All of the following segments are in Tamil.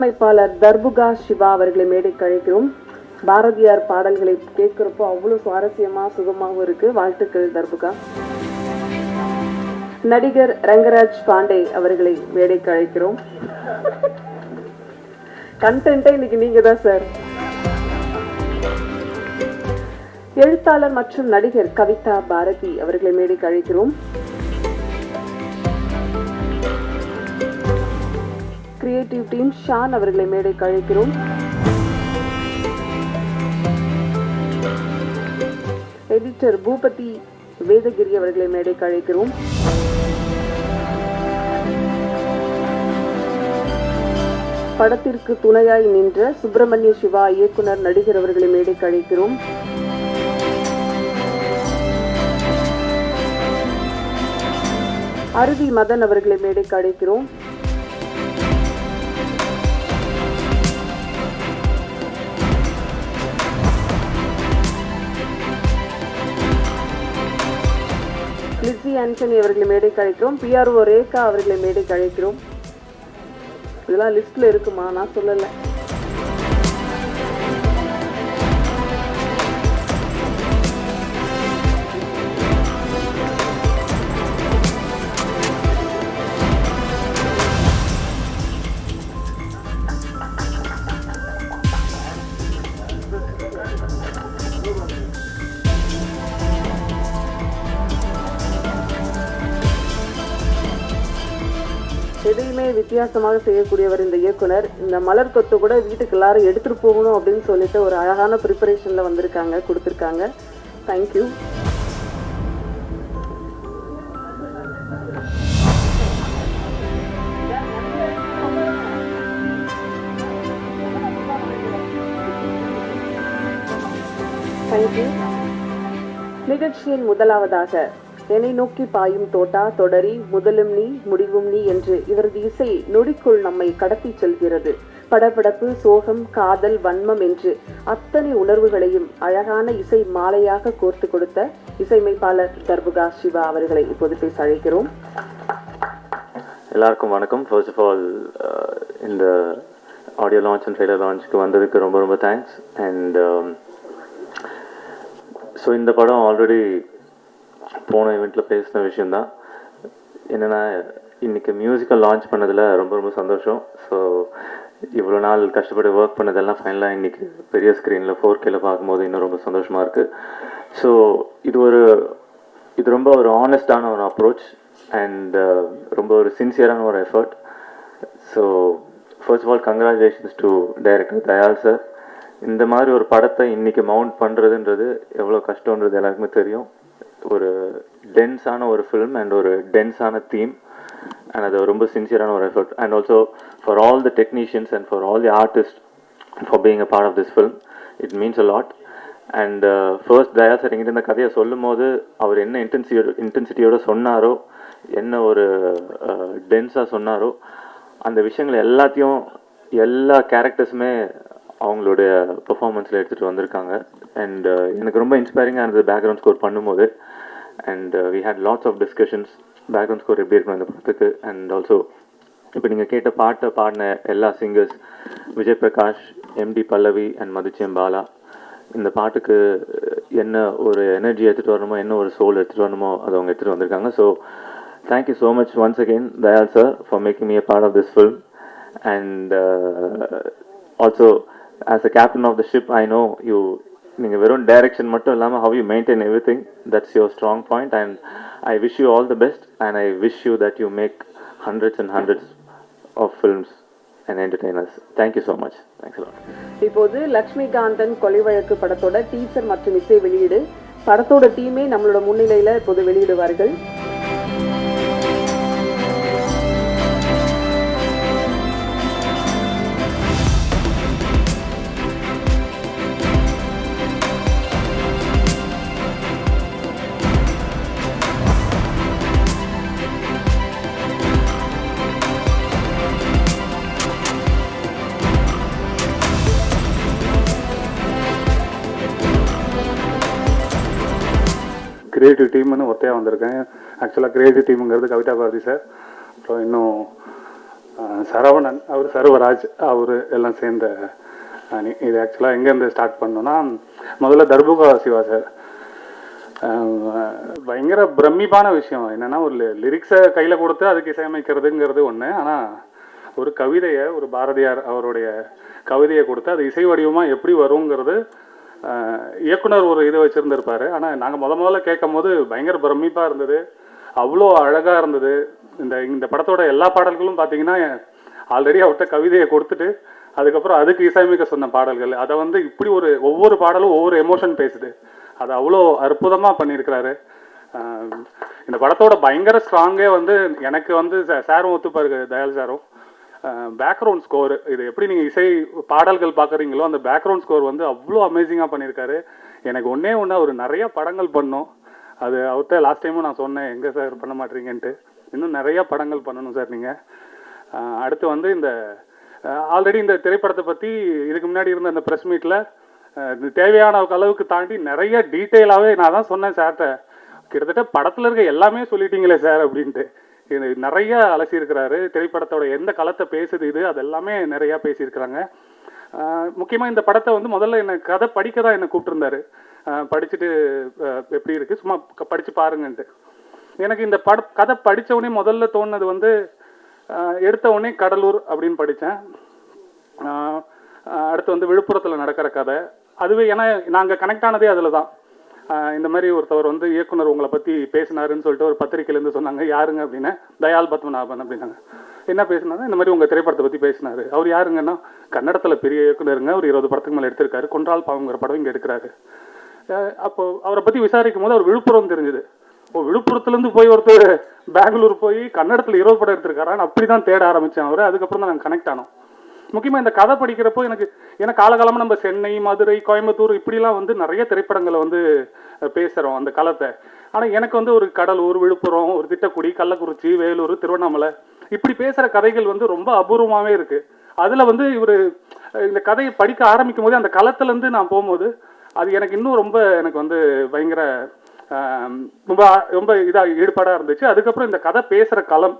அமைப்பாளர் தர்புகா சிவா அவர்களை மேடைக்கு அழைக்கிறோம். பாரதியார் பாடல்களை கேட்கிறப்போ அவ்வளவு சுவாரஸ்யமா சுகமாகவும் இருக்கு. வாழ்த்துக்கள் தர்புகா. நடிகர் ரங்கராஜ் பாண்டே அவர்களை மேடைக்கு அழைக்கிறோம். கண்டென்ட்டே இன்னைக்கு நீங்க தான் சார். எழுத்தாளர் மற்றும் நடிகர் கவிதா பாரதி அவர்களை மேடைக்கு அழைக்கிறோம். கிரியேட்டிவ் டீம் ஷான் அவர்களை மேடைக்கு அழைக்கிறோம். எடிட்டர் பூபதி வேதகிரி அவர்களை மேடைக்கு அழைக்கிறோம். படத்திற்கு துணையாய் நின்ற சுப்பிரமணிய சிவா இயக்குனர் நடிகர் அவர்களை மேடைக்கு அழைக்கிறோம். அருவி மதன் அவர்களை மேடைக்கு அழைக்கிறோம். லிஸி ஆண்டனி அவர்களை மேடைக்கு அழைக்கிறோம். பிஆர்ஓ ரேகா அவர்களை மேடைக்கு அழைக்கிறோம். இதெல்லாம் லிஸ்ட்ல இருக்குமா? நான் சொல்லல. எதையுமே வித்தியாசமாக செய்யக்கூடியவர் இந்த இயக்குனர். இந்த மலர் கொத்து கூட வீட்டுக்கு எல்லாரும் எடுத்துட்டு போகணும் அப்படின்னு சொல்லிட்டு ஒரு அழகான ப்ரிப்பரேஷன்ல வந்திருக்காங்க, கொடுத்துருக்காங்க. தேங்க்யூ. தேங்க்யூ. நிகழ்ச்சியின் முதலாவதாக என்னை நோக்கி பாயும் தோட்டா தொடரி முதலும் நீ முடிவும் நீ என்று இவரது இசை நொடிக்குள் நம்மை கடத்தி செல்கிறது. படபடப்பு, சோகம், காதல், வன்மம் என்று அத்தனை உணர்வுகளையும் அழகான இசை மாலையாக கோர்த்து கொடுத்த இசையமைப்பாளர் தர்புகா சிவா அவர்களை இப்போது பேச அழைக்கிறோம். எல்லாருக்கும் வணக்கம். ஃபர்ஸ்ட் ஆஃப் ஆல் இந்த ஆடியோ லான்ச் அண்ட் ட்ரெய்லர் லான்ச்சுக்கு வந்ததுக்கு ரொம்ப ரொம்ப தேங்க்ஸ். அண்ட் ஸோ இந்த படம் ஆல்ரெடி போன ஈவெண்ட்டில் பேசின விஷயந்தான். என்னென்னா, இன்றைக்கி மியூசிக்கல் லான்ச் பண்ணதில் ரொம்ப ரொம்ப சந்தோஷம். ஸோ இவ்வளோ நாள் கஷ்டப்பட்டு ஒர்க் பண்ணதெல்லாம் ஃபைனலாக இன்றைக்கி பெரிய ஸ்க்ரீனில் 4Kல பார்க்கும்போது இன்னும் ரொம்ப சந்தோஷமாக இருக்குது. ஸோ இது ரொம்ப ஒரு ஆனஸ்டான ஒரு அப்ரோச் அண்ட் ரொம்ப ஒரு சின்சியரான ஒரு effort. So first of all congratulations to director Dayal sir. இந்த மாதிரி ஒரு படத்தை இன்றைக்கி மவுண்ட் பண்ணுறதுன்றது எவ்வளோ கஷ்டன்றது எல்லாருக்குமே தெரியும். ஒரு டென்ஸான ஒரு ஃபிலிம் அண்ட் ஒரு டென்ஸான தீம் அண்ட் அது ரொம்ப சின்சியரான ஒரு effort. And also for all the technicians and for all the artist for being a part of this film. It means a lot. And first Daya sir எங்கிட்ட இந்த கதையை சொல்லும் போது அவர் என்ன இன்டென்சிட்டியோடு சொன்னாரோ, என்ன ஒரு டென்ஸாக சொன்னாரோ, அந்த விஷயங்கள் எல்லாத்தையும் எல்லா கேரக்டர்ஸுமே அவங்களுடைய பெர்ஃபார்மன்ஸில் எடுத்துகிட்டு வந்திருக்காங்க. அண்ட் எனக்கு ரொம்ப இன்ஸ்பைரிங்காக இருந்தது பேக்ரவுண்ட் ஸ்கோர் பண்ணும்போது. And we had lots of discussions background score எப்படி இருக்கணும் இந்த படத்துக்கு. அண்ட் ஆல்சோ இப்போ நீங்கள் கேட்ட பாட்டை பாடின எல்லா singers, Vijay Prakash, MD Pallavi and மதுச்சியம் பாலா, இந்த பாட்டுக்கு என்ன ஒரு எனர்ஜி எடுத்துகிட்டு வரணுமோ, என்ன ஒரு சோல் எடுத்துகிட்டு வரணுமோ அதை அவங்க எடுத்துகிட்டு வந்திருக்காங்க. So thank you so much once again Dayal sir for making me a part of this film. And also as a captain of the ship, I know நீங்கள் வெறும் டைரக்ஷன் மட்டும் இல்லாமல் how you maintain everything, that's your strong point. And I wish you all the best and I wish you that you make hundreds and hundreds of films and entertain us. Thank you so much. Thanks a lot. இப்போது லக்ஷ்மிகாந்தன் கொலை வழக்கு படத்தோட டீசர் மற்றும் இசை வெளியீடு. படத்தோட டீமே நம்மளோட முன்னிலையில் இப்போது வெளியிடுவார்கள். கிரியேட்டிவ் டீம்னு ஒத்தையாக வந்திருக்கேன். ஆக்சுவலாக கிரியேட்டிவ் டீமுங்கிறது கவிதா பாரதி சார், அப்புறம் இன்னும் சரவணன், அவர் சர்வராஜ், அவர் எல்லாம் சேர்ந்த அணி. இது ஆக்சுவலாக எங்கேருந்து ஸ்டார்ட் பண்ணோன்னா, முதல்ல தர்புகா சிவா சார். பயங்கர பிரமிப்பான விஷயம் என்னென்னா, ஒரு லிரிக்ஸை கையில் கொடுத்து அதுக்கு இசையமைக்கிறதுங்கிறது ஒன்று. ஆனால் ஒரு கவிதையை, ஒரு பாரதியார் அவருடைய கவிதையை கொடுத்து அது இசை வடிவமாக எப்படி வருங்கிறது இயக்குனர் ஒரு இது வச்சுருந்துருப்பார். ஆனால் நாங்கள் முதல்ல கேட்கும் போது பயங்கர பிரமிப்பாக இருந்தது, அவ்வளோ அழகாக இருந்தது. இந்த படத்தோட எல்லா பாடல்களும் பார்த்தீங்கன்னா ஆல்ரெடி அவர்கிட்ட கவிதையை கொடுத்துட்டு அதுக்கப்புறம் அதுக்கு இசையமைக்க சொன்ன பாடல்கள். அதை இப்படி ஒவ்வொரு பாடலும் ஒவ்வொரு எமோஷன் பேசுது. அதை அவ்வளோ அற்புதமாக பண்ணியிருக்கிறாரு. இந்த படத்தோட பயங்கர ஸ்ட்ராங்கே எனக்கு சாரும் ஒத்துப்பாரு, தயால் சாரும். பேக்ரவுண்ட் ஸ்கோர், இது எப்படி நீங்கள் இசை பாடல்கள் பார்க்குறீங்களோ அந்த பேக்ரவுண்ட் ஸ்கோர் அவ்வளோ அமேசிங்காக பண்ணியிருக்காரு. எனக்கு ஒன்றே அவர் நிறையா படங்கள் பண்ணோம். அது அவர்கிட்ட லாஸ்ட் டைமும் நான் சொன்னேன், எங்கே சார் பண்ண மாட்டீங்கன்ட்டு. இன்னும் நிறையா படங்கள் பண்ணணும் சார் நீங்கள். அடுத்து இந்த ஆல்ரெடி இந்த திரைப்படத்தை பற்றி இதுக்கு முன்னாடி இருந்த அந்த ப்ரெஸ் மீட்டில் தேவையான அளவுக்கு தாண்டி நிறைய டீட்டெயிலாகவே நான் தான் சொன்னேன் சார்கிட்ட, கிட்டத்தட்ட படத்தில் இருக்க எல்லாமே சொல்லிட்டீங்களே சார் அப்படின்ட்டு. இது நிறைய அலசியிருக்கிறாரு. திரைப்படத்தோட எந்த களத்தை பேசுது இது, அதெல்லாமே நிறையா பேசியிருக்கிறாங்க. முக்கியமாக இந்த படத்தை முதல்ல என்னை கதை படிக்க தான் என்னை கூப்பிட்டுருந்தாரு. படிச்சுட்டு எப்படி இருக்குது சும்மா படித்து பாருங்கன்ட்டு. எனக்கு இந்த கதை படித்த உடனே முதல்ல தோணுனது எடுத்த உடனே கடலூர் அப்படின்னு படித்தேன். அடுத்து விழுப்புரத்தில் நடக்கிற கதை. அதுவே ஏன்னா நாங்கள் கனெக்ட் ஆனதே அதில் தான். இந்த மாதிரி ஒருத்தவர் இயக்குனர் உங்களை பற்றி பேசினாருன்னு சொல்லிட்டு ஒரு பத்திரிக்கையிலேருந்து சொன்னாங்க. யாருங்க அப்படின்னா, தயால் பத்மநாபன் அப்படின்னாங்க. என்ன பேசினாங்க? இந்த மாதிரி உங்கள் திரைப்படத்தை பற்றி பேசினார். அவர் யாருங்கன்னா, கன்னடத்தில் பெரிய இயக்குனருங்க, ஒரு 20 படத்துக்கு மேலே எடுத்திருக்காரு. கொன்றால் பாவங்கிற படம் இங்கே எடுக்கிறாரு. அப்போது அவரை பற்றி விசாரிக்கும் போது அவர் விழுப்புரம் தெரிஞ்சுது. விழுப்புரத்துலேருந்து போய் ஒருத்தர் பெங்களூர் போய் கன்னடத்தில் 20 படம் எடுத்திருக்காரான்னு அப்படி தான் தேட ஆரம்பித்தேன் அவர். அதுக்கப்புறம் தான் நாங்கள் கனெக்ட் ஆனோம். முக்கியமாக இந்த கதை படிக்கிறப்போ எனக்கு காலகாலமாக நம்ம சென்னை, மதுரை, கோயம்புத்தூர் இப்படிலாம் நிறைய திரைப்படங்களை பேசுகிறோம் அந்த களத்தை. ஆனால் எனக்கு ஒரு கடலூர், விழுப்புரம், ஒரு திட்டக்குடி, கள்ளக்குறிச்சி, வேலூர், திருவண்ணாமலை இப்படி பேசுகிற கதைகள் ரொம்ப அபூர்வமாகவே இருக்குது. அதில் இவர் இந்த கதையை படிக்க ஆரம்பிக்கும் போது அந்த களத்துலேருந்து நான் போகும்போது அது எனக்கு இன்னும் எனக்கு பயங்கர ரொம்ப ரொம்ப இதாக ஈடுபாடாக இருந்துச்சு. அதுக்கப்புறம் இந்த கதை பேசுகிற களம்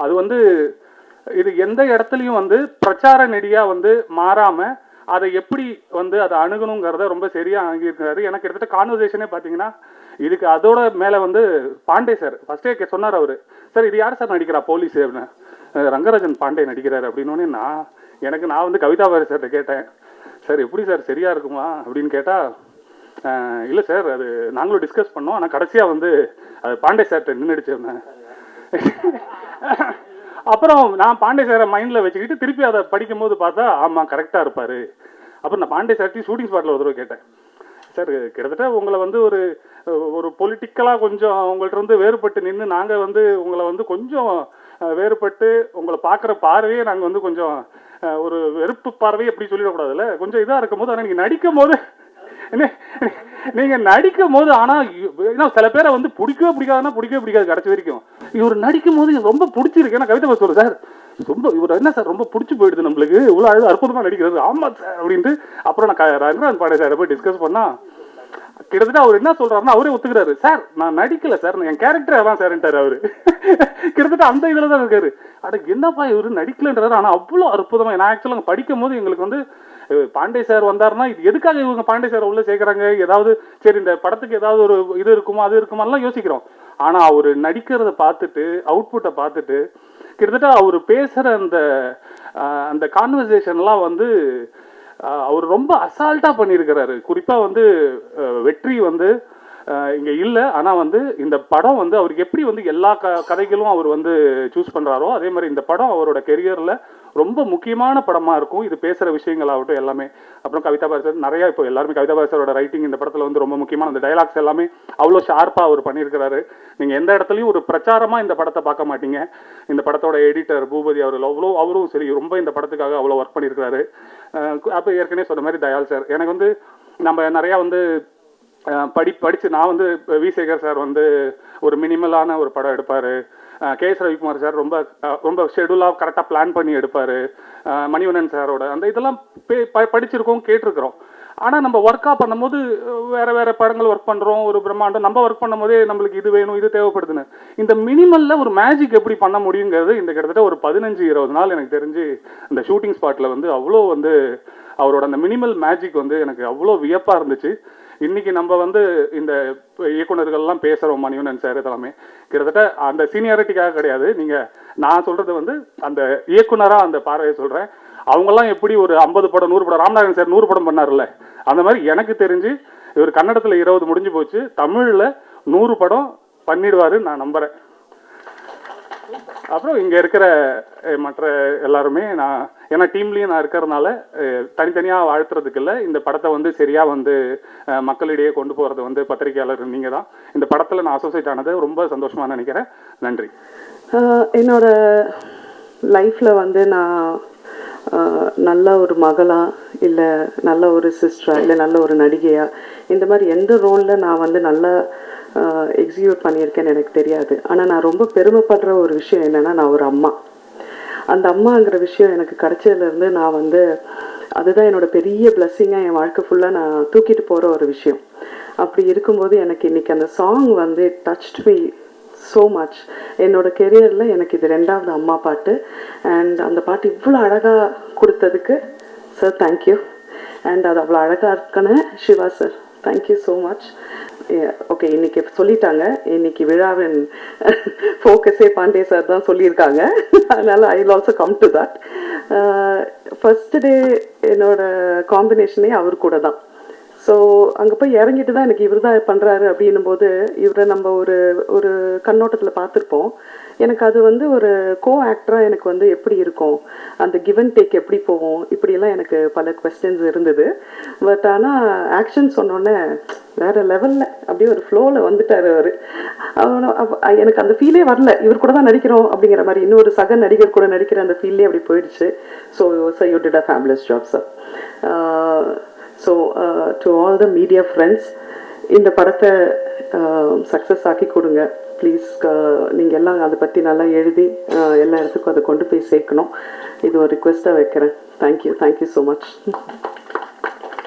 அது இது எந்த இடத்துலையும் பிரச்சார நெடியாக மாறாமல் அதை எப்படி அதை அணுகணுங்கிறத ரொம்ப சரியாக அணுகியிருக்கிறாரு. எனக்கு கிட்டத்தட்ட கான்வர்சேஷனே பார்த்தீங்கன்னா இதுக்கு அதோட மேலே பாண்டே சார் ஃபஸ்ட்டே சொன்னார். அவர் சார் இது யார் சார் நடிக்கிறா போலீஸ் அப்படின்னு. ரங்கராஜன் பாண்டே நடிக்கிறார் அப்படின்னோடனே நான் கவிதா பாரதி சார்கிட்ட கேட்டேன், சார் எப்படி சார் சரியாக இருக்குமா அப்படின்னு கேட்டால், இல்லை சார் அது நாங்களும் டிஸ்கஸ் பண்ணோம், ஆனால் கடைசியாக அது பாண்டே சார்கிட்ட நின்றுடுச்சிருந்தேன். அப்புறம் நான் பாண்டே சாரை மைண்டில் வச்சுக்கிட்டு திருப்பி அதை படிக்கும்போது பார்த்தா ஆமாம் கரெக்டாக இருப்பார். அப்புறம் நான் பாண்டே சார்ட்டி ஷூட்டிங் ஸ்பாட்டில் ஒரு தடவை கேட்டேன், சார் கிட்டத்தட்ட உங்களை ஒரு ஒரு பொலிட்டிக்கலாக கொஞ்சம் உங்கள்கிட்ட வேறுபட்டு நின்று நாங்கள் உங்களை கொஞ்சம் வேறுபட்டு உங்களை பார்க்குற பார்வையே நாங்கள் கொஞ்சம் ஒரு வெறுப்பு பார்வையை எப்படி சொல்லிடக்கூடாதுல்ல, கொஞ்சம் இதாக இருக்கும் போது. ஆனால் நீங்கள் நடிக்கும் போது ஆனால் சில பேரை பிடிக்கவே பிடிக்காது கடைசி வரைக்கும். இவர் நடிக்கும் போது ரொம்ப பிடிச்சிருக்கு. ஏன்னா கவிதை சொல்லுங்க சார், ரொம்ப இவர் என்ன சார் ரொம்ப பிடிச்சி போயிடுது நம்மளுக்கு, இவ்வளோ அற்புதமாக நடிக்கிறது. ஆமாம் சார் அப்படின்ட்டு. அப்புறம் நான் ரங்கராஜன் பாண்டே சாரை போய் டிஸ்கஸ் பண்ணால் கிட்டத்தட்ட அவர் என்ன சொல்றாருன்னா அவரே ஒத்துக்கிறாரு, சார் நான் நடிக்கல சார், என் கேரக்டர் அதான் சார்ன்ட்டார் அவரு. கிட்டத்தட்ட அந்த இதில் தான் இருக்காரு. அட என்னப்பா இவரு நடிக்கலன்றாரு. ஆனால் அவ்வளோ அற்புதமாக நான் ஆக்சுவலாக படிக்கும் போது எங்களுக்கு பாண்டே சார் வந்தாருன்னா இது எதுக்காக இவங்க பாண்டே சார் உள்ள சேர்க்குறாங்க, ஏதாவது சரி இந்த படத்துக்கு ஏதாவது ஒரு இது இருக்குமா அது இருக்குமாலாம் யோசிக்கிறோம். ஆனால் அவர் நடிக்கிறத பார்த்துட்டு அவுட்புட்டை பார்த்துட்டு கிட்டத்தட்ட அவர் பேசுகிற அந்த கான்வர்சேஷன்லாம் அவர் ரொம்ப அசால்ட்டாக பண்ணியிருக்கிறாரு. குறிப்பாக வெற்றி இங்கே இல்லை. ஆனால் இந்த படம் அவருக்கு எப்படி எல்லா கதைகளும் அவர் சூஸ் பண்ணுறாரோ அதே மாதிரி இந்த படம் அவரோட கெரியரில் ரொம்ப முக்கியமான படமாக இருக்கும். இது பேசுகிற விஷயங்களாகட்டும் எல்லாமே. அப்புறம் கவிதா பாரதி சார் நிறையா, இப்போ எல்லாருமே கவிதா பாரதி சாரோட ரைட்டிங் இந்த படத்தில் ரொம்ப முக்கியமான அந்த டைலாக்ஸ் எல்லாமே அவ்வளோ ஷார்ப்பாக அவர் பண்ணியிருக்கிறாரு. நீங்கள் எந்த இடத்துலையும் ஒரு பிரச்சாரமாக இந்த படத்தை பார்க்க மாட்டீங்க. இந்த படத்தோட எடிட்டர் பூபதி அவர்கள் அவரும் சரி ரொம்ப இந்த படத்துக்காக அவ்வளோ ஒர்க் பண்ணியிருக்கிறாரு. அப்போ ஏற்கனவே சொன்ன மாதிரி தயால் சார் எனக்கு நம்ம நிறையா படித்து நான் வி சேகர் சார் ஒரு மினிமலான ஒரு படம் எடுப்பார். கேஎஸ் ரவிக்குமார் சார் ரொம்ப ரொம்ப ஷெடியூலாக கரெக்டாக பிளான் பண்ணி எடுப்பார். மணிவண்ணன் சாரோட அந்த இதெல்லாம் படிச்சிருக்கோம், கேட்டிருக்கிறோம். ஆனால் நம்ம ஒர்க்காக பண்ணும்போது வேறு வேறு படங்கள் ஒர்க் பண்ணுறோம், ஒரு பிரம்மாண்டம் நம்ம ஒர்க் பண்ணும்போதே நம்மளுக்கு இது வேணும் இது தேவைப்படுதுன்னு. இந்த மினிமலில் ஒரு மேஜிக் எப்படி பண்ண முடியுங்கிறது இந்த கிட்டத்தட்ட ஒரு 15-20 நாள் எனக்கு தெரிஞ்சு இந்த ஷூட்டிங் ஸ்பாட்டில் வந்து அவ்வளோ வந்து அவரோட அந்த மினிமல் மேஜிக் வந்து எனக்கு அவ்வளோ வியப்பாக இருந்துச்சு. இன்னைக்கு நம்ம வந்து இந்த இயக்குநர்கள்லாம் பேசுகிறோம், மணிவண்ணன் சார் தலைமை, கிட்டத்தட்ட அந்த சீனியாரிட்டிக்காக கிடையாது. நீங்கள் நான் சொல்கிறது வந்து அந்த இயக்குனராக அந்த பார்வையை சொல்கிறேன். அவங்கெல்லாம் எப்படி ஒரு 50 படம் 100 படம், ராமநாதன் சார் 100 படம் பண்ணார்ல, அந்த மாதிரி எனக்கு தெரிஞ்சு இவர் கன்னடத்தில் 20 முடிஞ்சு போச்சு, தமிழில் 100 படம் பண்ணிடுவாருன்னு நான் நம்புகிறேன். அப்புறம் இங்கே இருக்கிற மற்ற எல்லாருமே நான் ஏன்னா டீம்லேயும் நான் இருக்கிறதுனால தனித்தனியாக வாழ்த்துறதுக்கு இல்லை, இந்த படத்தை வந்து சரியாக வந்து மக்களிடையே கொண்டு போகிறது வந்து பத்திரிகையாளர் நீங்கள் தான். இந்த படத்தில் நான் அசோசியேட் ஆனது ரொம்ப சந்தோஷமாக நினைக்கிறேன். நன்றி. என்னோட லைஃப்பில் வந்து நான் நல்ல ஒரு மகளா இல்லை நல்ல ஒரு சிஸ்டரா இல்லை நல்ல ஒரு நடிகையா இந்த மாதிரி எந்த ரோலில் நான் வந்து நல்லா எக்ஸிக்யூட் பண்ணியிருக்கேன்னு எனக்கு தெரியாது. ஆனால் நான் ரொம்ப பெருமைப்படுற ஒரு விஷயம் என்னென்னா, நான் ஒரு அம்மா. அந்த அம்மாங்கிற விஷயம் எனக்கு கிடைச்சதுலேருந்து நான் வந்து அதுதான் என்னோட பெரிய பிளஸ்ஸிங்காக என் வாழ்க்கை ஃபுல்லாக நான் தூக்கிட்டு போகிற ஒரு விஷயம். அப்படி இருக்கும்போது எனக்கு இன்றைக்கி அந்த சாங் வந்து டச்ட் மீ ஸோ மச். என்னோட கெரியரில் எனக்கு இது 2வது அம்மா பாட்டு. அண்ட் அந்த பாட்டு இவ்வளோ அழகாக கொடுத்ததுக்கு சார் தேங்க்யூ. அண்ட் அது அவ்வளோ அழகாக இருக்குன்னு Siva sir thank you so much. Okay, இன்னைக்கு சொல்லிட்டாங்க, இன்னைக்கு விழாவின் ஃபோக்கஸே பாண்டே சார் தான் சொல்லியிருக்காங்க. அதனால் I will also come to that. First day என்னோட காம்பினேஷனே அவர் கூட தான். ஸோ அங்கே போய் இறங்கிட்டு தான் எனக்கு இவர் தான் பண்ணுறாரு அப்படின்னும் போது இவரை நம்ம ஒரு கண்ணோட்டத்தில் பார்த்துருப்போம். எனக்கு அது வந்து ஒரு கோ ஆக்டராக எனக்கு வந்து எப்படி இருக்கும், அந்த கிவ் அண்ட் டேக் எப்படி போவோம், இப்படியெல்லாம் எனக்கு பல கொஸ்டின்ஸ் இருந்தது. பட் ஆனால் ஆக்ஷன் சொன்னோன்னே வேறு லெவலில் அப்படியே ஒரு ஃப்ளோவில் வந்துட்டார் அவர். எனக்கு அந்த ஃபீலே வரல, இவர் கூட தான் நடிக்கிறோம் அப்படிங்கிற மாதிரி, இன்னொரு சக நடிகர் கூட நடிக்கிற அந்த ஃபீல்லே அப்படி போயிடுச்சு. So sir you did a fabulous job sir. So to all the media friends, இந்த படத்தை சக்ஸஸ் ஆக்கி கொடுங்க ப்ளீஸ். நீங்கள் எல்லாம் அதை பற்றி நல்லா எழுதி எல்லா இடத்துக்கும் அதை கொண்டு போய் சேர்க்கணும். இது ஒரு ரிக்வெஸ்ட்டாக வைக்கிறேன். Thank you so much.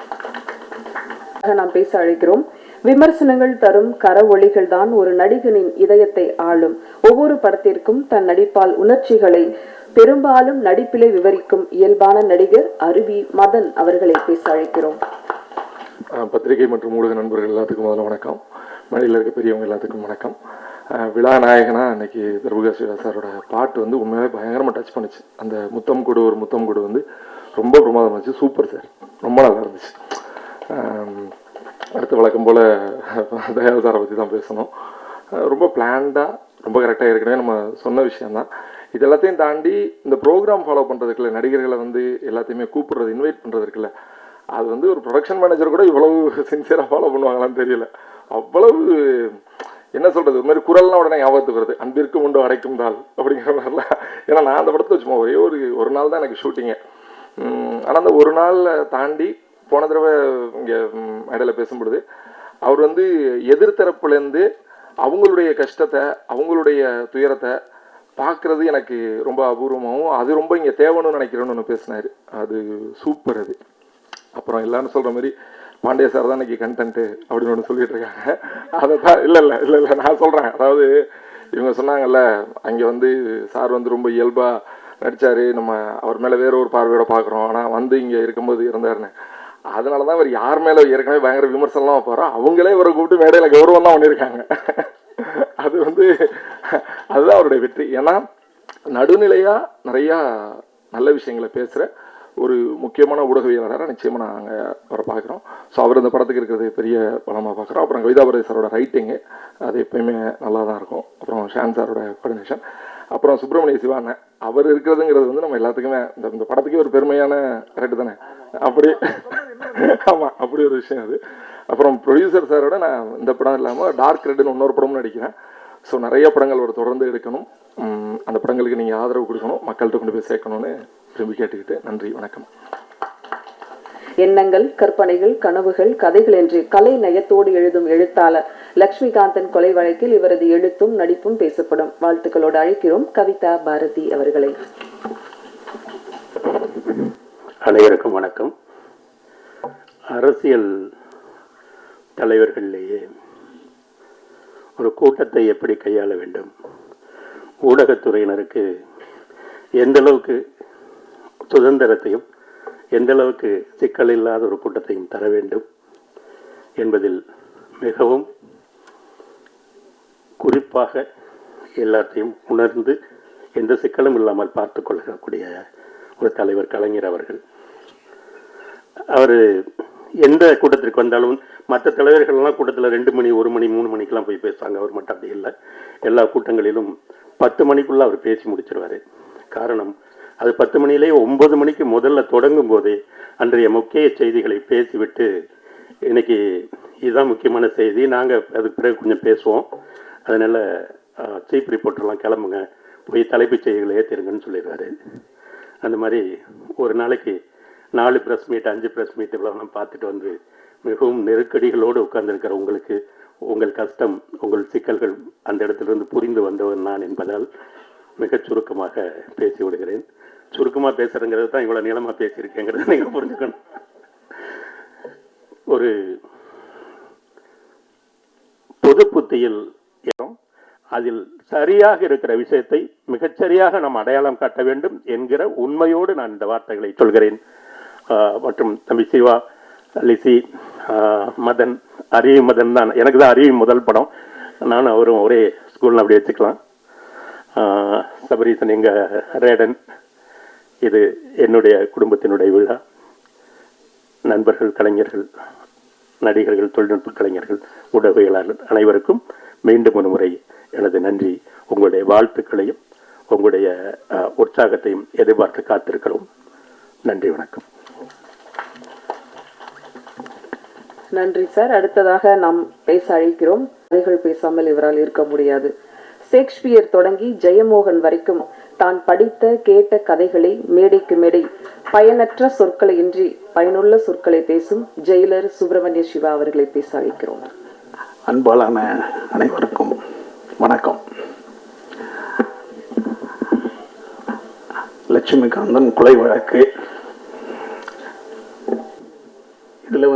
நாம் பேச அழைக்கிறோம். விமர்சனங்கள் தரும் கர ஒளிகள் தான் ஒரு நடிகனின் இதயத்தை ஆளும். ஒவ்வொரு படத்திற்கும் தன் நடிப்பால் உணர்ச்சிகளை பெரும்பாலும் நடிப்பிலே விவரிக்கும் இயல்பான நடிகர் அருவி மதன் அவர்களை பேச அழைக்கிறோம். பத்திரிகை மற்றும் ஊடக நண்பர்கள் எல்லாத்துக்கும் முதல்ல வணக்கம். மழையில் இருக்க பெரியவங்க எல்லாத்துக்கும் வணக்கம். விழா நாயகனா அன்னைக்கு தர்புகா சிவா சாரோட பாட்டு வந்து உண்மையாகவே பயங்கரமாக டச் பண்ணிச்சு. அந்த முத்தம் கொடு ஒரு முத்தம் கொடு வந்து ரொம்ப பிரமாதம் இருந்துச்சு. சூப்பர் சார், ரொம்ப நல்லா இருந்துச்சு. அடுத்த வழக்கம் போல் தயால் சாரை பற்றி தான் பேசணும். ரொம்ப பிளான்டாக ரொம்ப கரெக்டாக ஏற்கனவே நம்ம சொன்ன விஷயந்தான். இது எல்லாத்தையும் தாண்டி இந்த ப்ரோக்ராம் ஃபாலோ பண்ணுறதுக்குள்ள நடிகர்களை வந்து எல்லாத்தையுமே கூப்பிடுறது, இன்வைட் பண்ணுறது இருக்குல்ல, அது வந்து ஒரு ப்ரொடக்ஷன் மேனேஜர் கூட இவ்வளவு சின்சியராக ஃபாலோ பண்ணுவாங்களான்னு தெரியல. அவ்வளவு என்ன சொல்கிறது, ஒரு மாதிரி குரல்லாம் உடனே ஞாபகத்துக்கு வருது, அன்பிற்கும் உண்டு அடைக்கும் தாள் அப்படிங்கிற மாதிரிலாம். ஏன்னா நான் அந்த படத்தில் சும்மா ஒரே ஒரு நாள் தான் எனக்கு ஷூட்டிங்கு. ஆனால் அந்த ஒரு நாளில் தாண்டி போன தடவை இங்கே மேடையில் பேசும்பொழுது அவர் வந்து எதிர்த்தரப்புலேருந்து அவங்களுடைய கஷ்டத்தை அவங்களுடைய துயரத்தை பார்க்குறது எனக்கு ரொம்ப அபூர்வமாகவும் அது ரொம்ப இங்கே தேவைன்னு நினைக்கிறேன்னு ஒன்று பேசினார். அது சூப்பர். அது அப்புறம் எல்லாரும் சொல்கிற மாதிரி பாண்டிய சார் தான் இன்றைக்கி கண்டென்ட்டு அப்படின்னு ஒன்று சொல்லிகிட்டு இருக்காங்க. அதை தான் இல்லை நான் சொல்கிறேன். அதாவது இவங்க சொன்னாங்கல்ல, அங்கே வந்து சார் வந்து ரொம்ப இயல்பாக நடித்தார், நம்ம அவர் மேலே வேற ஒரு பார்வையோட பார்க்குறோம், ஆனால் வந்து இங்கே இருக்கும்போது இருந்தாருன்னு. அதனால தான் அவர் யார் மேலே ஏற்கனவே பயங்கர விமர்சனம்லாம் வைப்பாரோ அவங்களே இவரை கூப்பிட்டு மேடையில் கௌரவம் தான் பண்ணியிருக்காங்க. அது வந்து அதுதான் அவருடைய வெற்றி. ஏன்னா நடுநிலையாக நிறையா நல்ல விஷயங்களை பேசுகிற ஒரு முக்கியமான ஊடகவியலாளராக நிச்சயமாக நாங்கள் அவரை பார்க்குறோம். ஸோ அவர் இந்த படத்துக்கு இருக்கிறது பெரிய பலமாக பார்க்குறோம். அப்புறம் கவிதா பாரதி சாரோட ரைட்டிங்கு அது எப்பயுமே நல்லா தான் இருக்கும். அப்புறம் ஷான் சாரோட கோஆர்டினேஷன், அப்புறம் சுப்பிரமணிய சிவாண்ணன் அவர் இருக்கிறதுங்கிறது வந்து நம்ம எல்லாத்துக்குமே இந்த படத்துக்கே ஒரு பெருமையான கரெக்டு தானே. அப்படி ஆமாம், அப்படி ஒரு விஷயம் அது. அப்புறம் ப்ரொடியூசர் சாரோட நான் இந்த படம் இல்லாமல் டார்க் ரெட்டுன்னு இன்னொரு படமும் நடிக்கிறேன். ஸோ நிறைய படங்கள் ஒரு தொடர்ந்து எடுக்கணும், அந்த படங்களுக்கு நீங்கள் ஆதரவு கொடுக்கணும், மக்கள்கிட்ட கொண்டு போய் சேர்க்கணும்னு விரும்பி கேட்டுக்கிட்டு நன்றி, வணக்கம். எண்ணங்கள், கற்பனைகள், கனவுகள், கதைகள் என்று கலை நயத்தோடு எழுதும் எழுத்தாளர் லட்சுமிகாந்தன் கொலை வழக்கில் இவரது எழுத்தும் நடிப்பும் பேசப்படும். வாழ்த்துக்களோடு அழைக்கிறோம் கவிதா பாரதி அவர்களை. அனைவருக்கும் வணக்கம். அரசியல் தலைவர்களிலேயே ஒரு கூட்டத்தை எப்படி கையாள வேண்டும், ஊடகத்துறையினருக்கு எந்த அளவுக்கு சுதந்திரத்தையும் எந்த அளவுக்கு சிக்கல் இல்லாத ஒரு கூட்டத்தையும் தர வேண்டும் என்பதில் மிகவும் குறிப்பாக எல்லாத்தையும் உணர்ந்து எந்த சிக்கலும் இல்லாமல் பார்த்து கொள்ளக்கூடிய ஒரு தலைவர் கலைஞர் அவர்கள். அவர் எந்த கூட்டத்திற்கு வந்தாலும் மற்ற தலைவர்கள்லாம் கூட்டத்தில் 2 மணி 1 மணி 3 மணிக்கெல்லாம் போய் பேசுவாங்க. அவர் மட்டும் அப்படி இல்லை. எல்லா கூட்டங்களிலும் 10 மணிக்குள்ளே அவர் பேசி முடிச்சிருவார். காரணம், அது 10 மணிலேயே 9 மணிக்கு முதல்ல தொடங்கும் போதே அன்றைய முக்கிய செய்திகளை பேசிவிட்டு, இன்னைக்கு இதுதான் முக்கியமான செய்தி, நாங்கள் அதுக்கு பிறகு கொஞ்சம் பேசுவோம், அதனால் சீஃப் ரிப்போர்ட்டர்லாம் கிளம்புங்க, போய் தலைப்புச் செய்திகளை ஏற்றிருங்கன்னு சொல்லிடுவார். அந்த மாதிரி ஒரு நாளைக்கு 4 ப்ரெஸ் மீட் 5 ப்ரெஸ் மீட் இவ்வளோலாம் பார்த்துட்டு வந்து மிகவும் நெருக்கடிகளோடு உட்கார்ந்துருக்கிற உங்களுக்கு உங்கள் கஷ்டம், உங்கள் சிக்கல்கள் அந்த இடத்திலிருந்து புரிந்து வந்தவன் நான் என்பதால் மிகச் சுருக்கமாக பேசி விடுகிறேன். சுருக்கமாக பேசுகிறேங்கிறது தான் இவ்வளோ நீளமாக பேசியிருக்கேங்கிறத நீங்கள் புரிஞ்சுக்கணும். ஒரு பொது புத்தியில் அதில் சரியாக இருக்கிற விஷயத்தை மிகச்சரியாக நாம் அடையாளம் காட்ட வேண்டும் என்கிற உண்மையோடு நான் இந்த வார்த்தைகளை சொல்கிறேன். மற்றும் தம்பி சிவா, லிசி, மதன், அறிவு மதன் தான் எனக்கு தான் அறிவு முதல் படம். நானும் அவரும் ஒரே ஸ்கூலில் அப்படி வச்சுக்கலாம். சபரீசன் எங்கள் ரேடன், இது என்னுடைய குடும்பத்தினுடைய விழா. நண்பர்கள், கலைஞர்கள், நடிகர்கள், தொழில்நுட்ப கலைஞர்கள், ஊடகவியலாளர் அனைவருக்கும் மீண்டும் ஒரு முறை எனது நன்றி. உங்களுடைய வாழ்த்துக்களையும் உங்களுடைய உற்சாகத்தையும் எதிர்பார்த்து காத்திருக்கிறோம். நன்றி, வணக்கம். நன்றி சார். அடுத்ததாக நாம் பேச அழைக்கிறோம். கதைகள் பேசாமல் இவரால் இருக்க முடியாது. ஷேக்ஸ்பியர் தொடங்கி ஜெயமோகன் வரைக்கும் தான் படித்த கேட்ட கதைகளை மேடைக்கு மேடை பயனற்ற சொற்களை இன்றி பயனுள்ள சொற்களை பேசும் ஜெயிலர் சுப்பிரமணிய சிவா அவர்களை பேச அழைக்கிறோம். அன்பாலான அனைவருக்கும் வணக்கம். லட்சுமிகாந்தன் கொலை வழக்கு, இதில்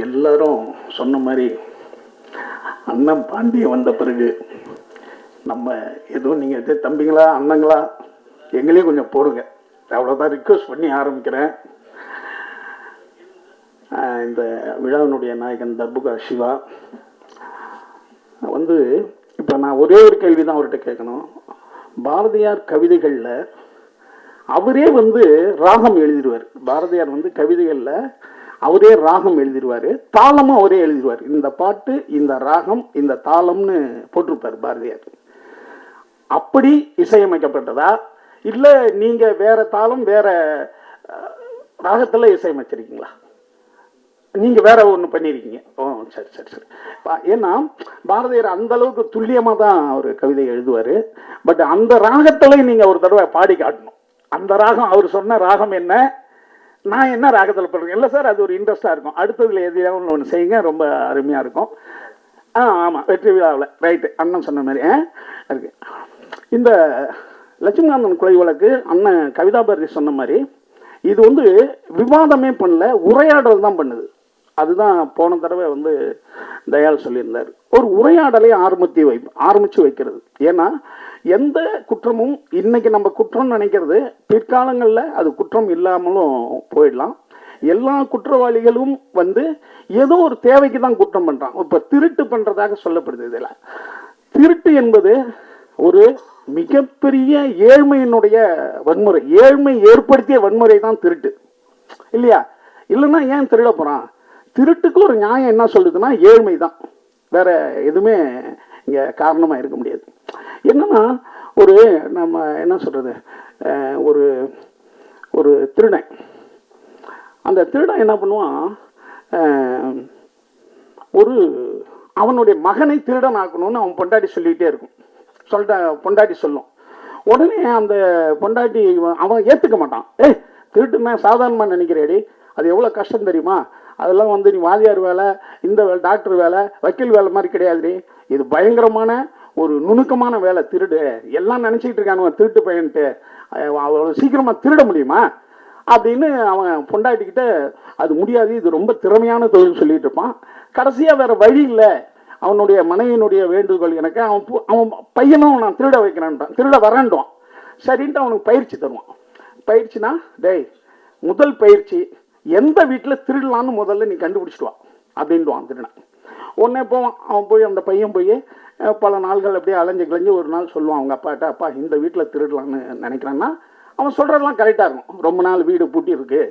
எல்லாரும் சொன்ன மாதிரி அண்ணன் பாண்டியன் வந்த பிறகு நம்ம எதுவும் நீங்கள் தம்பிங்களா அண்ணங்களா எங்களையும் கொஞ்சம் போடுங்க, அவ்வளோதான் ரிக்வெஸ்ட் பண்ணி ஆரம்பிக்கிறேன். இந்த விழாவினுடைய நாயகன் தர்புகா சிவா இப்போ நான் ஒரே ஒரு கேள்வி தான் அவர்கிட்ட கேட்கணும். பாரதியார் கவிதைகளில் அவரே ராகம் எழுதிடுவார். பாரதியார் கவிதைகளில் அவரே ராகம் எழுதிடுவார், தாளமும் அவரே எழுதிடுவார். இந்த பாட்டு, இந்த ராகம், இந்த தாளம்னு போட்டிருப்பார் பாரதியார். அப்படி இசையமைக்கப்பட்டதா இல்லை நீங்கள் வேற தாளம் வேற ராகத்தில் இசையமைச்சிருக்கீங்களா? நீங்கள் வேற ஒன்று பண்ணியிருக்கீங்க. ஓ, சரி சரி சரி. ஏன்னா பாரதியார் அந்த அளவுக்கு துல்லியமாக தான் அவர் கவிதை எழுதுவார். பட் அந்த ராகத்தில் நீங்கள் ஒரு தடவை பாடி காட்டணும். அந்த ராகம், அவர் சொன்ன ராகம் என்ன, நான் என்ன ராகத்தில் பண்ணுறேன். இல்லை சார், அது ஒரு இன்ட்ரெஸ்டாக இருக்கும். அடுத்ததில் எதையாவது ஒன்று செய்யுங்க, ரொம்ப அருமையாக இருக்கும். ஆமாம், வெற்றி விழாவில் ரைட்டு, அண்ணன் சொன்ன மாதிரி இருக்கு. இந்த லட்சுமிகாந்தன் கொலை வழக்கு அண்ணன் கவிதாபாரதி சொன்ன மாதிரி இது விவாதமே பண்ணல, உரையாடல் தான் பண்ணுது. அதுதான் போன தடவை தயாள் சொல்லியிருந்தார். ஒரு உரையாடலை ஆரம்பிச்சு வைக்கிறது. ஏன்னா எந்த குற்றமும் இன்னைக்கு நம்ம குற்றம் நினைக்கிறது பிற்காலங்களில் அது குற்றம் இல்லாமலும் போயிடலாம். எல்லா குற்றவாளிகளும் ஏதோ ஒரு தேவைக்கு தான் குற்றம் பண்றாங்க. இப்ப திருட்டு பண்றதாக சொல்லப்படுது. இதில் திருட்டு என்பது ஒரு மிகப்பெரிய ஏழ்மையினுடைய வன்முறை, ஏழ்மை ஏற்படுத்திய வன்முறை தான் திருட்டு, இல்லையா? இல்லைன்னா ஏன் திருட போறான்? திருட்டுக்கு ஒரு நியாயம் என்ன சொல்லுதுன்னா ஏழ்மை தான், வேற எதுவுமே இங்க காரணமா இருக்க முடியாது. என்னன்னா ஒரு நம்ம என்ன சொல்றது, ஒரு ஒரு திருடன், அந்த திருடன் என்ன பண்ணுவான், ஒரு அவனுடைய மகனை திருடன் ஆக்கணும்னு அவன் பொண்டாட்டி சொல்லிக்கிட்டே இருக்கும். பொண்டாட்டி சொல்லும். உடனே அந்த பொண்டாட்டி அவன் ஏற்றுக்க மாட்டான். திருட்டுனா சாதாரணமாக நினைக்கிறேடி, அது எவ்வளோ கஷ்டம் தெரியுமா? அதெல்லாம் நீ வாதியார் வேலை, இந்த வேலை, டாக்டர் வேலை, வக்கீல் வேலை மாதிரி கிடையாதுடி, இது பயங்கரமான ஒரு நுணுக்கமான வேலை. திருடு எல்லாம் நினச்சிக்கிட்டு இருக்கானுவன் திருட்டு பையன்ட்டு, அவ்வளோ சீக்கிரமாக திருட முடியுமா? அப்படின்னு அவன் பொண்டாட்டிக்கிட்ட அது முடியாது, இது ரொம்ப திறமையான தொழில் சொல்லிட்டு இருப்பான். கடைசியாக வேற வழி இல்லை, அவனுடைய மனைவியினுடைய வேண்டுகோள் எனக்கு, அவன் பையனும் நான் திருட வைக்கிறேன்ட்டான், திருட வரேன்டான். சரின்ட்டு அவனுக்கு பயிற்சி தருவான். பயிற்சினா, டேய் முதல் பயிற்சி எந்த வீட்டில் திருடலான்னு முதல்ல நீ கண்டுபிடிச்சிட்டு வா அப்படின்ட்டுவான் திருடன். உடனே போவான், அவன் போய் அந்த பையன் போய் பல நாள்கள் அப்படியே அலைஞ்சு கிளைஞ்சு ஒரு நாள் சொல்லுவான் அவங்க அப்பாட்ட, அப்பா இந்த வீட்டில் திருடலான்னு நினைக்கிறான்னா அவன் சொல்கிறதெல்லாம் கரெக்டாக இருக்கும். ரொம்ப நாள் வீடு பூட்டி இருக்கு,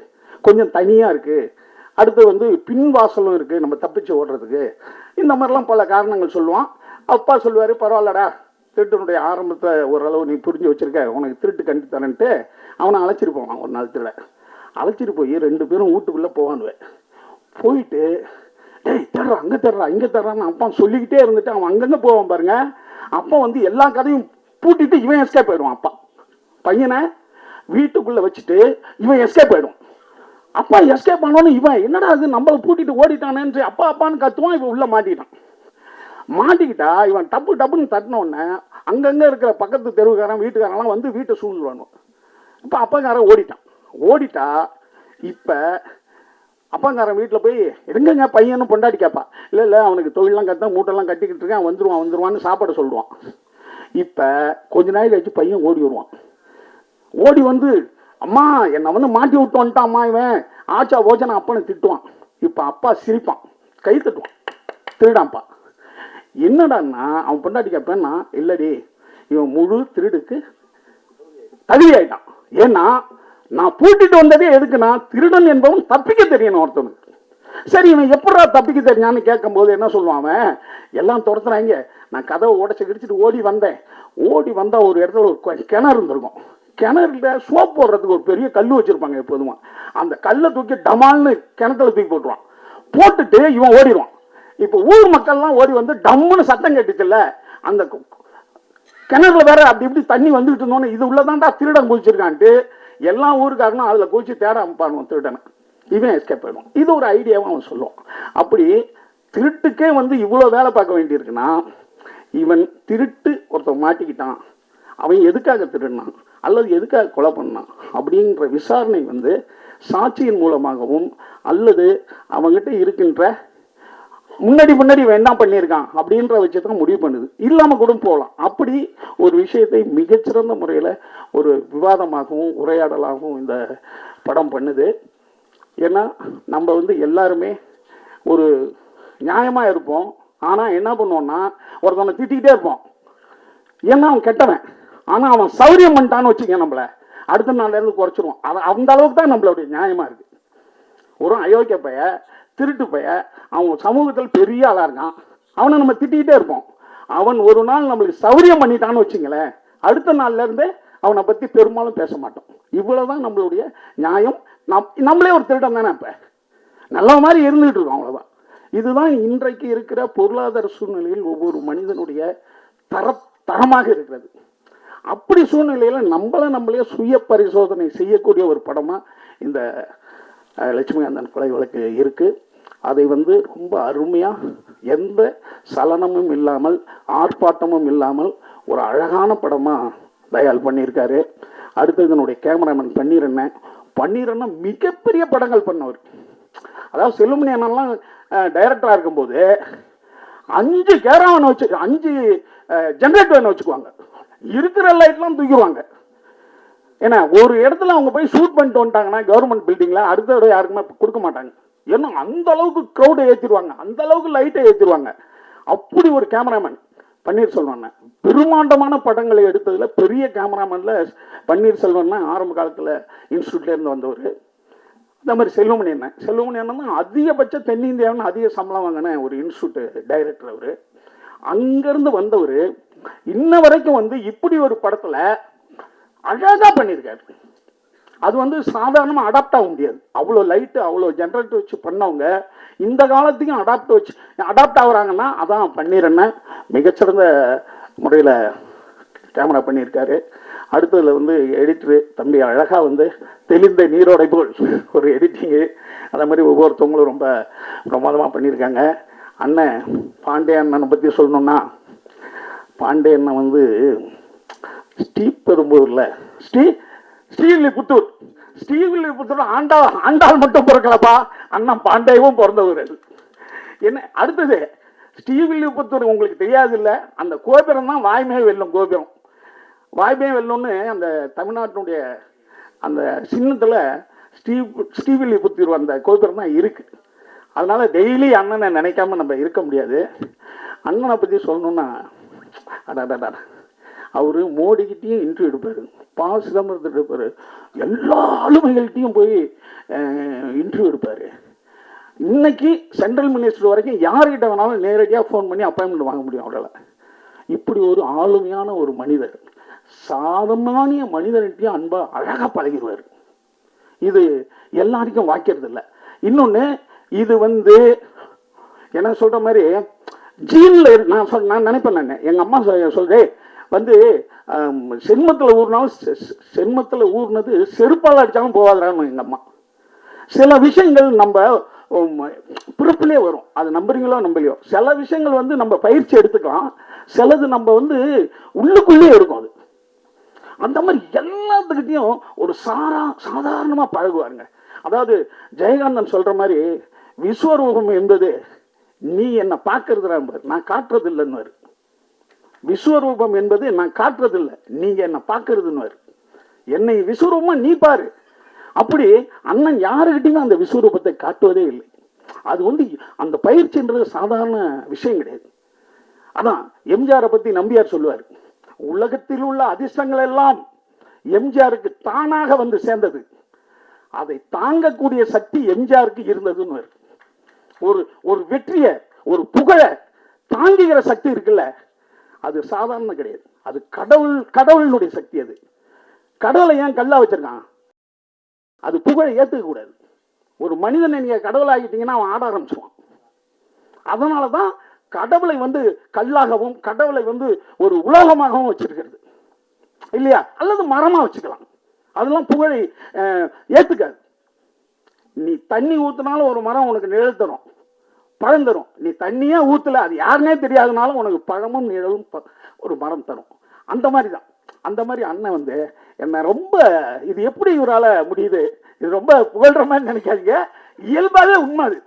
கொஞ்சம் தனியாக இருக்குது, அடுத்து வந்து பின்வாசலும் இருக்குது நம்ம தப்பிச்சு ஓடுறதுக்கு, இந்த மாதிரிலாம் பல காரணங்கள் சொல்லுவான். அப்பா சொல்லுவார், பரவாயில்லடா திருட்டினுடைய ஆரம்பத்தை ஓரளவு நீ புரிஞ்சு வச்சிருக்க, உனக்கு திருட்டு கண்டு தரேன்ட்டு அவனை அழைச்சிட்டு போவான். ஒரு நாள் திருட அழைச்சிட்டு போய் 2 பேரும் வீட்டுக்குள்ளே போவானுவேன். போயிட்டு டேய் தர்றா அங்கே தர்றா இங்கே தர்றான்னு அப்பா சொல்லிக்கிட்டே இருந்துட்டு அவன் அங்கங்கே போவான் பாருங்க. அப்பா வந்து எல்லா கதையும் பூட்டிட்டு இவன் எஸ்கேப் ஆயிடுவான். அப்பா பையனை வீட்டுக்குள்ளே வச்சுட்டு இவன் எஸ்கேப் ஆயிடுவான். அப்பா எஸ்கேப் ஆனோன்னு இவன் என்னடா அது நம்மளை பூட்டிட்டு ஓடிட்டானேன்னு அப்பா அப்பான்னு கத்துவான். இவன் உள்ளே மாட்டிட்டான். மாட்டிக்கிட்டா இவன் டப்பு டப்புன்னு தட்டின உடனே அங்கங்கே இருக்கிற பக்கத்து தெருவுக்காரன் வீட்டுக்காரெல்லாம் வந்து வீட்டை சூழ்ந்துருவானு. இப்போ அப்பாக்காரன் ஓடிட்டா இப்போ அப்பாங்காரன் வீட்டில் போய் எங்கங்க பையனும் பொண்டாட்டி கேட்பா. இல்லை அவனுக்கு தொழிலெலாம் கட்ட மூட்டெல்லாம் கட்டிக்கிட்டு இருக்கேன், வந்துருவான்னு சாப்பாடு சொல்லுவான். இப்போ கொஞ்ச நாள் கழிச்சு பையன் ஓடி வருவான். ஓடி வந்து அம்மா என்னை வந்து மாட்டி விட்டு வந்துட்டான் அம்மா, இவன் ஆச்சா போச்சா அப்பனை திட்டுவான். இப்போ அப்பா சிரிப்பான், கை தட்டுவான், திருடான்ப்பா. என்னடான்னா அவன் பொண்டாட்டி கேட்பேன்னா, இல்லடி இவன் முழு திருடுக்கு தகுதி ஆயிட்டான். ஏன்னா நான் பூட்டிட்டு வந்ததே எதுக்குன்னா திருடன் என்பவன் தப்பிக்க தெரியணும் ஒருத்தனுக்கு. சரி இவன் எப்படா தப்பிக்க தெரியான்னு கேட்கும் போது என்ன சொல்லுவான், எல்லாம் துரத்துறாங்க, நான் கதவை உடச்சி கிடிச்சிட்டு ஓடி வந்தா ஒரு இடத்துல ஒரு கிணறு இருந்திருக்கும். கிணறுல சோப் போடுறதுக்கு ஒரு பெரிய கல் வச்சிருப்பாங்க எப்போதுமா. அந்த கல்லை தூக்கி டமால்னு கிணத்துல தூக்கி போட்டுருவான். போட்டுட்டு இவன் ஓடிடுவான். இப்போ ஊர் மக்கள்லாம் ஓடி வந்து டம்முன்னு சத்தம் கேட்டுச்சுல்ல, அந்த கிணறுல வேற அப்படி இப்படி தண்ணி வந்துட்டு இருந்தோன்னு இது உள்ளதான்டா திருடன் குளிச்சிருக்கான்ட்டு எல்லா ஊருக்காரனும் அதில் குளிச்சு தேட ஆரம்பிப்பானுவான் திருடனை. இவன் எஸ்கேப் ஆயிடும். இது ஒரு ஐடியாவும் அவன் சொல்லுவான். அப்படி திருட்டுக்கே வந்து இவ்வளோ வேலை பார்க்க வேண்டியிருக்குன்னா, இவன் திருட்டு ஒருத்தன் மாட்டிக்கிட்டான், அவன் எதுக்காக திருடினான் அல்லது எதுக்காக கொலை பண்ணான் அப்படின்ற விசாரணை வந்து சாட்சியின் மூலமாகவும் அல்லது அவங்ககிட்ட இருக்கின்ற முன்னாடி இவன் என்ன பண்ணியிருக்கான் அப்படின்ற வச்சுதான் முடிவு பண்ணுது. இல்லாமல் கூட போகலாம். அப்படி ஒரு விஷயத்தை மிகச்சிறந்த முறையில் ஒரு விவாதமாகவும் உரையாடலாகவும் இந்த படம் பண்ணுது. ஏன்னா நம்ம வந்து எல்லாருமே ஒரு நியாயமாக இருப்போம். ஆனால் என்ன பண்ணுவோம்னா ஒருத்தவனை திட்டிக்கிட்டே இருப்போம், ஏன்னா அவன் கெட்டவன். ஆனால் அவன் சௌரியம் பண்ணிட்டான்னு வச்சுக்க நம்மளை அடுத்த நாள்லேருந்து குறைச்சிருவோம். அந்த அளவுக்கு தான் நம்மளுடைய நியாயமாக இருக்குது. ஒரு அயோக்கிய பைய திருட்டு பைய அவன் சமூகத்தில் பெரிய ஆளாக இருக்கான், அவனை நம்ம திட்டிக்கிட்டே இருப்போம். அவன் ஒரு நாள் நம்மளுக்கு சௌரியம் பண்ணிட்டான்னு வச்சுங்களேன், அடுத்த நாள்லேருந்து அவனை பற்றி பெரும்பாலும் பேச மாட்டோம். இவ்வளோதான் நம்மளுடைய நியாயம். நம்மளே ஒரு திருடம் தானே, இப்போ நல்ல மாதிரி இருந்துகிட்டு இருக்கோம், அவ்வளோதான். இதுதான் இன்றைக்கு இருக்கிற பொருளாதார சூழ்நிலையில் ஒவ்வொரு மனிதனுடைய தரமாக இருக்கிறது. அப்படி சூழ்நிலையில் நம்மளே சுய பரிசோதனை செய்யக்கூடிய ஒரு படமாக இந்த லட்சுமிகாந்தன் கொலை வழக்கு இருக்குது. அதை வந்து ரொம்ப அருமையாக எந்த சலனமும் இல்லாமல் ஆர்ப்பாட்டமும் இல்லாமல் ஒரு அழகான படமாக தயால் பண்ணியிருக்காரு. அடுத்தது என்னுடைய கேமராமேன் பன்னீரண்ணன் மிகப்பெரிய படங்கள் பண்ணவர். அதாவது செல்லுமணி அண்ணன்லாம் டைரக்டராக இருக்கும்போது 5 கேமராமேன் வச்சு 5 ஜென்ரேட்டர் வச்சுக்குவாங்க, இருக்கிற லைட்லாம் தூக்கிடுவாங்க. ஏன்னா ஒரு இடத்துல அவங்க போய் ஷூட் பண்ணிட்டு வந்துட்டாங்கன்னா கவர்மெண்ட் பில்டிங்கில் அடுத்த இடம் யாருக்குமே கொடுக்க மாட்டாங்க. ஏன்னா அந்த அளவுக்கு க்ரௌடை ஏற்றிடுவாங்க, அந்த அளவுக்கு லைட்டை ஏற்றிடுவாங்க. அப்படி ஒரு கேமராமேன் பன்னீர்செல்வன். பெருமாண்டமான படங்களை எடுத்ததில் பெரிய கேமராமேனில் பன்னீர்செல்வன் ஆரம்ப காலத்தில் இன்ஸ்டியூட்லேருந்து வந்தவர். இந்த மாதிரி செல்வமணி அண்ணன் தான் அதிகபட்ச தென்னிந்தியாவின் அதிக சம்பளம் வாங்கின ஒரு இன்ஸ்டியூட் டைரக்டர். அவர் அங்கேருந்து வந்தவர் இன்ன வரைக்கும் வந்து இப்படி ஒரு படத்தில் அழகாக பண்ணியிருக்காரு. அது வந்து சாதாரணமாக அடாப்ட் ஆக முடியாது. அவ்வளோ லைட்டு அவ்வளோ ஜென்ரேட்டர் வச்சு பண்ணவங்க இந்த காலத்துக்கும் அடாப்ட் ஆகுறாங்கன்னா அதான் பன்னீரண்ணன் மிகச்சிறந்த முறையில் கேமரா பண்ணியிருக்காரு. அடுத்ததில் வந்து எடிட்டரு தம்பி அழகாக வந்து தெளிந்த நீரோடை போல் ஒரு எடிட்டிங்கு, அந்த மாதிரி ஒவ்வொருத்தவங்களும் ரொம்ப பிரமாதமாக பண்ணியிருக்காங்க. அண்ணன் பாண்டே அண்ணனை பற்றி சொல்லணுன்னா, பாண்டே அண்ணன் வந்து ஸ்ரீபெரும்பூரில் ஸ்ரீவில்லிபுத்தூர் ஸ்ரீவில்லிபுத்தூர் ஆண்டாள் மட்டும் பிறக்கலப்பா, அண்ணன் பாண்டேவும் பிறந்தவர். என்ன அடுத்தது ஸ்ரீவில்லிபுத்தூர் உங்களுக்கு தெரியாது இல்லை, அந்த கோபுரம் தான் வாய்மை வெல்லும் கோபுரம். வாய்மை வெல்லும்னு அந்த தமிழ்நாட்டினுடைய அந்த சின்னத்தில் ஸ்ரீவில்லிபுத்தூர் அந்த கோபுரம் தான் இருக்கு. அதனால டெய்லி அண்ணனை நினைக்காம நம்ம இருக்க முடியாது. அண்ணனை பற்றி சொல்லணும்னா அடாடா, அவர் மோடிக்கிட்டையும் இன்டர்வியூ எடுப்பார், பா சிதம்பரத்தில் எடுப்பார், எல்லா ஆளுமைகள்கிட்டையும் போய் இன்டர்வியூ எடுப்பார். இன்னைக்கு சென்ட்ரல் மினிஸ்டர் வரைக்கும் யார்கிட்ட வேணாலும் நேரடியாக ஃபோன் பண்ணி அப்பாயின்மெண்ட் வாங்க முடியும் அவரால். இப்படி ஒரு ஆளுமையான ஒரு மனிதர், சாதாரண மனிதர்கிட்டையும் அன்பா அழகாக பழகிடுவார். இது எல்லாருக்கும் வாய்க்கிறது இல்லை. இன்னொன்று, இது என்ன சொல்கிற மாதிரி ஜீனில் நான் நினைப்பேன். எங்கள் அம்மா சொல்கிறேன் சென்மத்தில் ஊர்னாலும் சென்மத்தில் ஊர்னது செருப்பால் அடித்தாலும் போகாதான்னு எங்கள் அம்மா. சில விஷயங்கள் நம்ம பிறப்பிலே வரும், அது நம்புறீங்களோ நம்பலையோ. சில விஷயங்கள் நம்ம பயிற்சி எடுத்துக்கலாம், சிலது நம்ம உள்ளுக்குள்ளே இருக்கும். அது அந்த மாதிரி எல்லாத்துக்கிட்டையும் ஒரு சாதாரணமாக பழகுவாருங்க. அதாவது ஜெயகாந்தன் சொல்கிற மாதிரி விஸ்வரூபம் என்பது நீ என்னை பார்க்கறது நான் காட்டுறது இல்லைன்னு. விஸ்வரூபம் என்பது நான் காட்டுறதில்லை, நீங்க என்ன பார்க்கறதுன்னு. என்னை விஸ்வரூபமா நீ பாரு. அப்படி அண்ணன் யாருக்கிட்டையுமே அந்த விஸ்வரூபத்தை காட்டுவதே இல்லை. அது அந்த பயிற்சின்றது சாதாரண விஷயம் கிடையாது. அதான் எம்ஜிஆரை பத்தி நம்பியார் சொல்லுவார், உலகத்தில் உள்ள அதிர்ஷ்டங்கள் எல்லாம் எம்ஜிஆருக்கு தானாக சேர்ந்தது, அதை தாங்கக்கூடிய சக்தி எம்ஜிஆருக்கு இருந்ததுன்னு. ஒரு வெற்றிய, ஒரு புகழ தாங்குகிற சக்தி இருக்குல்ல, அது சாதாரண கிடையாது. அது கடவுளுடைய சக்தி. அது கடவுளை ஏன் கல்லா வச்சிருக்கான்? அது புகழை ஏத்துக்க கூடாது. ஒரு மனிதனை நீங்க கடவுளாகிட்டீங்கன்னா அவன் ஆட ஆரம்பிச்சுவான். அதனாலதான் கடவுளை கல்லாகவும் கடவுளை ஒரு உலகமாகவும் வச்சிருக்கிறது இல்லையா? அல்லது மரமா வச்சுக்கலாம். அதெல்லாம் புகழை ஏத்துக்காது. நீ தண்ணி ஊத்தினாலும் ஒரு மரம் உனக்கு நிழல் தரும், பழம் தரும். நீ தண்ணியே ஊத்தல, அது யாருன்னே தெரியாதனாலும் உனக்கு பழமும் நிழலும் ஒரு மரம் தரும். அந்த மாதிரி தான். அந்த மாதிரி அண்ணன் என்ன ரொம்ப, இது எப்படி இவரால முடியுது, இது ரொம்ப புகழ்ற மாதிரி நினைக்காதீங்க, இயல்பாவே உண்மை அது.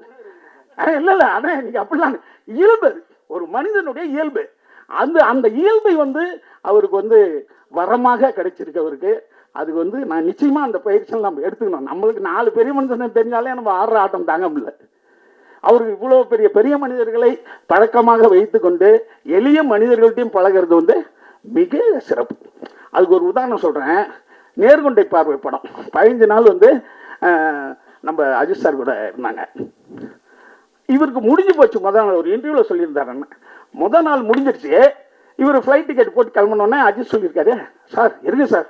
இல்ல அண்ணன் நீங்க அப்படிலாம் இயல்பு, ஒரு மனிதனுடைய இயல்பு. அந்த இயல்பை அவருக்கு வரமாக கிடைச்சிருக்கவருக்கு. அது நான் நிச்சயமா அந்த பயிற்சியில் நம்ம எடுத்துக்கணும். நம்மளுக்கு 4 பெரிய மனுஷனை தெரிஞ்சாலே நம்ம ஆடுற ஆட்டம் தாங்க முடியல. அவருக்கு இவ்வளவு பெரிய மனிதர்களை பழக்கமாக வைத்துக்கொண்டு எளிய மனிதர்கள்ட்டையும் பழகிறது மிக சிறப்பு. அதுக்கு ஒரு உதாரணம் சொல்றேன். நேர்கொண்டை பார்வை படம் 15 நாள் நம்ம அஜித் சார் கூட இருந்தாங்க. இவருக்கு முடிஞ்சு போச்சு. முதல் நாள் ஒரு இன்டர்வியூல சொல்லியிருந்தாரு, முதல் நாள் முடிஞ்சிருச்சு. இவர் ஃப்ளைட் டிக்கெட் போட்டு கிளம்பணுன்னே அஜித் சொல்லியிருக்காரு, சார் இருக்கு சார்,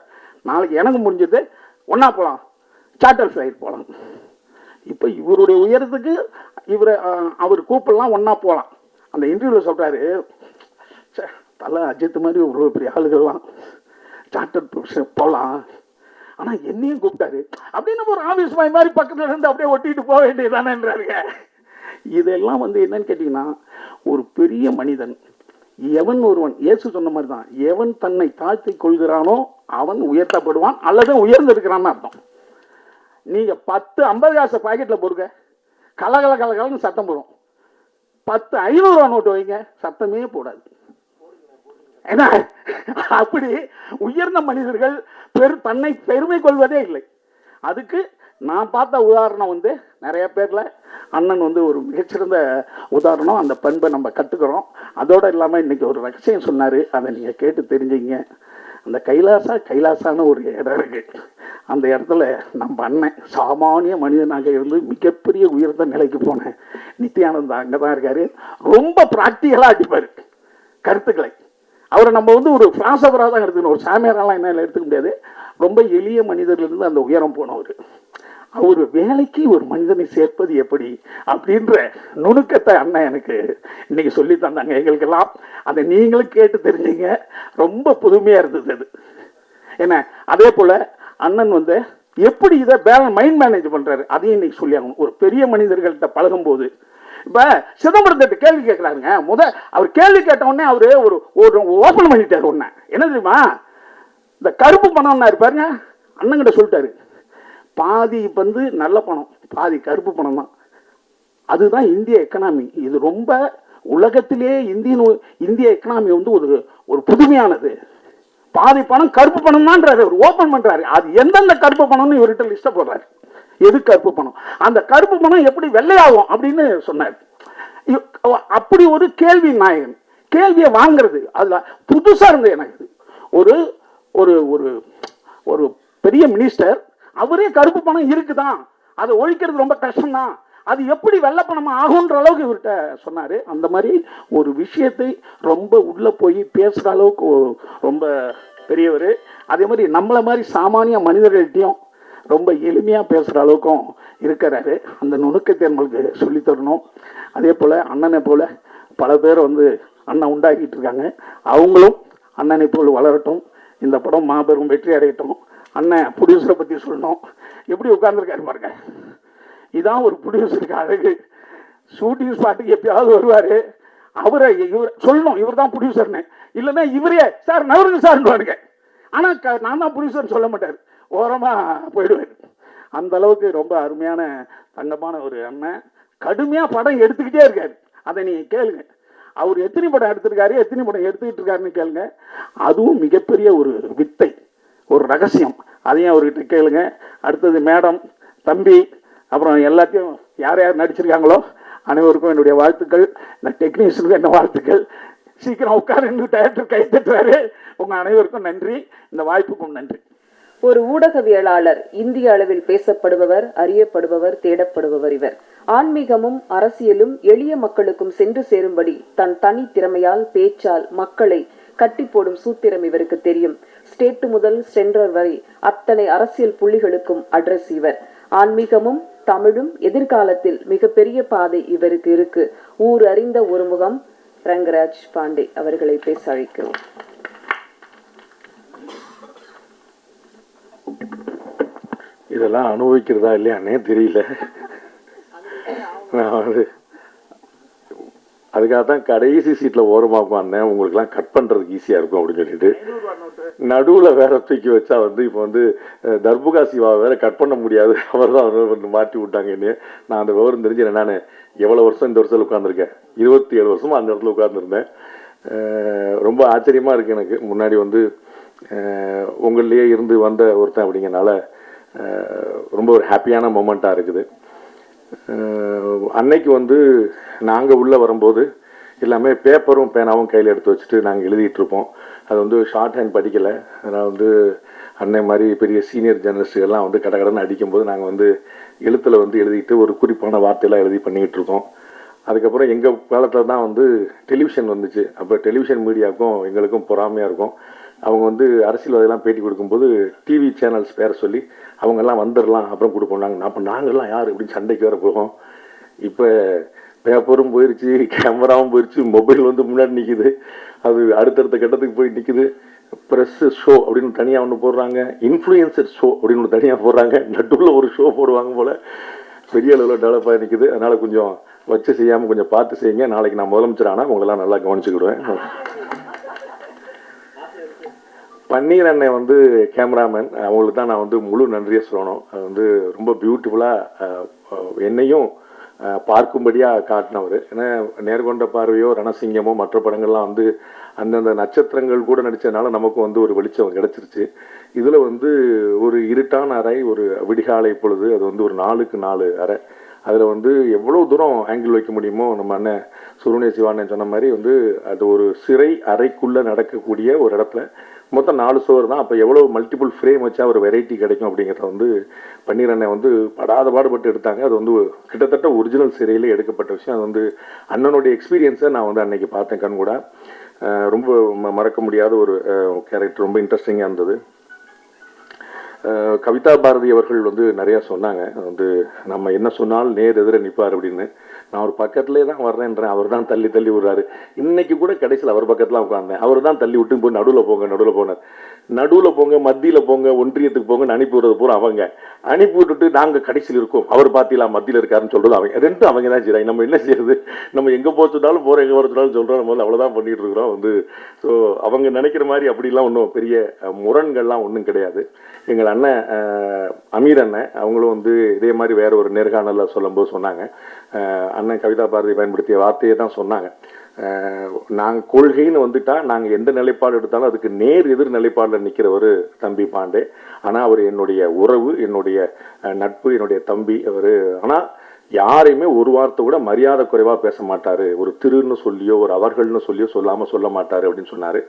நாளைக்கு எனக்கு முடிஞ்சது, ஒன்னா போகலாம், சார்ட்டர் ஃப்ளைட் போகலாம். இப்போ இவருடைய உயரத்துக்கு அவர் கூப்பிடலாம், ஒன்னா போகலாம். அந்த இன்டர்வியூவில் சொல்றாரு, தலை அஜித் மாதிரி ஒரு பெரிய ஆளுகள்லாம் சார்ட்டர் போகலாம், ஆனால் என்னையும் கூப்பிட்டாரு அப்படின்னு ஒரு ஆஃபீஸ் பாய் மாதிரி பக்கத்தில் இருந்து அப்படியே ஒட்டிட்டு போக வேண்டியதானேன்றாருங்க. இதெல்லாம் என்னன்னு கேட்டீங்கன்னா, ஒரு பெரிய மனிதன், எவன் ஒருவன், இயேசு சொன்ன மாதிரி தான், எவன் தன்னை தாழ்த்தி கொள்கிறானோ அவன் உயர்த்தப்படுவான் அல்லது உயர்ந்திருக்கிறான்னு அர்த்தம். நீங்க 10 50 காசு பாக்கெட்ல போடுங்க, கலகலன்னு சத்தம் போடும். 10 500 நோட்டு வைங்க, சத்தமே போடாது. ஏன்னா அப்படி உயர்ந்த மனிதர்கள் தன்னை பெருமை கொள்வதே இல்லை. அதுக்கு நான் பார்த்த உதாரணம் நிறைய பேர்ல அண்ணன் ஒரு மிகச்சிறந்த உதாரணம். அந்த பண்பை நம்ம கத்துக்கிறோம். அதோட இல்லாம இன்னைக்கு ஒரு ரகசியம் சொன்னாரு, அதை நீங்க கேட்டு தெரிஞ்சுங்க. அந்த கைலாசான ஒரு இடம் இருக்கு. அந்த இடத்துல நம்ம அண்ணன் சாமானிய மனிதனாக இருந்து மிகப்பெரிய உயர்ந்த நிலைக்கு போனேன். நித்யானந்தா அங்கதான் இருக்காரு. ரொம்ப பிராக்டிகலா அடிப்பாரு கருத்துக்களை. அவரை நம்ம ஒரு பிலாசபரா தான் எடுத்துக்கணும், ஒரு சாமியாரெல்லாம் என்ன எடுத்துக்க முடியாது. ரொம்ப எளிய மனிதர்லேருந்து அந்த உயரம் போனவர். அவர் வேலைக்கு ஒரு மனிதனை சேர்ப்பது எப்படி அப்படின்ற நுணுக்கத்தை அண்ணன் எனக்கு இன்னைக்கு சொல்லி தந்தாங்க எங்களுக்கெல்லாம். அதை நீங்களும் கேட்டு தெரிஞ்சுங்க. ரொம்ப புதுமையா இருந்தது அது. என்ன அதே போல அண்ணன் எப்படி இதை மைண்ட் மேனேஜ் பண்றாரு அதையும் இன்னைக்கு சொல்லி ஆகணும். ஒரு பெரிய மனிதர்கள்ட்ட பழகும் போது இப்ப சிதம்பரத்திட்ட கேள்வி கேட்கிறாருங்க. அவர் கேள்வி கேட்ட உடனே அவரு ஒரு ஓபன் பண்ணிட்டாரு. ஒண்ணு என்ன தெரியுமா, இந்த கருப்பு பணம் இருப்பாருங்க, அண்ணங்கிட்ட சொல்லிட்டாரு, பாதி வந்து நல்ல பணம், பாதி கருப்பு பணம் தான். அதுதான் இந்திய எக்கனாமி. இது ரொம்ப உலகத்திலே இந்திய எக்கனாமி வந்து ஒரு புதுமையானது. பாதி பணம் கருப்பு பணம் தான்றாரு, அவர் ஓபன் பண்றாரு. அது எந்தெந்த கருப்பு பணம்னு இவர்கிட்ட லிஸ்ட போடுறாரு. எது கருப்பு பணம், அந்த கருப்பு பணம் எப்படி வெள்ளையாகும் அப்படின்னு சொன்னார். அப்படி ஒரு கேள்வி நாயகன் கேள்வியை வாங்குறது அதுல புதுசா இருந்தது எனக்கு. ஒரு ஒரு ஒரு ஒரு பெரிய மினிஸ்டர் அவரே கருப்பு பணம் இருக்குதான், அதை ஒழிக்கிறது ரொம்ப கஷ்டம்தான், அது எப்படி வெள்ளப்பணமா ஆகுன்ற அளவுக்கு இவர்கிட்ட சொன்னாரு. அந்த மாதிரி ஒரு விஷயத்தை ரொம்ப உள்ள போய் பேசுற அளவுக்கு ரொம்ப பெரியவர். அதே மாதிரி நம்மள மாதிரி சாமானிய மனிதர்கள்ட்டையும் ரொம்ப எளிமையா பேசுற அளவுக்கும் இருக்கிறாரு. அந்த நுணுக்கத்தை நம்மளுக்கு சொல்லி தரணும். அதே போல அண்ணனை போல பல பேர் வந்து அண்ணன் உண்டாக்கிட்டு இருக்காங்க. அவங்களும் அண்ணனை போல் வளரட்டும். இந்த படம் மாபெரும் வெற்றி அடையட்டும். அண்ணன் ப்ரொடியூசரை பத்தி சொல்லணும். எப்படி உட்கார்ந்துருக்காரு பாருங்க. இதான் ஒரு ப்ரொடியூசருக்கு அழகு. ஷூட்டிங் ஸ்பாட்டுக்கு எப்பயாவது வருவாரு, அவரை இவர் சொல்லணும் இவர் தான் ப்ரொடியூசர்னு, இல்லைன்னா இவரே சார் நவருங்க சார்னுவாருங்க. ஆனா நான் தான் ப்ரொடியூசர் சொல்ல மாட்டார், ஓரமா போயிடுவார். அந்த அளவுக்கு ரொம்ப அருமையான தங்கமான ஒரு அண்ணன். கடுமையா படம் எடுத்துக்கிட்டே இருக்காரு. அதை நீங்க கேளுங்க. அவர் எத்தனை படம் எடுத்திருக்காரு, எத்தனை படம் எடுத்துக்கிட்டு இருக்காருன்னு கேளுங்க. அதுவும் மிகப்பெரிய ஒரு வித்தை, ஒரு ரகசியம். அதையும் அவர்கிட்ட கேளுங்க. அடுத்தது மேடம், தம்பி, அப்புறம் எல்லாத்தையும் யார் யார் நடிச்சிருக்காங்களோ அனைவருக்கும் என்னுடைய வாழ்த்துக்கள். இந்த டெக்னீஷியனுக்கு என்ன வாழ்த்துக்கள். சீக்கிரம் உட்காரு, டைரக்டர் கை தட்டுறாரு. உங்க அனைவருக்கும் நன்றி, இந்த வாய்ப்புக்கும் நன்றி. ஒரு ஊடகவியலாளர், இந்திய அளவில் பேசப்படுபவர், அறியப்படுபவர், தேடப்படுபவர் இவர். ஆன்மீகமும் அரசியலும் எளிய மக்களுக்கும் சென்று சேரும்படி தன் தனி திறமையால் பேச்சால் மக்களை கட்டி போடும் சூத்திரம் இவருக்கு தெரியும். ஸ்டேட் முதல் சென்ட்ரல் வரை அத்தனை அரசியல் புள்ளிகளுக்கும் அட்ரஸ் இவர். ஆன்மீகமும் தமிழும் எதிர்காலத்தில் மிகப்பெரிய பாதை இவருக்கு இருக்கு. ஊர் அறிந்த ஒரு முகம் ரங்கராஜ் பாண்டே அவர்களை பேச அழைக்கிறோம். இதெல்லாம் அனுபவிக்கிறதா இல்லையானே தெரியல. நான் அதுக்காக தான் கடைசி சீட்டில் ஓரமாக உட்காந்தேன், உங்களுக்குலாம் கட் பண்ணுறதுக்கு ஈஸியாக இருக்கும் அப்படின்னு சொல்லிட்டு. நடுவில் வேற தூக்கி வச்சா வந்து இப்போ வந்து தர்புகா சிவாவை வேற கட் பண்ண முடியாது, அவர் தான் வந்து மாட்டி விட்டாங்கன்னு. நான் அந்த விவரம் தெரிஞ்சேன். நான் எவ்வளோ வருஷம் இந்த வருஷத்தில் உட்காந்துருக்கேன், 27 வருஷமாக அந்த இடத்துல உட்காந்துருந்தேன். ரொம்ப ஆச்சரியமாக இருக்குது எனக்கு. முன்னாடி வந்து உங்கள்லேயே இருந்து வந்த ஒருத்தன் அப்படிங்கிறனால ரொம்ப ஒரு ஹாப்பியான மொமெண்ட்டாக இருக்குது. அன்னைக்கு வந்து நாங்கள் உள்ளே வரும்போது எல்லாமே பேப்பரும் பேனாவும் கையில் எடுத்து வச்சுட்டு நாங்கள் எழுதிட்டு இருப்போம். அது வந்து ஷார்ட் ஹேண்ட் படிக்கலை. அதனால் வந்து அன்னை மாதிரி பெரிய சீனியர் ஜேர்னலிஸ்டுகள்லாம் வந்து கடகடன்னு அடிக்கும்போது நாங்கள் வந்து எழுத்தில் வந்து எழுதிட்டு ஒரு குறிப்பான வார்த்தையெல்லாம் எழுதி பண்ணிக்கிட்டு இருக்கோம். அதுக்கப்புறம் எங்கள் காலத்தில் தான் வந்து டெலிவிஷன் வந்துச்சு. அப்போ டெலிவிஷன் மீடியாவுக்கும் எங்களுக்கும் பொறாமையாக இருக்கும். அவங்க வந்து அரசியல்வாதியெல்லாம் பேட்டி கொடுக்கும்போது டிவி சேனல்ஸ் பேர சொல்லி அவங்கெல்லாம் வந்துடலாம் அப்புறம் கொடுப்போம். அப்போ நாங்கள்லாம் யார் இப்படின்னு சண்டைக்கு வேற போகும். இப்போ பேப்பரும் போயிடுச்சு, கேமராவும் போயிடுச்சு, மொபைல் வந்து முன்னாடி நிற்கிது, அது அடுத்தடுத்த கட்டத்துக்கு போய் நிற்குது. ப்ரெஸ் ஷோ அப்படின்னு தனியாக ஒன்று போடுறாங்க, இன்ஃப்ளூயன்சர் ஷோ அப்படின்னு ஒன்று தனியாக போடுறாங்க, நடுவில் ஒரு ஷோ போடுவாங்க போல். பெரிய அளவில் டெவலப் ஆகி நிற்குது. அதனால் கொஞ்சம் வச்சு செய்யாமல் கொஞ்சம் பார்த்து செய்யுங்க. நாளைக்கு நான் முதலமைச்சர் ஆனால் உங்களெல்லாம் நல்லா கவனிச்சுக்கிடுவேன். பன்னீர் அண்ணன் வந்து கேமராமேன், அவங்களுக்கு தான் நான் வந்து முழு நன்றியை சொல்லணும். அது வந்து ரொம்ப பியூட்டிஃபுல்லாக என்னையும் பார்க்கும்படியாக காட்டினவர். ஏன்னா நேர்கொண்ட பார்வையோ ரணசிங்கமோ மற்ற படங்கள்லாம் வந்து அந்தந்த நட்சத்திரங்கள் கூட நடித்ததுனால நமக்கு வந்து ஒரு வெளிச்சம் கிடச்சிருச்சு. இதில் வந்து ஒரு இருட்டான அறை, ஒரு விடிகாலை பொழுது, அது வந்து ஒரு 4க்கு 4 அறை. அதில் வந்து எவ்வளோ தூரம் ஆங்கிள் வைக்க முடியுமோ நம்ம அண்ணன் சுருணை சிவானன் சொன்ன மாதிரி வந்து அது ஒரு சிறை அறைக்குள்ளே நடக்கக்கூடிய ஒரு இடத்துல மொத்தம் 4 சுவர் தான். அப்போ எவ்வளோ மல்டிபிள் ஃப்ரேம் வச்சா ஒரு வெரைட்டி கிடைக்கும் அப்படிங்கிறத வந்து பன்னீர் அண்ணன் வந்து படாத பாடுபட்டு எடுத்தாங்க. அது வந்து கிட்டத்தட்ட ஒரிஜினல் சிறையிலே எடுக்கப்பட்ட விஷயம். அது வந்து அண்ணனுடைய எக்ஸ்பீரியன்ஸை நான் வந்து அன்னைக்கு பார்த்தேன் கண் கூட. ரொம்ப மறக்க முடியாத ஒரு கேரக்டர், ரொம்ப இன்ட்ரெஸ்டிங்காக இருந்தது. கவிதா பாரதி அவர்கள் வந்து நிறையா சொன்னாங்க. வந்து நம்ம என்ன சொன்னாலும் நேர் எதிர நிற்பார் அப்படின்னு. நான் ஒரு பக்கத்துலேயே தான் வர்றேன்றேன், அவர் தான் தள்ளி தள்ளி விடுறாரு. இன்னைக்கு கூட கடைசியில் அவர் பக்கத்தில் உட்காந்தேன், அவர் தான் தள்ளி விட்டு போய் நடுவில் போனார். நடுவில் போங்க, மத்தியில் போங்க, ஒன்றியத்துக்கு போங்கன்னு அனுப்பி விடுறது பூரா அவங்க. அனுப்பி விட்டுட்டு நாங்கள் கடைசியில் இருக்கோம், அவர் பார்த்தீங்களா மத்தியில் இருக்காருன்னு சொல்கிறது அவங்க. ரெண்டும் அவங்க தான் செய்கிறாங்க. நம்ம என்ன செய்யறது? நம்ம எங்கே போச்சுட்டாலும் போகிற எங்கே போச்சுட்டாலும் சொல்கிறோம். நம்ம வந்து அவ்வளோதான் பண்ணிகிட்டு இருக்கிறோம் வந்து. ஸோ அவங்க நினைக்கிற மாதிரி அப்படிலாம் ஒன்றும் பெரிய முரண்கள்லாம் ஒன்றும் கிடையாது. எங்கள் அண்ணன் அமீர் அண்ணன் அவங்களும் வந்து இதே மாதிரி வேற ஒரு நேர்காணலில் சொல்லும்போது சொன்னாங்க, அண்ணன் கவிதா பாரதி பயன்படுத்திய வார்த்தையை தான் சொன்னாங்க. நாங்கள் கொள்கைன்னு வந்துட்டா நாங்கள் எந்த நிலைப்பாடு எடுத்தாலும் அதுக்கு நேர் எதிர் நிலைப்பாடில் நிற்கிறவர் தம்பி பாண்டே. ஆனால் அவர் என்னுடைய உறவு, என்னுடைய நட்பு, என்னுடைய தம்பி அவர். ஆனால் யாரையுமே ஒரு வார்த்தை கூட மரியாதை குறைவாக பேச மாட்டார். ஒரு திருன்னு சொல்லியோ ஒரு அவர்கள்னு சொல்லியோ சொல்லாமல் சொல்ல மாட்டார் அப்படின்னு சொன்னார்.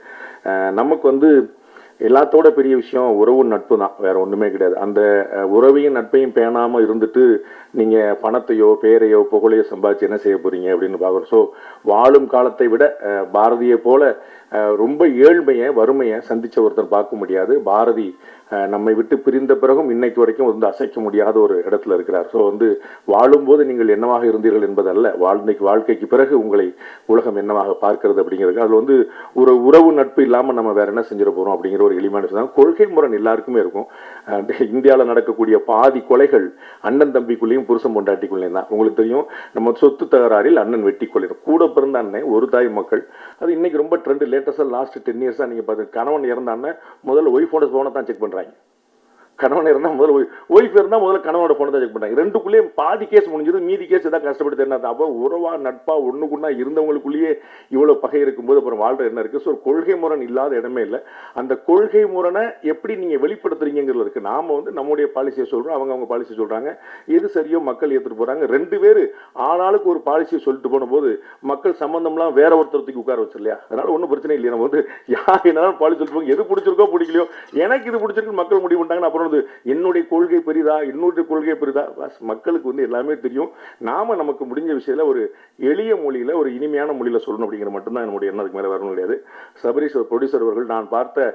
நமக்கு வந்து எல்லாத்தோட பெரிய விஷயம் உறவு நட்பு தான், வேற ஒன்றுமே கிடையாது. அந்த உறவையும் நட்பையும் பேணாமல் இருந்துட்டு நீங்கள் பணத்தையோ பேரையோ புகழையோ சம்பாதிச்சு என்ன செய்ய போறீங்க அப்படின்னு பார்க்குறோம். ஸோ வாழும் காலத்தை விட பாரதியை போல ரொம்ப ஏழ்மையை வறுமையை சந்தித்த ஒருத்தர் பார்க்க முடியாது. பாரதி நம்மை விட்டு பிரிந்த பிறகும் இன்னைக்கு வரைக்கும் வந்து அசைக்க முடியாத ஒரு இடத்துல இருக்கிறார். ஸோ வந்து வாழும்போது நீங்கள் என்னவாக இருந்தீர்கள் என்பதல்ல, வாழ்க்கைக்கு பிறகு உங்களை உலகம் என்னவாக பார்க்கிறது அப்படிங்கிறது. அதில் வந்து ஒரு உறவு நட்பு இல்லாமல் நம்ம வேற என்ன செஞ்சிட போகிறோம் அப்படிங்கிற ஒரு எளிமையான விஷயம். கொள்கை முரண் எல்லாருக்குமே இருக்கும். இந்தியாவில் நடக்கக்கூடிய பாதி கொலைகள் அண்ணன் தம்பிக்குள்ளேயும் புருஷன் பொண்டாட்டிக்குள்ளேயும் தான். உங்களுக்கு தெரியும், நம்ம சொத்து தகராறில் அண்ணன் வெட்டி கொள்ளிடும். கூட பிறந்த அண்ணன் ஒரு தாய் மக்கள். அது இன்னைக்கு ரொம்ப ட்ரெண்ட். லேட்டஸ்டாக லாஸ்ட் 10 இயர்ஸாக நீங்கள் பார்த்து கணவன் இறந்த அண்ணன் முதல்ல ஒய்ஃபோட ஃபோனை தான் செக் பண்ணுறாங்க. கணவன் இருந்தால் முதல்ல ஒய்ஃப் இருந்தால் முதல்ல கணவனோட ஃபோனை தான் செக் பண்ணுறாங்க. ரெண்டுக்குள்ளேயே பாதி கேஸ் முடிஞ்சது, மீதி கேஸ் ஏதாவது கஷ்டப்பட்டு என்ன. அப்போ உறவா நட்பா ஒன்றுக்குன்னா இருந்தவங்களுக்குள்ளேயே இவ்வளோ பகை இருக்கும்போது அப்புறம் வாழ்ற என்ன இருக்குது? ஸோ ஒரு கொள்கை முரண் இல்லாத இடமே இல்லை. அந்த கொள்கை முரணை எப்படி நீங்கள் வெளிப்படுத்துறீங்கிறது இருக்குது. நாம் வந்து நம்முடைய பாலிசியை சொல்கிறோம், அவங்க பாலிசியை சொல்கிறாங்க. எது சரியோ மக்கள் ஏற்றுட்டு போகிறாங்க. ரெண்டு பேர் ஆளாளுக்கு ஒரு பாலிசியை சொல்லிட்டு போன போது மக்கள் சம்பந்தம்லாம் வேற ஒருத்தரத்துக்கு உட்கார வச்சு இல்லையா? அதனால ஒன்றும் பிரச்சனை இல்லையா? நம்ம வந்து யார் என்னாலும் பாலிசி சொல்லிட்டு போங்க, எது பிடிச்சிருக்கோ பிடிக்கலையோ, எனக்கு இது பிடிச்சிருக்கு மக்கள் முடிவு பண்ணிட்டாங்கன்னு அப்புறம் என்னுடைய கொள்கை பெரிதா என்னுடைய கொள்கை பெரிதா? மக்களுக்கு வந்து எல்லாமே தெரியும். நாம நமக்கு முடிஞ்ச விஷயத்துல ஒரு எளிய மொழியில ஒரு இனிமையான மொழியில சொல்லணும் அப்படிங்கிற மட்டும்தான் என்னுடைய எண்ணத்துக்கு மேல வரணும் கிடையாது. சபரீஷ் ப்ரொடியூசர் அவர்கள், நான் பார்த்த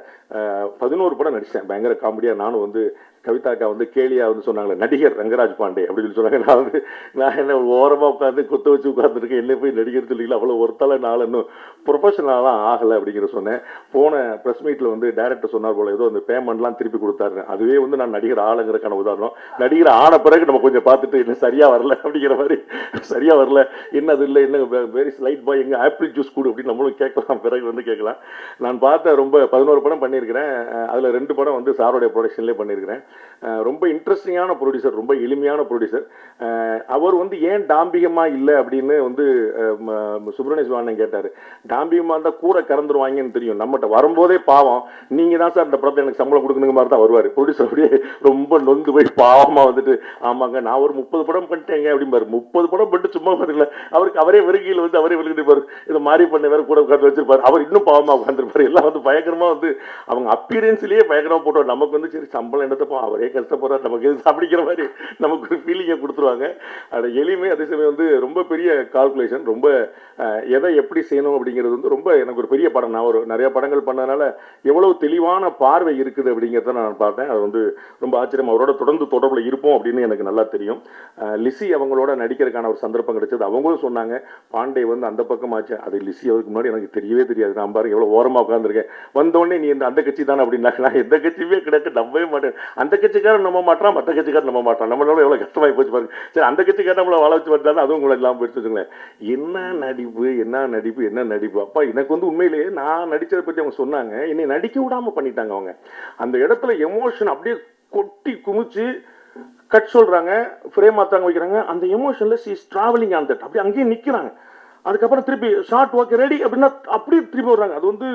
11 படம் நடிச்சேன். பயங்கர காமெடியா. நானும் வந்து கவிதாக்கா வந்து கேலியா வந்து சொன்னாங்களே நடிகர் ரங்கராஜ் பாண்டே அப்படின்னு சொன்னாங்க. நான் என்ன ஓரமா உட்காந்து கொத்த வச்சு உட்காந்துருக்கேன், என்ன போய் நடிகர் சொல்லிக்கலாம், அவ்வளோ ஒருத்தால நான் இன்னும் ப்ரொஃபஷனலாலாம் ஆகலை அப்படிங்கிற சொன்னேன். போன ப்ரெஸ் மீட்டில் வந்து டைரக்டர் சொன்னார் போல, ஏதோ அந்த பேமெண்ட்லாம் திருப்பி கொடுத்தாரு. அதுவே வந்து நான் நடிகர் ஆளுங்கிறதுக்கான உதாரணம். நடிகர் ஆன பிறகு நம்ம கொஞ்சம் பார்த்துட்டு என்ன சரியா வரல அப்படிங்கிற மாதிரி, சரியா வரல என்ன அது இல்லை என்ன வெரி ஸ்லைட் பாய் எங்க ஆப்பிள் ஜூஸ் கூடு அப்படின்னு நம்மளும் கேட்கலாம். பிறகு வந்து கேட்கலாம். நான் பார்த்த ரொம்ப 11 படம் பண்ணியிருக்கிறேன். அதில் 2 படம் வந்து சாரோடைய ப்ரொடக்ஷன்லேயே பண்ணியிருக்கிறேன். ரொம்ப இன்ட்ரெஸ்டிங்கான ப்ரொடியூசர், ரொம்ப எளிமையான ப்ரொடியூசர். அவர் வந்து ஏன் டாம்பிகமா இல்லை அப்படின்னு வந்து சுப்பிரமணிய சிவானன் கேட்டார். டாம்பிகமா இருந்தால் கூரை கறந்துருவாங்கன்னு தெரியும், நம்மகிட்ட வரும்போதே பாவம் நீங்க தான் சார் இந்த படத்தை எனக்கு சம்பளம் கொடுக்கணுங்க மாதிரி தான் வருவார். ப்ரொடியூசர் அப்படியே ரொம்ப நொந்து போய் பாவமா வந்துட்டு, ஆமாங்க நான் ஒரு 30 படம் பண்ணிட்டேங்க அப்படிம்பாரு. 30 படம் பண்ணிட்டு சும்மா பாருங்களா, அவருக்கு அவரே வெறுகையில் வந்து அவரே விழுந்துட்டு இதை மாறி பண்ண வேற கூட உட்காந்து வச்சிருப்பாரு. அவர் இன்னும் பாவமா உட்காந்துருப்பாரு. எல்லாம் வந்து பயங்கரமா வந்து அவங்க அப்பீரியன்ஸ்லயே பயங்கரமா போட்டோம். நமக்கு வந்து சரி சம்பளம் எடுத்தப்போ அவரே கஷ்டப்படுறாரு, நமக்கு எது அப்படிங்கிற மாதிரி நமக்கு ஒரு ஃபீலிங்கை கொடுத்துருவாங்க. அது எளிமை, அதே சமயம் வந்து ரொம்ப பெரிய கால்குலேஷன், ரொம்ப எதை எப்படி செய்யணும் அப்படிங்கிறது வந்து ரொம்ப எனக்கு ஒரு பெரிய படம். நான் ஒரு நிறைய படங்கள் பண்ணதுனால எவ்வளவு தெளிவான பார்வை இருக்குது அப்படிங்கிறத நான் பார்த்தேன். அது வந்து ரொம்ப ஆச்சரியம். அவரோட தொடர்ந்து தொடர்பில் இருப்போம் அப்படின்னு எனக்கு நல்லா தெரியும். லிசி அவங்களோட நடிக்கிறதுக்கான ஒரு சந்தர்ப்பம் கிடைச்சது. அவங்களும் சொன்னாங்க பாண்டே வந்து அந்த பக்கம் ஆச்சு. அது லிசி அதுக்கு முன்னாடி எனக்கு தெரியவே தெரியாது. நான் பாருங்க எவ்வளோ ஓரமாக உட்காந்துருக்கேன். வந்தோடனே நீ அந்த கட்சி தானே அப்படின்னாங்க. நான் எந்த கட்சியுமே கிடைக்க நம்பவே மாட்டேன். அந்த கட்சிக்காரன் நம்ப மாட்டான், மற்ற கட்சிக்காரன் நம்ப மாட்டான். நம்மளால எவ்வளோ கஷ்டமாகி போச்சு பாருங்க. சரி அந்த கட்சிக்காரன் நம்மளை வாழ வச்சு பார்த்தாலும் அதுவும் உங்களை இல்லாமல் போயிடுச்சு வச்சுங்களேன். என்ன நடிப்பு என்ன நடிப்பு என்ன நடிப்பு. அப்பா எனக்கு வந்து உண்மையிலேயே நான் நடிச்சதை பற்றி அவங்க சொன்னாங்க, என்னை நடிக்க விடாமல் பண்ணிட்டாங்க அவங்க. அந்த இடத்துல எமோஷன் அப்படியே கொட்டி குமிச்சு கட் சொல்றாங்க, ஃப்ரேம் மாத்தாங்க வைக்கிறாங்க. அந்த எமோஷன்ல she is travelling on that. அப்படியே அங்கேயே நிற்கிறாங்க. அதுக்கப்புறம் திருப்பி ஷார்ட் ஓகே ரெடி அப்படின்னா அப்படியே திருப்பி வர்றாங்க. அது வந்து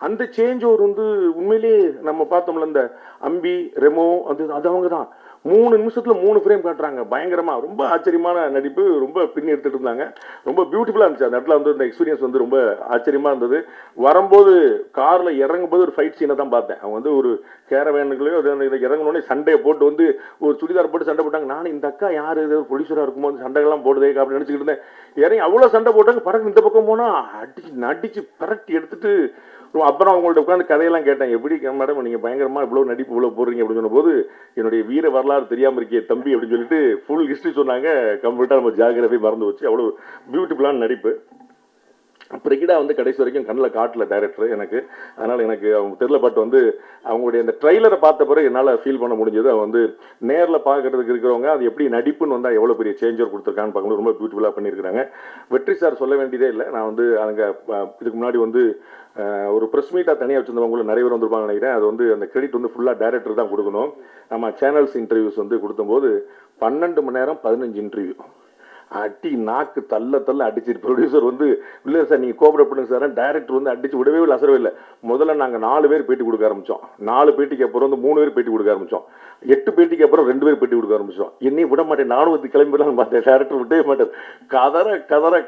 அந்த சேஞ்ச் ஓவர் வந்து உண்மையிலேயே நம்ம பார்த்தோம்ல, இந்த அம்பி ரெமோ அது அவங்க தான் 3 நிமிஷத்துல 3 ஃப்ரேம் காட்டுறாங்க. பயங்கரமா ரொம்ப ஆச்சரியமான நடிப்பு. ரொம்ப பின்னி எடுத்துட்டு இருந்தாங்க. ரொம்ப பியூட்டிஃபுல்லா இருந்துச்சு. அந்த இடத்துல வந்து இந்த எக்ஸ்பீரியன்ஸ் வந்து ரொம்ப ஆச்சரியமா இருந்தது. வரும்போது கார்ல இறங்கும் போது ஒரு ஃபைட் சீனை தான் பார்த்தேன். அவங்க வந்து ஒரு கேரவேனுக்குள்ளேயோ இறங்கணுன்னே சண்டையை போட்டு வந்து ஒரு சுடிதார் போட்டு சண்டை போட்டாங்க. நானும் இந்த அக்கா யாரு இது ப்ரொடியூசரா இருக்கும்போது சண்டைகள்லாம் போடுதே அப்படின்னு நினைச்சுக்கிட்டு இருந்தேன். இறங்கி அவ்வளோ சண்டை போட்டாங்க. பறக்கு இந்த பக்கம் போனா நடிச்சு பரட்டி எடுத்துட்டு அப்புறம் அவங்கள்ட்ட உட்காந்து கதையெல்லாம் கேட்டேன். எப்படி மேடம் நீங்கள் பயங்கரமா இவ்வளோ நடிப்பு இவ்வளோ போடுறீங்க அப்படின்னு சொன்னபோது, என்னுடைய வீர வரலாறு தெரியாமல் இருக்கே தம்பி அப்படின்னு சொல்லிட்டு ஃபுல் ஹிஸ்ட்ரி சொன்னாங்க. கம்ப்ளீட்டாக நம்ம ஜியாகிரபி மறந்து வச்சு அவ்வளோ பியூட்டிஃபுல்லான நடிப்பு. பிரிகிடா வந்து கடைசி வரைக்கும் கண்ணில் காட்டல டைரக்டர் எனக்கு. அதனால் எனக்கு அவங்க தெரியல. பட் வந்து அவங்களுடைய அந்த ட்ரைலரை பார்த்த பிறகு என்னால் ஃபீல் பண்ண முடிஞ்சது. அவன் வந்து நேரில் பார்க்கறதுக்கு இருக்கிறவங்க அது எப்படி நடிப்புன்னு வந்தால் எவ்வளோ பெரிய சேஞ்சர் கொடுத்துருக்கான்னு பார்க்கும்போது ரொம்ப பியூட்டிஃபுல்லாக பண்ணியிருக்கிறாங்க. வெற்றி சார் சொல்ல வேண்டியதே இல்லை. நான் வந்து அங்கே இதுக்கு முன்னாடி வந்து ஒரு ப்ரெஸ் மீட்டாக தனியாக வச்சுருந்தவங்களும் நிறைய பேர் வந்திருப்பாங்க நினைக்கிறேன். அது வந்து அந்த கிரெடிட் வந்து ஃபுல்லாக டைரக்டர் தான் கொடுக்கணும். நம்ம சேனல்ஸ் இன்டர்வியூஸ் வந்து கொடுக்கும்போது 12 மணி நேரம் 15 இன்டர்வியூ அடி நாக்கு தள்ள அடிச்சிட்டு ப்ரொடியூசர் வந்து இல்லை சார் நீங்கள் கோஆப்ரேட் பண்ணுங்க சார். டைரக்டர் வந்து அடிச்சு விடவே இல்லை, அசரவே இல்லை. முதல்ல நாங்கள் 4 பேர் பேட்டி கொடுக்க ஆரம்பித்தோம். 4 பேட்டிக்கு அப்புறம் வந்து 3 பேர் பேட்டி கொடுக்க ஆரம்பித்தோம். 8 பேட்டிக்கு அப்புறம் 2 பேர் பேட்டி கொடுக்க ஆரம்பித்தோம். என்னையும் விட மாட்டேன், நானும் வந்து கிளம்பிடலான்னு பார்த்தேன். டைரக்டர் விட்டவே மாட்டார்.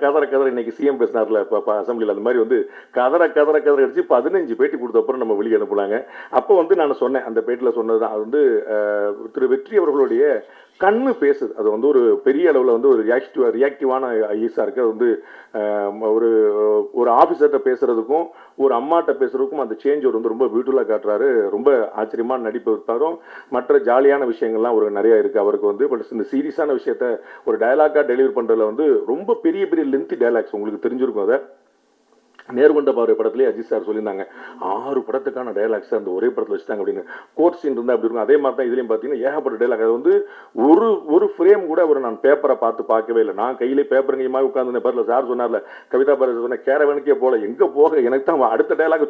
கதற இன்னைக்கு சிஎம் பேசினார்ல இப்போ அசம்பிளியில், அந்த மாதிரி வந்து கதற அடிச்சு 15 பேட்டி கொடுத்த அப்புறம் நம்ம வெளியே அனுப்புனாங்க. அப்போ வந்து நான் சொன்னேன், அந்த பேட்டியில் சொன்னது தான், அது வந்து திரு வெற்றி அவர்களுடைய கண்ணு பேசுது. அது வந்து ஒரு பெரிய அளவில் வந்து ஒரு ரியாக்டிவான ஐஸாக இருக்குது. அது வந்து ஒரு ஆஃபீஸர்கிட்ட பேசுகிறதுக்கும் ஒரு அம்மாட்ட பேசுகிறதுக்கும் அந்த சேஞ்ச் ஒரு வந்து ரொம்ப பியூட்டிஃபுல்லாக காட்டுறாரு. ரொம்ப ஆச்சரியமான நடிப்பு இருப்பாரும். மற்ற ஜாலியான விஷயங்கள்லாம் ஒரு நிறையா இருக்குது அவருக்கு வந்து. பட் இந்த சீரியஸான விஷயத்த ஒரு டயலாக்காக டெலிவரி பண்ணுறதுல வந்து ரொம்ப பெரிய லென்த்தி டயலாக்ஸ் உங்களுக்கு தெரிஞ்சிருக்கும். அதை நேர்கொண்ட பார்வை படத்திலே அஜித் சார் சொல்லியிருந்தாங்க, 6 படத்துக்கான டைலாக்ஸ் அந்த ஒரே படத்தில் வச்சுட்டாங்க அப்படின்னு. கோர்ட் சீன் இருந்தால் அப்படி இருக்கும். அதே மாதிரி தான் இதுலேயும் பார்த்தீங்கன்னா ஏகப்பட்ட டைலாக். அது வந்து ஒரு ஃப்ரேம் கூட நான் பேப்பரை பார்க்கவே இல்லை. நான் கையிலே பேப்பருங்கமாக உட்காந்து பேரில் சார் சொன்னார்ல, கவிதா பாரதி சொன்ன கேரவனுக்கே போல எங்கே போக எனக்கு தான் அடுத்த டைலாக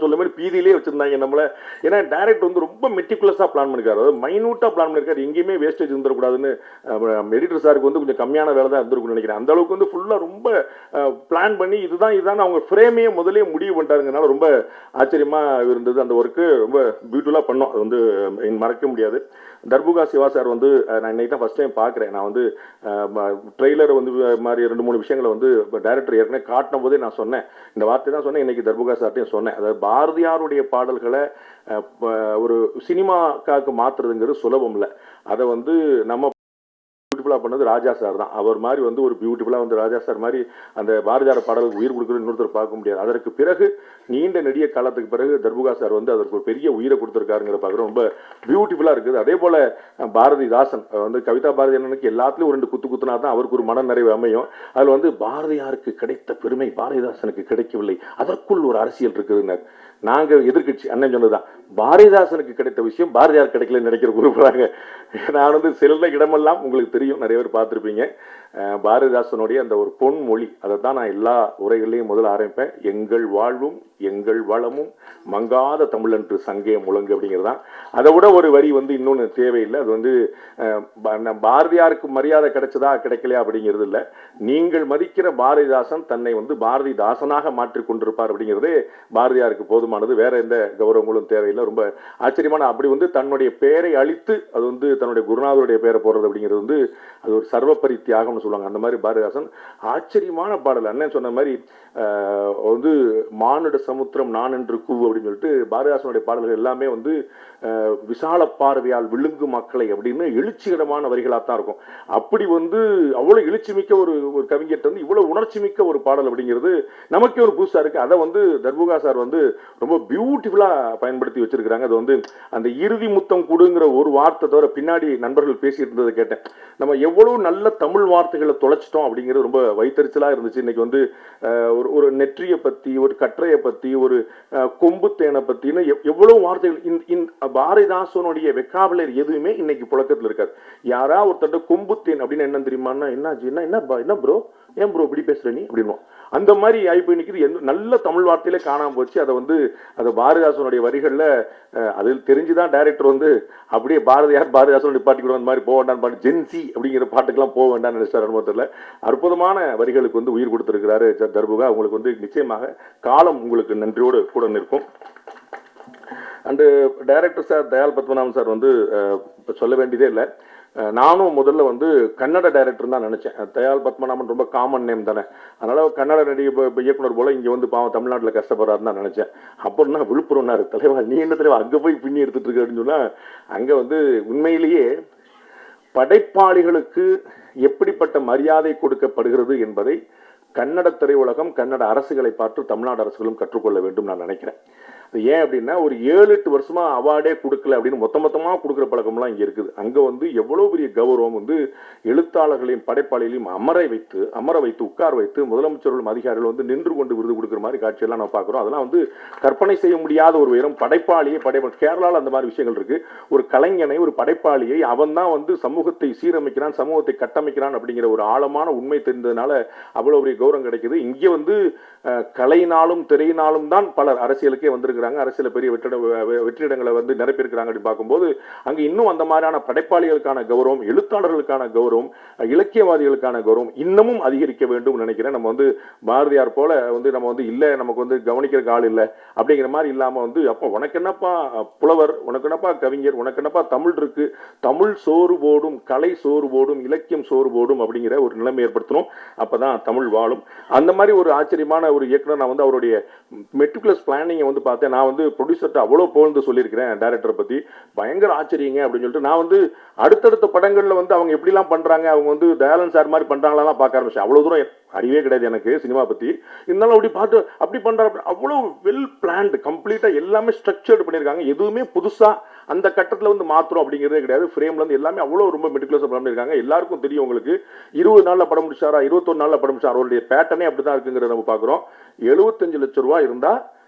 சொல்லுமே பீதியிலே வச்சுருந்தாங்க நம்மளை. ஏன்னா டைரக்ட் வந்து ரொம்ப மெட்டிகுலஸாக பிளான் பண்ணிருக்காரு. அதாவது மைனூட்டாக பிளான் பண்ணிருக்காரு. எங்கேயுமே வேஸ்டேஜ் இருந்துடக்கூடாதுன்னு எடிட்டர் சாருக்கு வந்து கொஞ்சம் கம்மியான வேலை தான் இருந்திருக்குன்னு நினைக்கிறேன். அந்த அளவுக்கு வந்து ஃபுல்லாக ரொம்ப பிளான் பண்ணி இதுதான் அவங்க ஃப்ரேமே முதலே முடிவு பண்ணிட்டாருங்கனால ரொம்ப ஆச்சரியமா இருந்தது. அந்த ஒர்க்கு ரொம்ப பியூட்டிஃபுல்லாக பண்ணோம். அது வந்து மறக்க முடியாது. தர்புகா சிவா சார் வந்து நான் இன்னைக்கு தான் ஃபர்ஸ்ட் டைம் பார்க்குறேன். நான் வந்து ட்ரெய்லர் வந்து மாதிரி 2-3 விஷயங்களை வந்து டைரக்டர் ஏற்கனவே காட்டும் போதே நான் சொன்னேன், இந்த வார்த்தை தான் சொன்னேன். இன்னைக்கு தர்புகா சார்ட்டையும் சொன்னேன். அதாவது பாரதியாருடைய பாடல்களை ஒரு சினிமாக்காக மாற்றுறதுங்கிறது சுலபம் இல்லை. அதை வந்து நம்ம பியூட்டிஃபுல்லாக பண்ணது ராஜா சார் தான். அவர் மாதிரி வந்து ஒரு பியூட்டிஃபுல்லாக வந்து ராஜா சார் மாதிரி அந்த பாரதியார் பாடலுக்கு உயிர் கொடுக்குறது இன்னொருத்தர் பார்க்க முடியாது. அதற்கு பிறகு நீண்ட நெடிய காலத்துக்கு பிறகு தர்புகா சார் வந்து அதற்கு ஒரு பெரிய உயிரை கொடுத்துருக்காருங்கிற பார்க்குறோம். ரொம்ப பியூட்டிஃபுல்லாக இருக்குது. அதே போல் பாரதிதாசன் வந்து கவிதா பாரதி அண்ணனுக்கு எல்லாத்துலேயும் ஒரு 2 குத்துனா தான் அவருக்கு ஒரு மன நிறைவு அமையும். அதில் வந்து பாரதியாருக்கு கிடைத்த பெருமை பாரதிதாசனுக்கு கிடைக்கவில்லை, அதற்குள் ஒரு அரசியல் இருக்குதுன்னார். நாங்கள் எதிர்கட்சி அண்ணன் சொன்னதுதான், பாரதிதாசனுக்கு கிடைத்த விஷயம் பாரதியார் கிடைக்கலன்னு நினைக்கிற குறிப்பிடாங்க. நான் வந்து செல்ல இடமெல்லாம் உங்களுக்கு தெரியும், நிறைய பேர் பார்த்துருப்பீங்க. பாரதிதாசனுடைய அந்த ஒரு பொன்மொழி, அதை தான் நான் எல்லா உரைகள்லையும் முதல்ல ஆரம்பிப்பேன். எங்கள் வாழ்வும் எங்கள் வளமும் மங்காத தமிழன்று சங்கே முழங்கு அப்படிங்கிறதான். அதை விட ஒரு வரி வந்து இன்னொன்று தேவையில்லை. அது வந்து பாரதியாருக்கு மரியாதை கிடைச்சதா கிடைக்கலையா அப்படிங்கிறது இல்லை. நீங்கள் மதிக்கிற பாரதிதாசன் தன்னை வந்து பாரதிதாசனாக மாற்றிக் கொண்டிருப்பார் அப்படிங்கிறது பாரதியாருக்கு போதுமானது. வேற எந்த கௌரவங்களும் தேவையில்லை. ரொம்ப ஆச்சரியமான அப்படி வந்து தன்னுடைய பெயரை அழித்து அது வந்து தன்னுடைய குருநாதருடைய பெயரை போடுறது அப்படிங்கிறது வந்து அது ஒரு சர்வப்பரி தியாகம்னு சொல்லுவாங்க. அந்த மாதிரி பாரதிதாசன் ஆச்சரியமான பாடல். அண்ணன் சொன்ன மாதிரி வந்து மானுட சமுத்திரம் நான் என்று கூவு அப்படின்னு சொல்லிட்டு பாரதிதாசனுடைய பாடல்கள் எல்லாமே வந்து விசால பார்வையால் விழுங்கு மக்களை அப்படின்னு எழுச்சிகரமான வரிகளாக தான் இருக்கும். அப்படி வந்து அவ்வளோ எழுச்சி மிக்க ஒரு கவிஞர் வந்து இவ்வளோ உணர்ச்சி மிக்க ஒரு பாடல் அப்படிங்கிறது நமக்கே ஒரு புதுசாக இருக்குது. அதை வந்து தர்புகா சார் வந்து ரொம்ப பியூட்டிஃபுல்லாக பயன்படுத்தி வச்சிருக்கிறாங்க. அது வந்து அந்த இறுதி முத்தம் கொடுங்கிற ஒரு வார்த்தை தவிர பின்னாடி நண்பர்கள் பேசிட்டு இருந்ததை கேட்டேன். நம்ம எவ்வளவு நல்ல தமிழ் வார்த்தைகளை தொலைச்சிட்டோம் அப்படிங்கிறது ரொம்ப வைத்தறிச்சலாக இருந்துச்சு. இன்னைக்கு வந்து ஒரு நெற்றியை பற்றி, ஒரு கற்றையை பற்றி, ஒரு கொம்பு தேனை பற்றின்னு எவ்வளவு வார்த்தைகள் பாரதிதாசனுடைய வெக்காபுலரி எதுவுமே இன்னைக்கு புழக்கத்தில் இருக்காது. யாரா ஒருத்தட்ட கொம்பு தேன் அப்படின்னு என்ன தெரியுமான்னா, என்ன ப்ரோ, ஏன் ப்ரோ இப்படி பேசுற நீ அப்படின்னு அந்த மாதிரி ஆகி நிற்கிது. நல்ல தமிழ் வார்த்தையில காணாம போச்சு. அதை வந்து அது பாரதிதாசனுடைய வரிகளில் அதில் தெரிஞ்சுதான் டைரக்டர் வந்து அப்படியே பாரதிதாசன் நிப்பாட்டி கூட அந்த மாதிரி போக வேண்டாம் பாட்டு ஜென்சி அப்படிங்கிற பாட்டுக்கெல்லாம் போக வேண்டாம்னு நினைச்சார். அனுபவத்தில் அற்புதமான வரிகளுக்கு வந்து உயிர் கொடுத்திருக்கிறாரு தர்புகா. உங்களுக்கு வந்து நிச்சயமாக காலம் உங்களுக்கு நன்றியோடு கூட நிற்கும். And director sir Dayal Padmanabhan sir வந்து சொல்ல வேண்டியதே இல்லை. நானும் முதல்ல வந்து கன்னட டைரக்டர் தான் நினைச்சேன். தயால் பத்மநாபன் ரொம்ப காமன் நேம் தானே, அதனால கன்னட இயக்குனர் போல இங்கே வந்து பாவம் தமிழ்நாட்டில் கஷ்டப்படுறாருன்னு தான் நினைச்சேன். அப்புறம் தான் விழுப்புரம்னாரு, தலைவா நீ என்ன தலைவா அங்கே போய் பின்னி எடுத்துட்டு இருக்க அப்படின்னு சொன்னா, அங்கே வந்து உண்மையிலேயே படைப்பாளிகளுக்கு எப்படிப்பட்ட மரியாதை கொடுக்கப்படுகிறது என்பதை கன்னட திரையுலகம், கன்னட அரசுகளை பார்த்து தமிழ்நாடு அரசுகளும் கற்றுக்கொள்ள வேண்டும் நான் நினைக்கிறேன். ஏன் அப்படின்னா ஒரு 7-8 வருஷமா அவார்டே கொடுக்கல அப்படின்னு மொத்தமாக கொடுக்குற பழக்கம்லாம் இங்கே இருக்குது. அங்கே வந்து எவ்வளோ பெரிய கௌரவம் வந்து எழுத்தாளர்களையும் படைப்பாளிகளையும் அமர வைத்து உட்கார வைத்து முதலமைச்சர்களும் அதிகாரிகள் வந்து நின்று கொண்டு விருது கொடுக்குற மாதிரி காட்சியெல்லாம் நம்ம பார்க்குறோம். அதெல்லாம் வந்து கற்பனை செய்ய முடியாத ஒரு உயரம். கேரளாவில் அந்த மாதிரி விஷயங்கள் இருக்கு. ஒரு கலைஞனை, ஒரு படைப்பாளியை அவன் தான் வந்து சமூகத்தை சீரமைக்கிறான், சமூகத்தை கட்டமைக்கிறான் அப்படிங்கிற ஒரு ஆழமான உண்மை தெரிந்ததுனால அவ்வளோ பெரிய கௌரவம் கிடைக்குது. இங்கே வந்து கலையினாலும் திரையினாலும் தான் பலர் அரசியலுக்கே வந்திருக்கிறாங்க. அரசியல் பெரிய வெற்றிடங்களை வந்து நிரப்பியிருக்கிறாங்க அப்படின்னு பார்க்கும்போது அங்கே இன்னும் அந்த மாதிரியான படைப்பாளிகளுக்கான கௌரவம், எழுத்தாளர்களுக்கான கௌரவம், இலக்கியவாதிகளுக்கான கௌரவம் இன்னமும் அதிகரிக்க வேண்டும் நினைக்கிறேன். நம்ம வந்து பாரதியார் போல வந்து நம்ம வந்து இல்லை, நமக்கு வந்து கவனிக்கிறதுக்கு ஆள் இல்லை அப்படிங்கிற மாதிரி இல்லாமல் வந்து அப்போ உனக்கு என்னப்பா புலவர், உனக்கு என்னப்பா கவிஞர், உனக்கு என்னப்பா தமிழ் இருக்கு, தமிழ் சோறு போடும், கலை சோறு போடும், இலக்கியம் சோறு போடும் அப்படிங்கிற ஒரு நிலைமை ஏற்படுத்தணும். அப்பதான் தமிழ் வாழும். அந்த மாதிரி ஒரு ஆச்சரியமான ஒரு இயக்குனர். நான் வந்து அவருடைய மெட்ரிகுலஸ் பிளானிங்கை வந்து பார்த்தேன். நான் வந்து ப்ரொடியூசர்கிட்ட அவ்வளோ புகழ்ந்து சொல்லியிருக்கிறேன் டைரக்டரை பற்றி. பயங்கர ஆச்சரியங்க அப்படின்னு சொல்லிட்டு நான் வந்து அடுத்தடுத்த படங்களில் வந்து அவங்க எப்படிலாம் பண்ணுறாங்க, அவங்க வந்து தயாளன் சார் மாதிரி பண்ணுறாங்களாம் பார்க்க ஆரம்பிச்சேன். அவ்வளோ தூரம் அறிவே கிடையாது எனக்கு சினிமா பற்றி. இருந்தாலும் அப்படி பார்த்து அப்படி பண்ணுறாங்க. அவ்வளோ வெல் பிளான்டு, கம்ப்ளீட்டாக எல்லாமே ஸ்ட்ரக்சர்டு பண்ணியிருக்காங்க. எதுவுமே புதுசாக அந்த கட்டத்தில் வந்து மாத்திரம் அப்படிங்கிறதே கிடையாது. ஃப்ரேம்ல இருந்து எல்லாமே அவ்வளோ ரொம்ப மெட்டிகுலஸாக பண்ணியிருக்காங்க. எல்லாருக்கும் தெரியும் உங்களுக்கு 20 நாளில் படம் முடிச்சாரா, 21 நாளில் படம் முடிச்சாரா, அவருடைய பேட்டர்னே அப்படி தான் இருக்குங்கிறத நம்ம பார்க்குறோம். 75 லட்சம் ரூபா இருந்தால்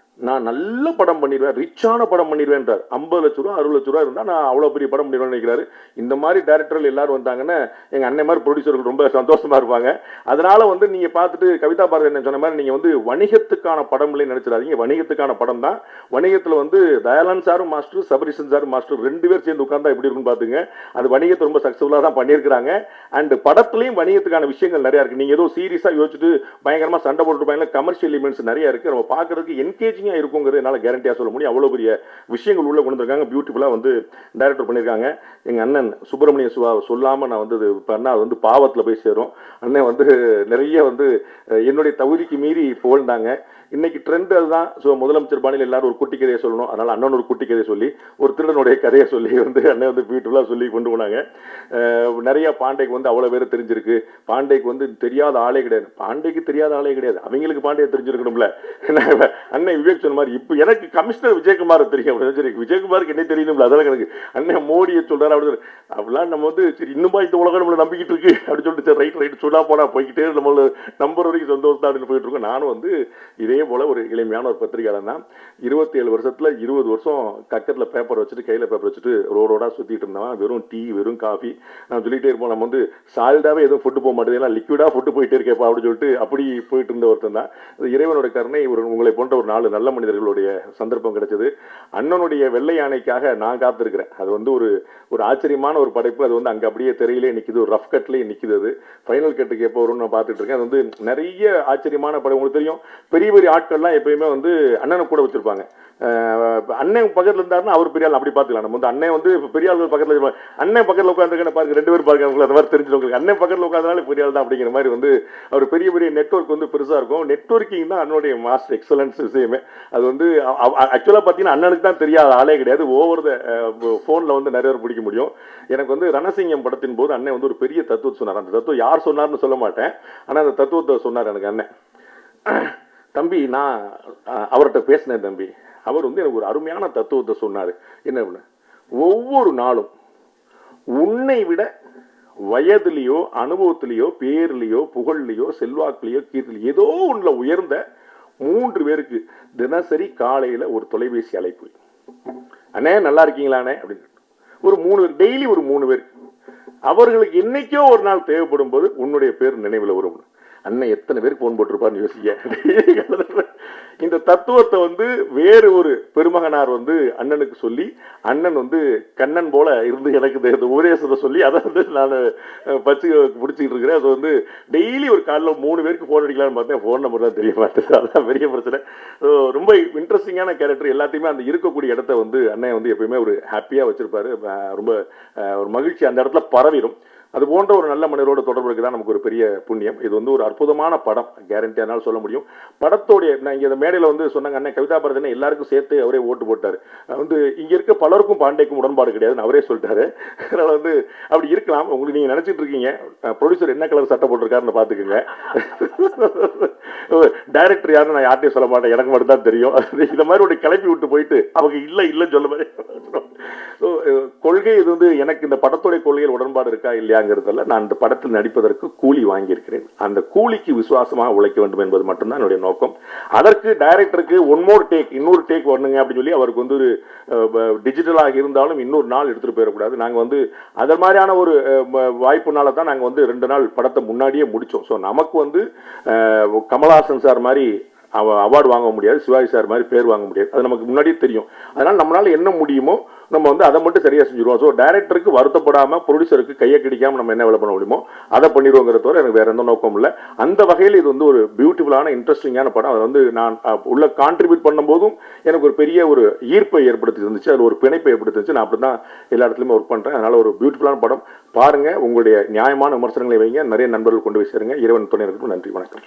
நான் நல்ல படம் பண்ணிடுவேன், ரிச்சான படம் பண்ணிடுவேன்றார். 50 லட்ச ரூபா 60 லட்ச ரூபா இருந்தால் நான் அவ்வளோ பெரிய படம் பண்ணிடுவேன்னு நினைக்கிறாரு. இந்த மாதிரி டேரக்டர்கள் எல்லாரும் வந்தாங்கன்னா எங்கள் அண்ணன் மாதிரி ப்ரொடியூசர்கள் ரொம்ப சந்தோஷமா இருப்பாங்க. அதனால வந்து நீங்கள் பார்த்துட்டு கவிதா பாரதி என்ன சொன்ன மாதிரி நீங்கள் வந்து வணிகத்துக்கான படம் இல்லைன்னு நினைச்சிடாதீங்க. வணிகத்துக்கான படம் தான். வணிகத்தில் வந்து தயாளன் சாரும் மாஸ்டர், சபரிசன் சாரும் மாஸ்டர் 2 பேர் சேர்ந்து உட்கார்ந்தா எப்படி இருக்குன்னு பார்த்துங்க. அது வணிகத்தை ரொம்ப சக்ஸஸ்ஃபுல்லாக தான் பண்ணியிருக்கிறாங்க. அண்ட் படத்துலையும் வணிகத்துக்கான விஷயங்கள் நிறையா இருக்குது. நீங்கள் ஏதோ சீரியஸாக யோசிச்சுட்டு பயங்கரமாக சண்டை போட்டுருப்பாங்க. கமர்ஷியல் எலிமெண்ட்ஸ் நிறையா இருக்குது. நம்ம பார்க்கறதுக்கு என்கேஜிங் இருக்குங்கிறது என்னால் கேரண்டியா சொல்ல முடியும். அவ்வளோ பெரிய விஷயங்கள் உள்ள கொண்டு வந்திருக்காங்க. பியூட்டிஃபுல்லாக வந்து டைரக்டர் பண்ணியிருக்காங்க. எங்கள் அண்ணன் சுப்பிரமணிய சிவா சொல்லாமல் நான் வந்து பண்ணால் அது வந்து பாவத்தில் போய் சேரும். அண்ணன் வந்து நிறைய வந்து என்னுடைய தகுதிக்கு மீறி புகழ்ந்தாங்க. இன்னைக்கு ட்ரெண்ட் அதுதான். ஸோ முதலமைச்சர் பாணியில் எல்லாரும் ஒரு குட்டி கதையை சொல்லணும். அதனால அண்ணன் ஒரு குட்டி கதையை சொல்லி ஒரு திருடனுடைய கதையை சொல்லி வந்து அண்ணன் வந்து பியூட்டிஃபுல்லாக சொல்லி கொண்டு போனாங்க. நிறைய பாண்டேக்கு வந்து அவ்வளோ பேர் தெரிஞ்சிருக்கு. பாண்டேக்கு வந்து தெரியாத ஆளே கிடையாது. பாண்டேக்கு தெரியாத ஆளே கிடையாது. அவங்களுக்கு பாண்டே தெரிஞ்சிருக்கணும்ல. அண்ணன் விவேக் சொன்ன மாதிரி இப்போ எனக்கு கமிஷனர் விஜயகுமார் தெரியும். விஜயகுமாருக்கு என்ன தெரியணும்ல, அதெல்லாம் எனக்கு அண்ணன் மோடியை சொல்றாரு அப்படி அப்படிலாம் நம்ம வந்து சரி இன்னுமா இந்த உலகம் நம்மளை நம்பிக்கிட்டு இருக்கு அப்படின்னு சொல்லிட்டு சரி ரைட் சொல்லா போனா போய்கிட்டே நம்மள நம்பர் வரைக்கும் சந்தோஷம் தான் அப்படின்னு போயிட்டு இருக்கோம். நானும் வந்து இதே போல ஒரு எளிமையான ஒரு பத்திரிகையாளர் தான். 27 வருஷத்துல 20 வருஷம் கக்கத்தில் பேப்பர் வச்சுட்டு கையில் பேப்பர் வச்சுட்டு ரோடோட சுற்றிட்டு இருந்தவன். வெறும் டீ, வெறும் காஃபி நான் சொல்லிட்டே இருப்போம். நம்ம வந்து சால்டாவே எதுவும் ஃபுட்டு போக மாட்டேது, எல்லாம் லிக்விடா ஃபுட்டு போயிட்டே இருக்கேப்பா அப்படின்னு சொல்லிட்டு அப்படி போயிட்டு இருந்த ஒருத்தன் தான். இறைவனோட கருணை உங்களை போன்ற ஒரு 4 நல்ல மனிதர்களுடைய சந்தர்ப்பம் கிடைச்சது. அண்ணனுடைய வெள்ளை யானைக்காக நான் காத்திருக்கிறேன். அது வந்து ஒரு ஆச்சரியமான ஒரு படைப்பு. அது வந்து அங்கே அப்படியே திரையிலே நிற்குது, ஒரு ரஃப் கட்லேயே நிற்குது. அது ஃபைனல் கட்டுக்கு எப்போ வரும்னு நான் பார்த்துட்டு இருக்கேன். அது வந்து நிறைய ஆச்சரியமான படம். உங்களுக்கு தெரியும் பெரிய பெரிய ஆட்கள்லாம் எப்பயுமே வந்து அண்ணனை கூட வச்சிருப்பாங்க. அண்ணன் பக்கத்தில் இருந்தாருன்னா அவர் பெரிய ஆள் அப்படி பார்த்துக்கலாம். நம்ம வந்து அண்ணன் வந்து பெரிய ஆள் பக்கத்தில், அண்ணன் பக்கத்தில் உட்காந்துருக்கேன் பாருங்க, 2 பேர் பாருங்க உங்களுக்கு அந்த மாதிரி தெரிஞ்சிருக்கும். அண்ணன் பக்கத்தில் உட்காந்தனால பெரிய ஆள் தான் அப்படிங்கிற மாதிரி வந்து அவர் பெரிய பெரிய நெட்வொர்க் வந்து பெருசாக இருக்கும். நெட்வொர்க்கிங் தான் அண்ணனுடைய மாஸ்டர் எக்ஸலன்ஸ் விஷயமே. அது வந்து ஆக்சுவலாக பார்த்தீங்கன்னா அண்ணனுக்கு தான் தெரியாத ஆளே கிடையாது. ஓவர் த ஃபோனில் வந்து நிறைய பேர் பிடிக்க முடியும். எனக்கு வந்து ரணசிங்கம் படத்தின் போது அண்ணன் வந்து ஒரு பெரிய தத்துவத்தை சொன்னார். அந்த தத்துவம் யார் சொன்னார்னு சொல்ல மாட்டேன், ஆனால் அந்த தத்துவத்தை சொன்னார் எனக்கு அண்ணன். தம்பி நான் அவர்கிட்ட பேசினேன் தம்பி. அவர் வந்து எனக்கு ஒரு அருமையான தத்துவத்தை சொன்னார். என்ன பண்ண ஒவ்வொரு நாளும் உன்னை விட வயதிலேயோ அனுபவத்திலேயோ பேர்லையோ புகழ்லையோ செல்வாக்குலையோ கீர்த்திலையோ ஏதோ ஒன்றுல உயர்ந்த 3 பேருக்கு தினசரி காலையில் ஒரு தொலைபேசி அழைப்பு. அண்ணே நல்லா இருக்கீங்களாண்ணே அப்படின்னு ஒரு 3 பேர், டெய்லி ஒரு 3 பேர். அவர்களுக்கு என்னைக்கோ ஒரு நாள் தேவைப்படும் போது உன்னுடைய பேர் நினைவில் வரும். அண்ணன் எத்தனை பேருக்கு போன் போட்டிருப்பான்னு யோசிக்க. இந்த தத்துவத்தை வந்து வேறு ஒரு பெருமகனார் வந்து அண்ணனுக்கு சொல்லி, அண்ணன் வந்து கண்ணன் போல இருந்து எனக்கு இந்த உபதேசத்தை சொல்லி அதை வந்து நான் பச்சு பிடிச்சிக்கிட்டு இருக்கிறேன். அது வந்து டெய்லி ஒரு காலைல 3 பேருக்கு ஃபோன் அடிக்கலான்னு பார்த்தேன். ஃபோன் நம்பர் தான் தெரிய மாட்டேது. அதுதான் பெரிய பிரச்சனை. ரொம்ப இன்ட்ரெஸ்டிங்கான கேரக்டர். எல்லாத்தையுமே அந்த இருக்கக்கூடிய இடத்த வந்து அண்ணன் வந்து எப்பயுமே ஒரு ஹாப்பியாக வச்சிருப்பாரு. ரொம்ப ஒரு மகிழ்ச்சி அந்த இடத்துல பரவிடும். அது போன்ற ஒரு நல்ல மனிதரோட தொடர்பு இருக்குதான் நமக்கு ஒரு பெரிய புண்ணியம். இது வந்து ஒரு அற்புதமான படம், கேரண்டி அதனால சொல்ல முடியும். படத்தோடைய நான் இங்கே இந்த மேடையில் வந்து சொன்னாங்க, அண்ணன் கவிதா பாரதினா எல்லாருக்கும் சேர்த்து அவரே ஓட்டு போட்டார். வந்து இங்கே இருக்க பலருக்கும் பாண்டேக்கும் உடன்பாடு கிடையாதுன்னு அவரே சொல்லிட்டாரு. அதனால் வந்து அப்படி இருக்கலாம். உங்களுக்கு நீங்கள் நினச்சிட்டு இருக்கீங்க ப்ரொடியூசர் என்ன கலர் சட்டை போட்டிருக்காருன்னு பார்த்துக்குங்க. டைரக்டர் யாருன்னு நான் யார்ட்டையும் சொல்ல மாட்டேன், எனக்கு மட்டும் தான் தெரியும். இந்த மாதிரி ஒரு கிளப்பி விட்டு போயிட்டு அவங்க இல்லைன்னு சொல்ல மாதிரி. கொள்கை இது வந்து எனக்கு இந்த படத்துடைய கொள்கையில் உடன்பாடு இருக்கா இல்லையாங்கிறதுல நான் இந்த படத்தில் நடிப்பதற்கு கூலி வாங்கியிருக்கிறேன். அந்த கூலிக்கு விசுவாசமாக உழைக்க வேண்டும் என்பது மட்டும்தான் என்னுடைய நோக்கம். அதற்கு டைரக்டருக்கு இன்னொரு டேக் வரணுங்க அப்படின்னு சொல்லி அவருக்கு வந்து ஒரு டிஜிட்டலாக இருந்தாலும் இன்னொரு நாள் எடுத்துட்டு போயிடக்கூடாது. நாங்கள் வந்து அது மாதிரியான ஒரு வாய்ப்புனால தான் நாங்கள் வந்து 2 நாள் படத்தை முன்னாடியே முடித்தோம். ஸோ நமக்கு வந்து கமல்ஹாசன் சார் மாதிரி அவார்டு வாங்க முடியாது, சிவாஜி சார் மாதிரி பேர் வாங்க முடியாது, அது நமக்கு முன்னாடியே தெரியும். அதனால் நம்மளால என்ன முடியுமோ நம்ம வந்து அதை மட்டும் சரியாக செஞ்சுருவோம். ஸோ டைரக்டருக்கு வருத்தப்படாமல் ப்ரொடியூசருக்கு கையை கிடைக்காமல் நம்ம என்ன வேலை பண்ண முடியுமோ அதை பண்ணிடுவோங்கிற தவிர எனக்கு வேற எந்த நோக்கம் இல்லை. அந்த வகையில் இது வந்து ஒரு பியூட்டிஃபுல்லான இன்ட்ரெஸ்டிங்கான படம். அதை வந்து நான் உள்ள கான்ட்ரிபியூட் பண்ணும்போதும் எனக்கு ஒரு பெரிய ஒரு ஈர்ப்பை ஏற்படுத்தி இருந்துச்சு, அது ஒரு பிணைப்பை ஏற்படுத்தி இருந்துச்சு. நான் அப்படி தான் எல்லா இடத்துலையுமே ஒர்க் பண்ணுறேன். அதனால் ஒரு பியூட்டிஃபுல்லான படம் பாருங்க, உங்களுடைய நியாயமான விமர்சனங்களை வைங்க, நிறைய நண்பர்கள் கொண்டு போய் சேருங்க. இறைவன் துணை இருக்கட்டும். நன்றி, வணக்கம்.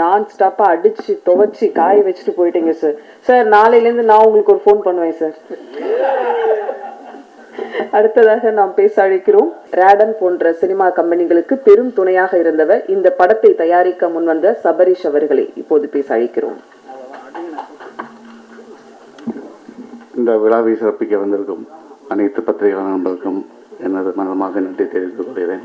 நான் ஸ்டாப்பா அடிச்சு துவைச்சு காய வச்சுட்டு போயிட்டீங்க சார். சார் நாளையிலேருந்து நான் உங்களுக்கு ஒரு ஃபோன் பண்ணுவேன் சார். அடுத்ததாக நாம் பேச அழைக்கிறோம் ரேடன் போன்ற சினிமா கம்பெனிகளுக்கு பெரும் துணையாக இருந்தவர், இந்த படத்தை தயாரிக்க முன்வந்த சபரீஷ் அவர்களை இப்போது பேச அழைக்கிறோம். இந்த விழாவை சிறப்பிக்க வந்திருக்கும் அனைத்து பத்திரிகை நண்பர்களுக்கும் எனது மனமாக நன்றி தெரிவித்துக் கொள்கிறேன்.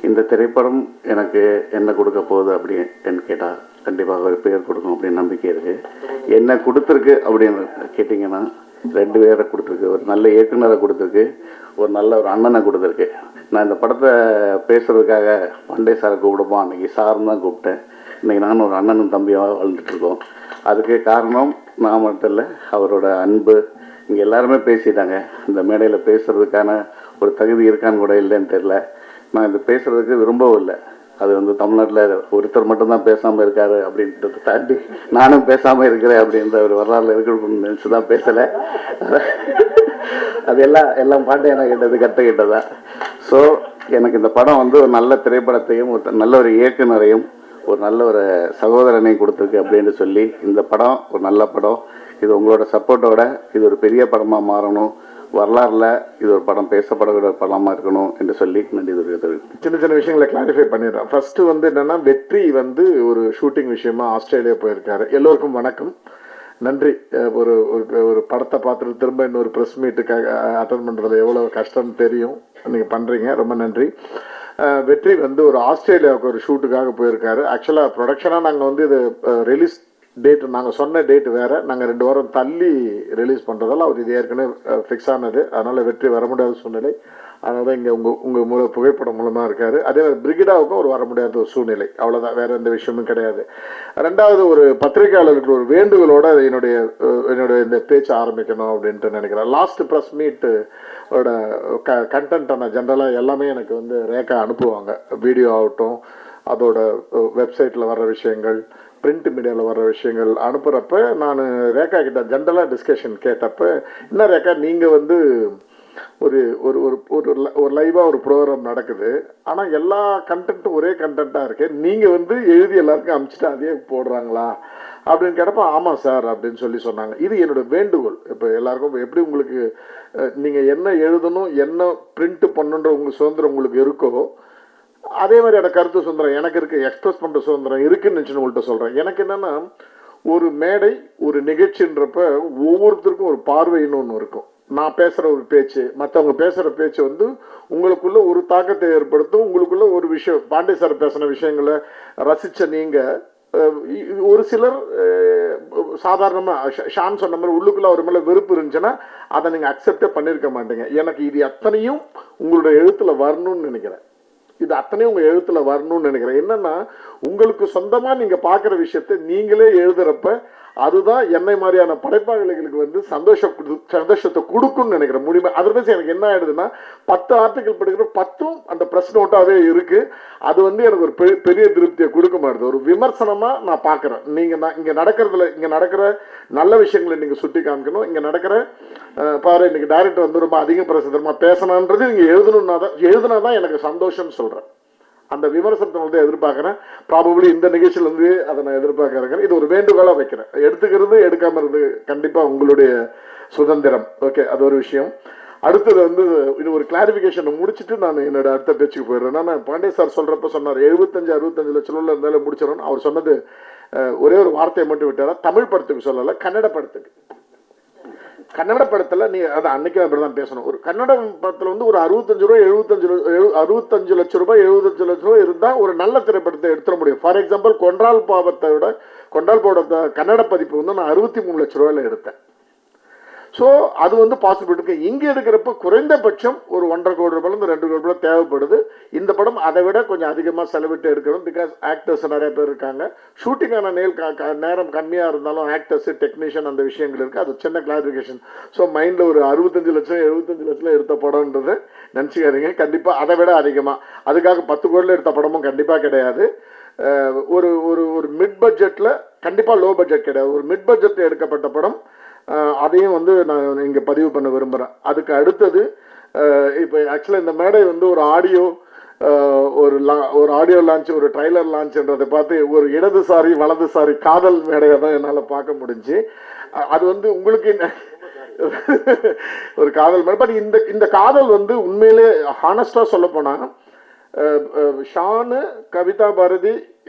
இந்த திரைப்படம் எனக்கு என்ன கொடுக்க போகுது அப்படின்னு கேட்டால் கண்டிப்பாக ஒரு பேர் கொடுக்கும் அப்படின்னு நம்பிக்கை இருக்குது. என்ன கொடுத்துருக்கு அப்படின்னு கேட்டிங்கன்னா 2 பேரை கொடுத்துருக்கு. ஒரு நல்ல இயக்குனரை கொடுத்துருக்கு, ஒரு நல்ல ஒரு அண்ணனை கொடுத்துருக்கு. நான் இந்த படத்தை பேசுகிறதுக்காக பாண்டே சாரை கூப்பிடுவோம், அன்றைக்கி சார்னு தான் கூப்பிட்டேன். இன்றைக்கி நான் ஒரு அண்ணனும் தம்பியாக வாழ்ந்துட்டுருக்கோம். அதுக்கு காரணம் நான் மட்டும் இல்லை, அவரோட அன்பு. இங்கே எல்லாருமே பேசிட்டாங்க. இந்த மேடையில் பேசுகிறதுக்கான ஒரு தகுதி இருக்கான்னு கூட இல்லைன்னு தெரியல. நான் இது பேசுகிறதுக்கு விரும்பவும் இல்லை. அது வந்து தமிழ்நாட்டில் ஒருத்தர் மட்டும்தான் பேசாமல் இருக்காரு அப்படின்றத தாண்டி நானும் பேசாமல் இருக்கிறேன் அப்படின்ற ஒரு வரலாறு இருக்கணும்னு நினச்சி தான் பேசலை. அது எல்லாம் பாட்டு எனக்கு கேட்டது கற்றுக்கிட்டதா. ஸோ எனக்கு இந்த படம் வந்து ஒரு நல்ல திரைப்படத்தையும் ஒரு நல்ல ஒரு இயக்குனரையும் ஒரு நல்ல ஒரு சகோதரனையும் கொடுத்துருக்கு அப்படின்னு சொல்லி இந்த படம் ஒரு நல்ல படம். இது உங்களோட சப்போர்ட்டோட இது ஒரு பெரிய படமாக மாறணும், வரலாறுல இது ஒரு படம் பேசப்படக்கூடிய படமாக இருக்கணும் என்று சொல்லி நன்றி தெரிவிக்கிறேன். சின்ன விஷயங்களை கிளாரிஃபை பண்ணிடுறேன். ஃபர்ஸ்ட் வந்து என்னன்னா, வெற்றி வந்து ஒரு ஷூட்டிங் விஷயமா ஆஸ்திரேலியா போயிருக்காரு. எல்லோருக்கும் வணக்கம், நன்றி. ஒரு ஒரு படத்தை பார்த்துட்டு திரும்ப இன்னொரு ப்ரெஸ் மீட்டுக்காக அட்டன் பண்ணுறது எவ்வளோ கஷ்டம்னு தெரியும், நீங்கள் பண்ணுறீங்க, ரொம்ப நன்றி. வெற்றி வந்து ஒரு ஆஸ்திரேலியாவுக்கு ஒரு ஷூட்டுக்காக போயிருக்காரு. ஆக்சுவலாக ப்ரொடக்ஷனாக நாங்கள் வந்து இது ரிலீஸ் டேட் நாங்கள் சொன்ன டேட் வேறு, நாங்கள் 2 வாரம் தள்ளி ரிலீஸ் பண்ணுறதால அவர் இது ஏற்கனவே ஃபிக்ஸ் ஆனது. அதனால் வெற்றி வர முடியாத சூழ்நிலை. அதனால தான் இங்கே உங்கள் புகைப்படம் மூலமாக இருக்கார். அதே மாதிரி பிரிகிடாவுக்கும் ஒரு வர முடியாத ஒரு சூழ்நிலை, அவ்வளோதான், வேறு எந்த விஷயமும் கிடையாது. 2வது ஒரு பத்திரிகையாளருக்கு ஒரு வேண்டுகோளோட என்னுடைய இந்த பேச்சை ஆரம்பிக்கணும் அப்படின்ட்டு நினைக்கிறேன். லாஸ்ட் ப்ரெஸ் மீட்டு கண்டென்ட்டை நான் ஜென்ரலாக எல்லாமே எனக்கு வந்து ரேக்கா அனுப்புவாங்க. வீடியோ ஆகட்டும், அதோட வெப்சைட்டில் வர்ற விஷயங்கள், பிரிண்ட் மீடியாவில் வர்ற விஷயங்கள் அனுப்புகிறப்ப நான் ரேக்கா கிட்ட ஜென்ரலாக டிஸ்கஷன் கேட்டப்போ, என்ன ரேக்கா நீங்கள் வந்து ஒரு ஒரு ஒரு லைவாக ஒரு ப்ரோக்ராம் நடக்குது, ஆனால் எல்லா கண்டென்ட்டும் ஒரே கண்டென்ட்டாக இருக்கு, நீங்கள் வந்து எழுதி எல்லாருக்கும் அனுப்பிச்சிட்டு அதே போடுறாங்களா அப்படின்னு கேட்டப்போ ஆமாம் சார் அப்படின்னு சொன்னாங்க. இது என்னோட வேண்டுகோள். இப்போ எல்லாருக்கும் எப்படி உங்களுக்கு நீங்கள் என்ன எழுதணும் என்ன பிரிண்ட் பண்ணுன்ற உங்கள் சுதந்திரம் உங்களுக்கு இருக்கோ, அதே மாதிரி எனக்கு கருத்து சுதந்திரம் எனக்கு இருக்குது, எக்ஸ்பிரஸ் பண்ணுற சுதந்திரம் இருக்குன்னு நினச்சி உங்கள்கிட்ட சொல்கிறேன். எனக்கு என்னென்னா, ஒரு மேடை ஒரு நிகழ்ச்சின்றப்ப ஒவ்வொருத்தருக்கும் ஒரு பார்வைன்னு ஒன்று இருக்கும். நான் பேசுகிற ஒரு பேச்சு, மற்றவங்க பேசுகிற பேச்சு வந்து உங்களுக்குள்ள ஒரு தாக்கத்தை ஏற்படுத்தும். உங்களுக்குள்ள ஒரு விஷயம், பாண்டே சார் பேசின விஷயங்களை ரசித்த நீங்கள், ஒரு சிலர் சாதாரணமாக ஷான் சொன்ன மாதிரி உள்ளுக்குள்ள அவர் மேலே வெறுப்பு இருந்துச்சுன்னா அதை நீங்கள் அக்செப்டே பண்ணியிருக்க மாட்டீங்க. எனக்கு இது அத்தனையும் உங்களோட எழுத்தில் வரணும்னு நினைக்கிறேன். இது அத்தனையும் உங்கள் எழுத்தில் வரணும்னு நினைக்கிறேன். என்னன்னா, உங்களுக்கு சொந்தமாக நீங்கள் பார்க்குற விஷயத்தை நீங்களே எழுதுறப்ப அதுதான் என்னை மாதிரியான படைப்பாளிகளுக்கு வந்து சந்தோஷத்தை கொடுக்கும்னு நினைக்கிறேன். முடியுமா அதர்வைஸ் எனக்கு என்ன ஆயிடுதுன்னா 10 ஆர்டிக்கல் படிக்கிற 10ம் அந்த பிரஸ் நோட்டாவே இருக்கு. அது வந்து எனக்கு ஒரு பெரிய திருப்தியை கொடுக்க மாட்டேது. ஒரு விமர்சனமா நான் பார்க்குறேன். நான் இங்க நடக்கிற நல்ல விஷயங்களை நீங்க சுட்டி காமிக்கணும். இங்க நடக்கிற பாரு இன்னைக்கு டைரக்டர் வந்து ரொம்ப அதிக பிரசித்தமா பேசணுன்றது நீங்க எழுதுனாதான் எனக்கு சந்தோஷம்னு சொல்றேன். அந்த விமர்சனத்தை வந்து எதிர்பார்க்குறேன். ப்ராபபிளி இந்த நிகழ்ச்சியில வந்து அதை நான் எதிர்பார்க்கிறேன். இது ஒரு வேண்டுகோளாக வைக்கிறேன். எடுத்துக்கிறது எடுக்காம இருந்து கண்டிப்பாக உங்களுடைய சுதந்திரம். ஓகே, அது ஒரு விஷயம். அடுத்தது வந்து இது ஒரு கிளாரிஃபிகேஷன் முடிச்சுட்டு நான் என்னோட அடுத்த பேச்சுக்கு போயிடுறேன். நான் பாண்டே சார் சொல்றப்ப சொன்னார் 75-65 லட்சம் ரூபாய் இருந்தாலும் முடிச்சிடணும். அவர் சொன்னது ஒரே ஒரு வார்த்தையை மட்டும் விட்டாரா, தமிழ் படத்துக்கு சொல்லலை, கன்னட படத்துக்கு. கன்னட படத்தில் நீ அதை அன்னைக்கு அப்படிதான் பேசணும். ஒரு கன்னட படத்தில் வந்து ஒரு 65 லட்சம் ரூபாய் 75 லட்சம் ரூபாய் இருந்தால் ஒரு நல்ல திரைப்படத்தை எடுத்துட முடியும். ஃபார் எக்ஸாம்பிள் கொன்றால் பாவத்தோட கன்னட பதிப்பு வந்து நான் 63 லட்சம் ரூபாயில எடுத்தேன். ஸோ அது வந்து பாசிபிள் இருக்கு. இங்கே எடுக்கிறப்ப குறைந்தபட்சம் ஒரு 1.5 கோடி ரூபாயிலிருந்து 2 கோடி ரூபாய் தேவைப்படுது. இந்த படம் அதை விட கொஞ்சம் அதிகமாக செலவிட்டு எடுக்கணும். பிகாஸ் ஆக்டர்ஸ் நிறைய பேர் இருக்காங்க. ஷூட்டிங்கான நேரம் கம்மியாக இருந்தாலும் ஆக்டர்ஸ் டெக்னீஷியன் அந்த விஷயங்கள் இருக்குது. அது சின்ன கிளாரிஃபிகேஷன். ஸோ மைண்டில் ஒரு 65 லட்சம் 75 லட்சம் எடுத்த படம்ன்றது நினச்சிக்காதீங்க. கண்டிப்பாக அதை விட அதிகமாக, அதுக்காக 10 கோடியில் எடுத்த படமும் கண்டிப்பாக கிடையாது. ஒரு ஒரு மிட் பட்ஜெட்டில், கண்டிப்பாக லோ பட்ஜெட் கிடையாது, ஒரு மிட் பட்ஜெட்டில் எடுக்கப்பட்ட படம். அதையும் வந்து நான் இங்கே பதிவு பண்ண விரும்புகிறேன். அதுக்கு அடுத்தது இப்போ ஆக்சுவலாக இந்த மேடை வந்து ஒரு ஆடியோ லான்ச், ஒரு ட்ரைலர் லான்ச்ன்றதை பார்த்து ஒரு இடதுசாரி வலதுசாரி காதல் மேடையை தான் என்னால் பார்க்க முடிஞ்சு. அது வந்து உங்களுக்கு ஒரு காதல் மேடை. பட் இந்த காதல் வந்து உண்மையிலே ஹானஸ்டாக சொல்ல போனால் ஷானு, கவிதா பாரதி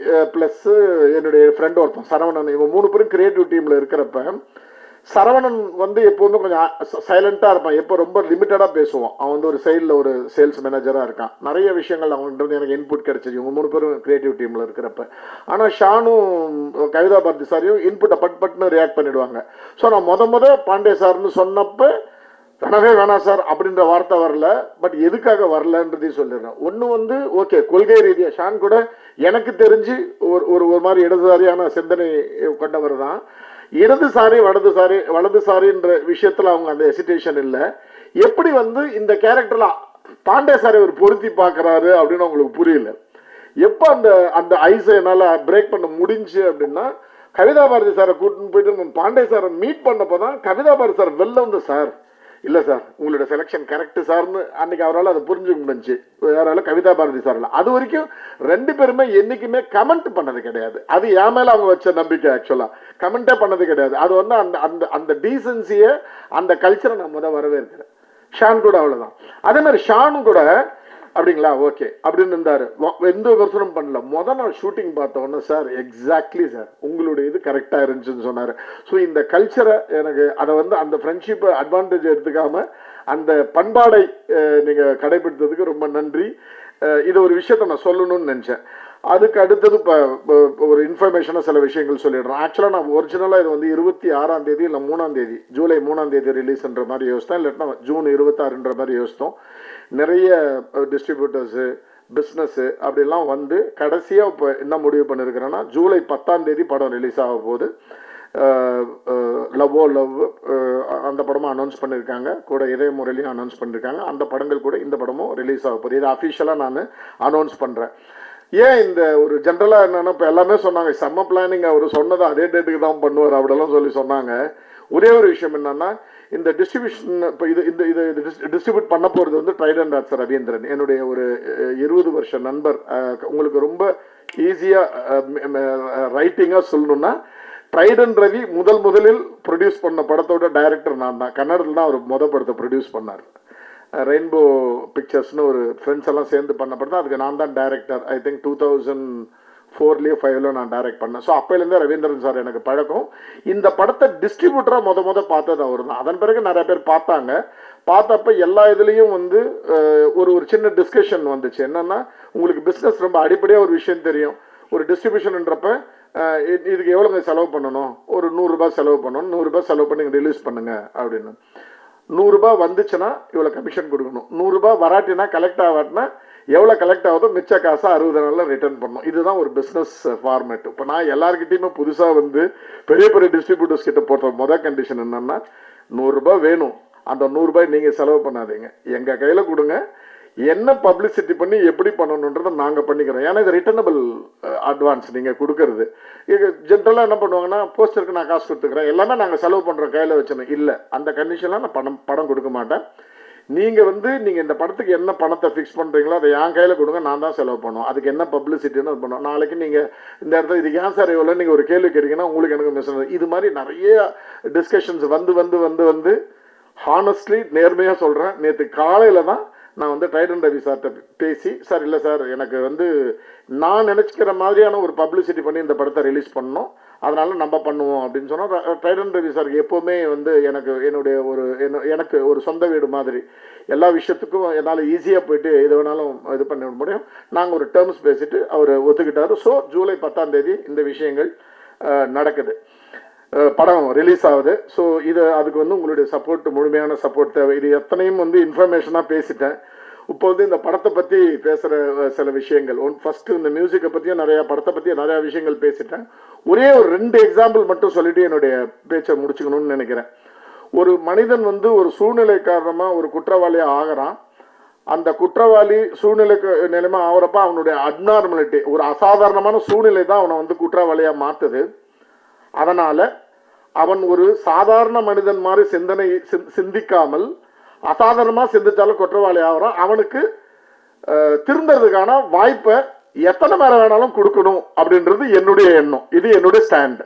ப்ளஸ் என்னுடைய ஃப்ரெண்ட் ஒருத்தன் சரவணன், இவங்க 3 பேரும் கிரியேட்டிவ் டீமில் இருக்கிறப்ப சரவணன் வந்து எப்போதுமே கொஞ்சம் சைலண்டாக இருப்பான். எப்போ ரொம்ப லிமிட்டடாக பேசுவான். அவன் வந்து ஒரு சைடில் ஒரு சேல்ஸ் மேனேஜராக இருக்கான். நிறைய விஷயங்கள் அவங்கள்ட்ட வந்து எனக்கு இன்புட் கிடைச்சிது இவங்க 3 பேரும் கிரியேட்டிவ் டீமில் இருக்கிறப்ப. ஆனால் ஷானும் கவிதா பாரதி சாரையும் இன்புட்டை பட்னு ரியாக்ட் பண்ணிடுவாங்க. ஸோ நான் முத பாண்டே சார்னு சொன்னப்போ வேணவே வேணாம் சார் அப்படின்ற வார்த்தை வரல. பட் எதுக்காக வரலன்றதையும் சொல்லிடுறேன். ஒன்று வந்து ஓகே, கொள்கை ரீதியாக ஷான் கூட எனக்கு தெரிஞ்சு ஒரு மாதிரி இடதுசாரியான சிந்தனை கொண்டவர் தான். இடதுசாரி வலதுசாரின்ற விஷயத்துல அவங்க அந்த ஹெசிடேஷன் இல்லை. எப்படி வந்து இந்த கேரக்டர்ல பாண்டே சாரை ஒரு பொருத்தி பார்க்கறாரு அப்படின்னு அவங்களுக்கு புரியல. எப்போ அந்த ஐஸை என்னால் பிரேக் பண்ண முடிஞ்சு அப்படின்னா, கவிதா பாரதி சாரை கூட்டின்னு போயிட்டு பாண்டே சாரை மீட் பண்ணப்போதான் கவிதா பாரதி சார் வெளில வந்து, சார் இல்லை சார் உங்களோட செலெக்ஷன் கரெக்டு சார்னு அன்னைக்கு அவரால் அதை புரிஞ்சுக்க முடிஞ்சு. யாரால? கவிதா பாரதி சார்ல. அது வரைக்கும் 2 பேருமே என்னைக்குமே கமெண்ட் பண்ணது கிடையாது. அது என் மேல அவங்க வச்ச நம்பிக்கை. ஆக்சுவலா கமெண்டே பண்ணது கிடையாது. அது வந்து அந்த டீசன்சியை, அந்த கல்ச்சரை நான் வரவேற்கிறேன். ஷான் கூட அவ்வளவுதான். அதே மாதிரி ஷானும் கூட அப்படிங்களா ஓகே அப்படின்னு இருந்தாரு. எந்த விமர்சனம் பண்ணல. நாள் ஷூட்டிங் பார்த்தோன்னா, சார் எக்ஸாக்ட்லி சார் உங்களுடைய இது கரெக்டா இருந்துச்சுன்னு சொன்னாரு. ஸோ இந்த கல்ச்சரை எனக்கு அதை வந்து அந்த ஃப்ரெண்ட்ஷிப்பை அட்வான்டேஜ் எடுத்துக்காம அந்த பண்பாடை நீங்க கடைபிடித்ததுக்கு ரொம்ப நன்றி. இது ஒரு விஷயத்த நான் சொல்லணும்னு நினைச்சேன். அதுக்கு அடுத்தது இப்போ ஒரு இன்ஃபர்மேஷனாக சில விஷயங்கள் சொல்லிடுறேன். ஆக்சுவலாக நான் ஒரிஜினலாக இது வந்து 26ஆம் தேதி இல்லை 3ஆம் தேதி, ஜூலை 3ஆம் தேதி ரிலீஸ்ன்ற மாதிரி யோசித்தோம். இல்லாட்டினா ஜூன் 26ன்ற மாதிரி யோசித்தோம். நிறைய டிஸ்ட்ரிபியூட்டர்ஸு, பிஸ்னஸ்ஸு அப்படிலாம் வந்து கடைசியாக இப்போ என்ன முடிவு பண்ணியிருக்கிறேன்னா, ஜூலை 10ஆம் தேதி படம் ரிலீஸ் ஆக போகுது. லவ் அந்த படமும் அனௌன்ஸ் பண்ணியிருக்காங்க. கூட இதய முறையிலையும் அனௌன்ஸ் பண்ணியிருக்காங்க. அந்த படங்கள் கூட இந்த படமும் ரிலீஸ் ஆக போகுது. இது அஃபிஷியலாக நான் அனௌன்ஸ் பண்ணுறேன். ஏன் இந்த ஒரு ஜென்ரலாக என்னென்னா, இப்போ எல்லாமே சொன்னாங்க செம்ம பிளானிங், அவர் சொன்னதை அதே டேட்டுக்கு தான் பண்ணுவார் அப்படிலாம் சொல்லி சொன்னாங்க. ஒரே ஒரு விஷயம் என்னன்னா, இந்த டிஸ்ட்ரிபியூஷன் இப்போ இது டிஸ்ட்ரிபியூட் பண்ண போகிறது வந்து ட்ரைடன்ட் ஆர்ட்ஸ் ரவீந்திரன், என்னுடைய ஒரு 20 வருஷ நண்பர். உங்களுக்கு ரொம்ப ஈஸியாக ரைட்டிங்காக சொல்லணும்னா, ட்ரைடன்ட் ரவி முதலில் ப்ரொடியூஸ் பண்ண படத்தோட டைரக்டர் நான் தான். கன்னடத்தில் தான் அவர் படத்தை ப்ரொடியூஸ் பண்ணார். ரெயின்போ பிக்சர்ஸ்னு ஒரு ஃப்ரெண்ட்ஸ் எல்லாம் சேர்ந்து பண்ண படம் தான். அதுக்கு நான் தான் டைரக்டர். ஐ திங்க் 2004 5 நான் டைரக்ட் பண்ணேன். ஸோ அப்போலேருந்தே ரவீந்திரன் சார் எனக்கு பழக்கம். இந்த படத்தை டிஸ்ட்ரிபியூட்டராக பார்த்தது அவர் தான். அதன் பிறகு நிறைய பேர் பார்த்தாங்க. பார்த்தப்ப எல்லா இதுலேயும் வந்து ஒரு சின்ன டிஸ்கஷன் வந்துச்சு. என்னன்னா, உங்களுக்கு பிஸ்னஸ் ரொம்ப அடிப்படையாக ஒரு விஷயம் தெரியும். ஒரு டிஸ்ட்ரிபியூஷன்ன்றப்ப இதுக்கு எவ்வளோங்க செலவு பண்ணணும், ஒரு 100 ரூபாய் செலவு பண்ணணும், 100 ரூபாய் செலவு பண்ணி ரிலீஸ் பண்ணுங்க அப்படின்னு. 100 வந்துச்சுன்னா இவ்வளோ கமிஷன் கொடுக்கணும், 100 வராட்டினா கலெக்ட் ஆகாட்டினா எவ்வளோ கலெக்ட் ஆகுதோ மிச்ச காசை 60 நாளில் ரிட்டர்ன் பண்ணணும். இதுதான் ஒரு பிஸ்னஸ் ஃபார்மேட். இப்போ நான் எல்லாருக்கிட்டையுமே புதுசாக வந்து பெரிய பெரிய டிஸ்ட்ரிபியூட்டர்ஸ் கிட்ட போட்ட மொதல் கண்டிஷன் என்னன்னா, 100 வேணும், அந்த 100 நீங்கள் செலவு பண்ணாதீங்க, எங்கள் கையில் கொடுங்க, என்ன பப்ளிசிட்டி பண்ணி எப்படி பண்ணணுன்றதை நாங்கள் பண்ணிக்கிறோம். ஏன்னா இது ரிட்டர்னபிள் அட்வான்ஸ் நீங்கள் கொடுக்கறது. இது ஜென்ரலாக என்ன பண்ணுவாங்கன்னா, போஸ்டருக்கு நான் காசு கொடுத்துக்கிறேன், எல்லாமே நாங்கள் செலவு பண்ணுறோம் கையில் வச்சுன்னு. இல்லை, அந்த கண்டிஷன்லாம் நான் படம் கொடுக்க மாட்டேன். நீங்கள் வந்து நீங்கள் இந்த படத்துக்கு என்ன பணத்தை ஃபிக்ஸ் பண்ணுறீங்களோ அதை என் கையில் கொடுங்க, நான் தான் செலவு பண்ணுவோம். அதுக்கு என்ன பப்ளிசிட்டின்னு அது பண்ணுவோம். நாளைக்கு நீங்கள் இந்த இடத்துல இதுக்கு ஏன் சார் எவ்வளோ நீங்கள் ஒரு கேள்வி கேட்டீங்கன்னா உங்களுக்கு எனக்கு மிஸ். இது மாதிரி நிறைய டிஸ்கஷன்ஸ் வந்து வந்து வந்து வந்து ஹானஸ்ட்லி நேர்மையாக சொல்கிறேன், நேற்று காலையில் தான் நான் வந்து டைடன் ரவி சார்கிட்ட பேசி, சார் இல்லை சார் எனக்கு வந்து நான் நினச்சிக்கிற மாதிரியான ஒரு பப்ளிசிட்டி பண்ணி இந்த படத்தை ரிலீஸ் பண்ணணும், அதனால நம்ம பண்ணுவோம் அப்படின்னு சொன்னால், டைடன் ரவி சாருக்கு எப்போவுமே வந்து எனக்கு ஒரு சொந்த வீடு மாதிரி, எல்லா விஷயத்துக்கும் என்னால் ஈஸியாக போயிட்டு எது வேணாலும் இது பண்ண முடியும். நாங்கள் ஒரு டேர்ம்ஸ் பேசிட்டு அவர் ஒத்துக்கிட்டாரு. ஸோ ஜூலை 10 இந்த விஷயங்கள் நடக்குது, படம் ரிலீஸ் ஆகுது. ஸோ இது அதுக்கு வந்து உங்களுடைய சப்போர்ட், முழுமையான சப்போர்ட் தேவை. இது எத்தனையும் வந்து இன்ஃபர்மேஷனாக பேசிட்டேன். இப்போ வந்து இந்த படத்தை பற்றி பேசுகிற சில விஷயங்கள், ஃபஸ்ட்டு இந்த மியூசிக்கை பற்றியும் நிறையா, படத்தை பற்றியும் நிறையா விஷயங்கள் பேசிட்டேன். ஒரே ஒரு 2 எக்ஸாம்பிள் மட்டும் சொல்லிட்டு என்னுடைய பேச்சை முடிச்சுக்கணும்னு நினைக்கிறேன். ஒரு மனிதன் வந்து ஒரு சூழ்நிலை காரணமாக ஒரு குற்றவாளியாக ஆகிறான். அந்த குற்றவாளி நிலைமை ஆகிறப்ப அவனுடைய அப்நார்மலிட்டி, ஒரு அசாதாரணமான சூழ்நிலை தான் அவனை வந்து குற்றவாளியாக மாற்றுது. அதனால் அவன் ஒரு சாதாரண மனிதன் மாதிரி சிந்திக்காமல் அசாதாரணமாக சிந்திச்சாலும் குற்றவாளி ஆகிறான். அவனுக்கு திருந்தறதுக்கான வாய்ப்பை எத்தனை மேலே வேணாலும் கொடுக்கணும் அப்படின்றது என்னுடைய எண்ணம், இது என்னுடைய ஸ்டாண்டு.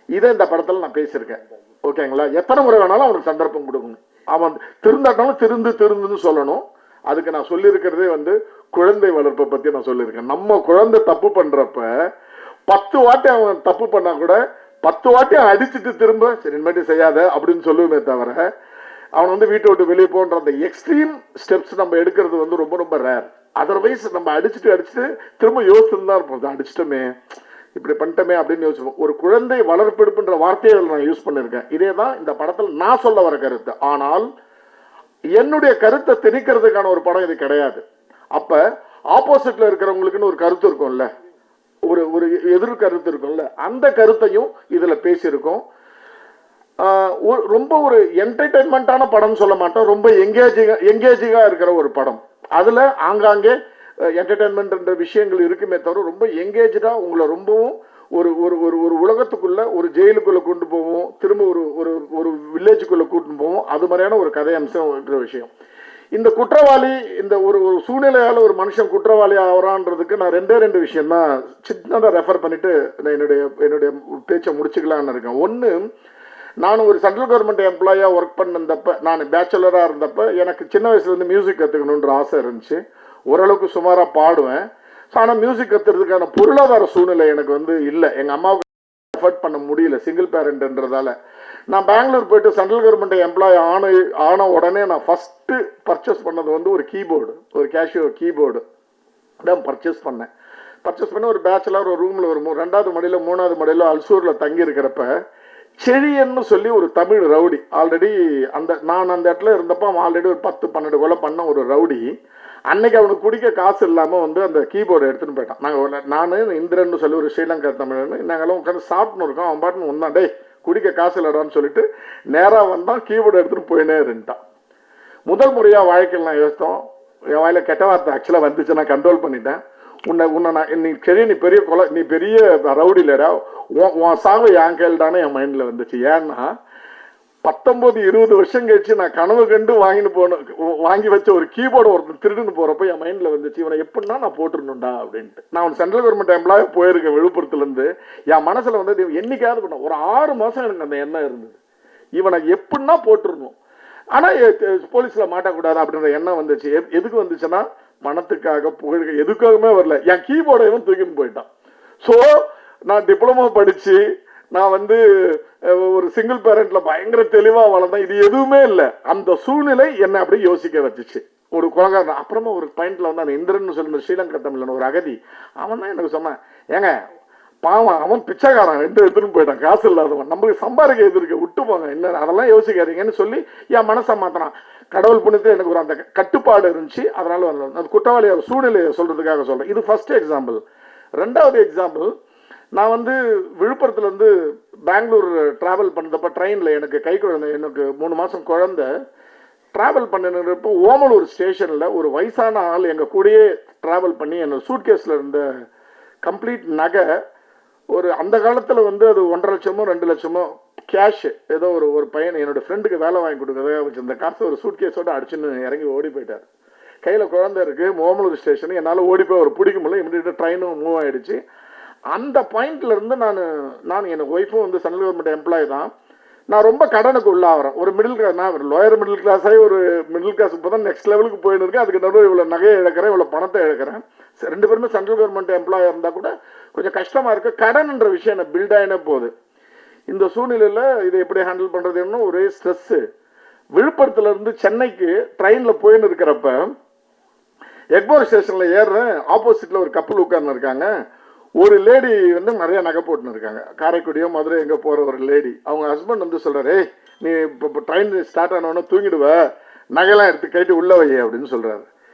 இதை இந்த படத்தில் நான் பேசியிருக்கேன். ஓகேங்களா? எத்தனை முறை வேணாலும் அவனுக்கு சந்தர்ப்பம் கொடுக்கணும், அவன் திருந்தாட்டாலும் திருந்துன்னு சொல்லணும். அதுக்கு நான் சொல்லியிருக்கிறதே வந்து குழந்தை வளர்ப்பை பற்றி நான் சொல்லியிருக்கேன். நம்ம குழந்தை தப்பு பண்ணுறப்ப 10 வாட்டி அவன் தப்பு பண்ணால் கூட 10 வாட்டி அடிச்சுட்டு திரும்ப சரி இனிமேட்டு செய்யாத அப்படின்னு சொல்லுவேமே தவிர, அவன் வந்து வீட்டை விட்டு வெளியே போன்ற அந்த எக்ஸ்ட்ரீம் ஸ்டெப்ஸ் நம்ம எடுக்கிறது வந்து ரொம்ப ரொம்ப ரேர். அதர்வைஸ் நம்ம அடிச்சுட்டு திரும்ப யோசிச்சுட்டு தான் இருப்போம், அடிச்சிட்டோமே இப்படி பண்ணிட்டோமே அப்படின்னு யோசிப்போம். ஒரு குழந்தை வளர்ப்பெடுப்புன்ற வார்த்தையை நான் யூஸ் பண்ணியிருக்கேன். இதே தான் இந்த படத்தில் நான் சொல்ல வர கருத்து. ஆனால் என்னுடைய கருத்தை திணிக்கிறதுக்கான ஒரு படம் இது கிடையாது. அப்ப ஆப்போசிட்ல இருக்கிறவங்களுக்குன்னு ஒரு கருத்து இருக்கும்ல, ஒரு எதிர் கருத்து இருக்கும்ல, அந்த கருத்தையும் இதுல பேசியிருக்கோம். ரொம்ப ஒரு என்டர்டைன்மெண்டான படம் சொல்ல மாட்டோம், ரொம்ப எங்கேஜிங்கா இருக்கிற ஒரு படம். அதுல ஆங்காங்கே என்டர்டைன்மெண்ட் விஷயங்கள் இருக்குமே தவிர ரொம்ப எங்கேஜா உங்களை ரொம்பவும் ஒரு ஒரு ஒரு உலகத்துக்குள்ள, ஒரு ஜெயிலுக்குள்ள கொண்டு போவோம், திரும்ப ஒரு வில்லேஜுக்குள்ள கூட்டு போவோம். அது மாதிரியான ஒரு கதை அம்சம் இருக்கிற விஷயம். இந்த குற்றவாளி, இந்த ஒரு சூழ்நிலையால ஒரு மனுஷன் குற்றவாளி ஆகிறான்றதுக்கு நான் 2 விஷயம் தான் சின்னதாக ரெஃபர் பண்ணிட்டு என்னுடைய பேச்சை முடிச்சுக்கலான்னு இருக்கேன். ஒன்று, நான் ஒரு சென்ட்ரல் கவர்மெண்ட் எம்ப்ளாயாக ஒர்க் பண்ணப்ப, நான் பேச்சுலராக இருந்தப்ப எனக்கு சின்ன வயசுலேருந்து மியூசிக் கற்றுக்கணுன்ற ஆசை இருந்துச்சு. ஓரளவுக்கு சுமாராக பாடுவேன். ஆனால் மியூசிக் கற்றுறதுக்கான பொருளாதார சூழ்நிலை எனக்கு வந்து இல்லை. எங்கள் அம்மாவுக்கு எஃபர்ட் பண்ண முடியல, சிங்கிள் பேரண்ட்ன்றதால. நான் பெங்களூர் போயிட்டு சென்ட்ரல் கவர்மெண்ட் எம்ப்ளாயி ஆன உடனே நான் ஃபஸ்ட்டு பர்ச்சேஸ் பண்ணது வந்து ஒரு கீபோர்டு, ஒரு கேஷியோ கீபோர்டு தான் பர்ச்சேஸ் பண்ணி ஒரு பேச்சுலர் ஒரு ரூமில் ஒரு 2வது மாடியில 3வது மாடியில அல்சூரில் தங்கி இருக்கிறப்ப செழியன்னு சொல்லி ஒரு தமிழ் ரவுடி, ஆல்ரெடி நான் அந்த இடத்துல இருந்தப்போ அவன் ஆல்ரெடி ஒரு 10-12 கொலை பண்ண ஒரு ரவுடி. அன்னைக்கு அவனுக்கு குடிக்க காசு இல்லாமல் வந்து அந்த கீபோர்டை எடுத்துகிட்டு போயிட்டான். நான் இந்திரன்னு சொல்லி ஒரு ஸ்ரீலங்கா தமிழன்னு, நாங்கள்லாம் உட்காந்து சாப்பிட்னு இருக்கோம். அவன் பாட்டுன்னு வந்தான், டே குடிக்க காசு இல்லடான்னு சொல்லிட்டு நேராக வந்தான், கீபோர்டு எடுத்துகிட்டு போயினே இருந்துட்டான். முதல் முறையாக வாழ்க்கையில் நான் யோசித்தோம், என் வாயில் கெட்ட வார்த்தை ஆக்சுவலாக வந்துச்சு, நான் கண்ட்ரோல் பண்ணிட்டேன். நீ பெரிய கொலை, நீ பெரிய ரவுடி இல்லடா, உன் சாவு என் கையில் என் மைண்டில் வந்துச்சு. ஏன்னா 19-20 வருஷம் கழிச்சு நான் கனவு கண்டு வாங்கி வச்ச ஒரு கீபோர்டு ஒருத்தன் திருடுன்னு போறப்ப என் மைண்ட்ல வந்துச்சு, இவனை எப்படின்னா நான் போட்டுருணும்டா அப்படின்ட்டு. நான் சென்ட்ரல் கவர்மெண்ட் எம்ப்ளாயி போயிருக்கேன் விழுப்புரத்துல இருந்து. என் மனசுல வந்து என்னைக்காவது பண்ண ஒரு 6 மாசம் எனக்கு அந்த எண்ணம் இருந்தது, இவனை எப்படின்னா போட்டுருணும். ஆனா போலீஸ்ல மாட்டக்கூடாது அப்படின்ற எண்ணம் வந்துச்சு. எதுக்கு வந்துச்சுன்னா பணத்துக்காக, புகழுக்கு, எதுக்காகவுமே வரல. என் கீபோர்டை இவன் தூக்கின்னு போயிட்டான். ஸோ நான் டிப்ளமோ படிச்சு நான் வந்து ஒரு சிங்கிள் பேரண்ட்ல பயங்கர தெளிவா வளர்ந்தேன். இது எதுவுமே இல்லை, அந்த சூழ்நிலை என்னை அப்படி யோசிக்க வச்சுச்சு. ஒரு குலகாரன் அப்புறமா ஒரு பாயிண்ட்ல வந்து அந்த இந்திரன் சொல்லுற ஸ்ரீலங்கா தமிழன் ஒரு அகதி, அவன் தான் எனக்கு சொன்னான், ஏங்க பாவம் அவன் பிச்சைக்காரன் எடுத்துன்னு போயிட்டான், காசு இல்லாதவன், நம்மளுக்கு சம்பாதிக்க எது இருக்கு, விட்டு போங்க, என்ன அதெல்லாம் யோசிக்காதீங்கன்னு சொல்லி என் மனசை மாத்தினான். கடவுள் புண்ணியத்தில் எனக்கு ஒரு அந்த கட்டுப்பாடு இருந்துச்சு, அதனால வரல. அது குற்றவாளியோட சூழ்நிலையை சொல்றதுக்காக சொல்றேன். இது ஃபர்ஸ்ட் எக்ஸாம்பிள். ரெண்டாவது எக்ஸாம்பிள், நான் வந்து விழுப்புரத்துலேருந்து பெங்களூர் ட்ராவல் பண்ணதப்ப ட்ரெயினில் எனக்கு கை குழந்தை, எனக்கு 3 மாதம் குழந்தை, ட்ராவல் பண்ணினப்போ ஓமலூர் ஸ்டேஷனில் ஒரு வயசான ஆள் எங்கள் கூடயே ட்ராவல் பண்ணி என்னோட சூட்கேஸில் இருந்த கம்ப்ளீட் நகை, ஒரு அந்த காலத்தில் வந்து அது 1.5 லட்சமோ 2 லட்சமோ கேஷ், ஏதோ ஒரு பையன் என்னோடய ஃப்ரெண்டுக்கு வேலை வாங்கி கொடுக்குறதா வச்சுருந்த காசை ஒரு சூட்கேஸோடு அடிச்சுன்னு இறங்கி ஓடி போயிட்டார். கையில் குழந்தை இருக்குது, ஓமலூர் ஸ்டேஷனு, என்னால் ஓடி போய் ஒரு பிடிக்க முடியல, இமீடியட்டாக ட்ரெயினும் மூவ் ஆகிடுச்சு. அந்த பாயிண்ட்லேருந்து நான் என் ஒய்ஃபும் வந்து சென்ட்ரல் கவர்மெண்ட் எம்ப்ளாயி தான். நான் ரொம்ப கடனுக்கு உள்ளாகிறேன். ஒரு மிடில் கிளாஸ், நான் லோயர் மிடில் கிளாஸாகி ஒரு மிடில் கிளாஸ் இப்போ தான் நெக்ஸ்ட் லெவலுக்கு போயின்னு இருக்கேன். அதுக்கு நடுவில் இவ்வளோ நகையை இழக்கிறேன், இவ்வளோ பணத்தை இழக்கிறேன். 2 பேருமே சென்ட்ரல் கவர்மெண்ட் எம்ப்ளாயாக இருந்தால் கூட கொஞ்சம் கஷ்டமாக இருக்குது. கடன்ன்ற விஷயம் என்ன பில்ட் ஆகினே போகுது. இந்த சூழ்நிலையில் இதை எப்படி ஹேண்டில் பண்ணுறதுன்னு ஒரே ஸ்ட்ரெஸ்ஸு. விழுப்புரத்துலேருந்து சென்னைக்கு ட்ரெயினில் போயின்னு இருக்கிறப்ப எக்மோர் ஸ்டேஷனில் ஏறுறேன், ஆப்போசிட்டில் ஒரு கப்பல் உட்கார்ந்து இருக்காங்க. ஒரு லேடி வந்து நிறைய நகை போட்டுன்னு இருக்காங்க, காரைக்குடியோ மதுரை எங்கே போகிற ஒரு லேடி. அவங்க ஹஸ்பண்ட் வந்து சொல்கிறாரு, நீ இப்போ ட்ரெயின் ஸ்டார்ட் ஆனவொன்னே தூங்கிடுவ, நகையெல்லாம் எடுத்து கட்டி உள்ளே வை அப்படின்னு சொல்கிறாரு.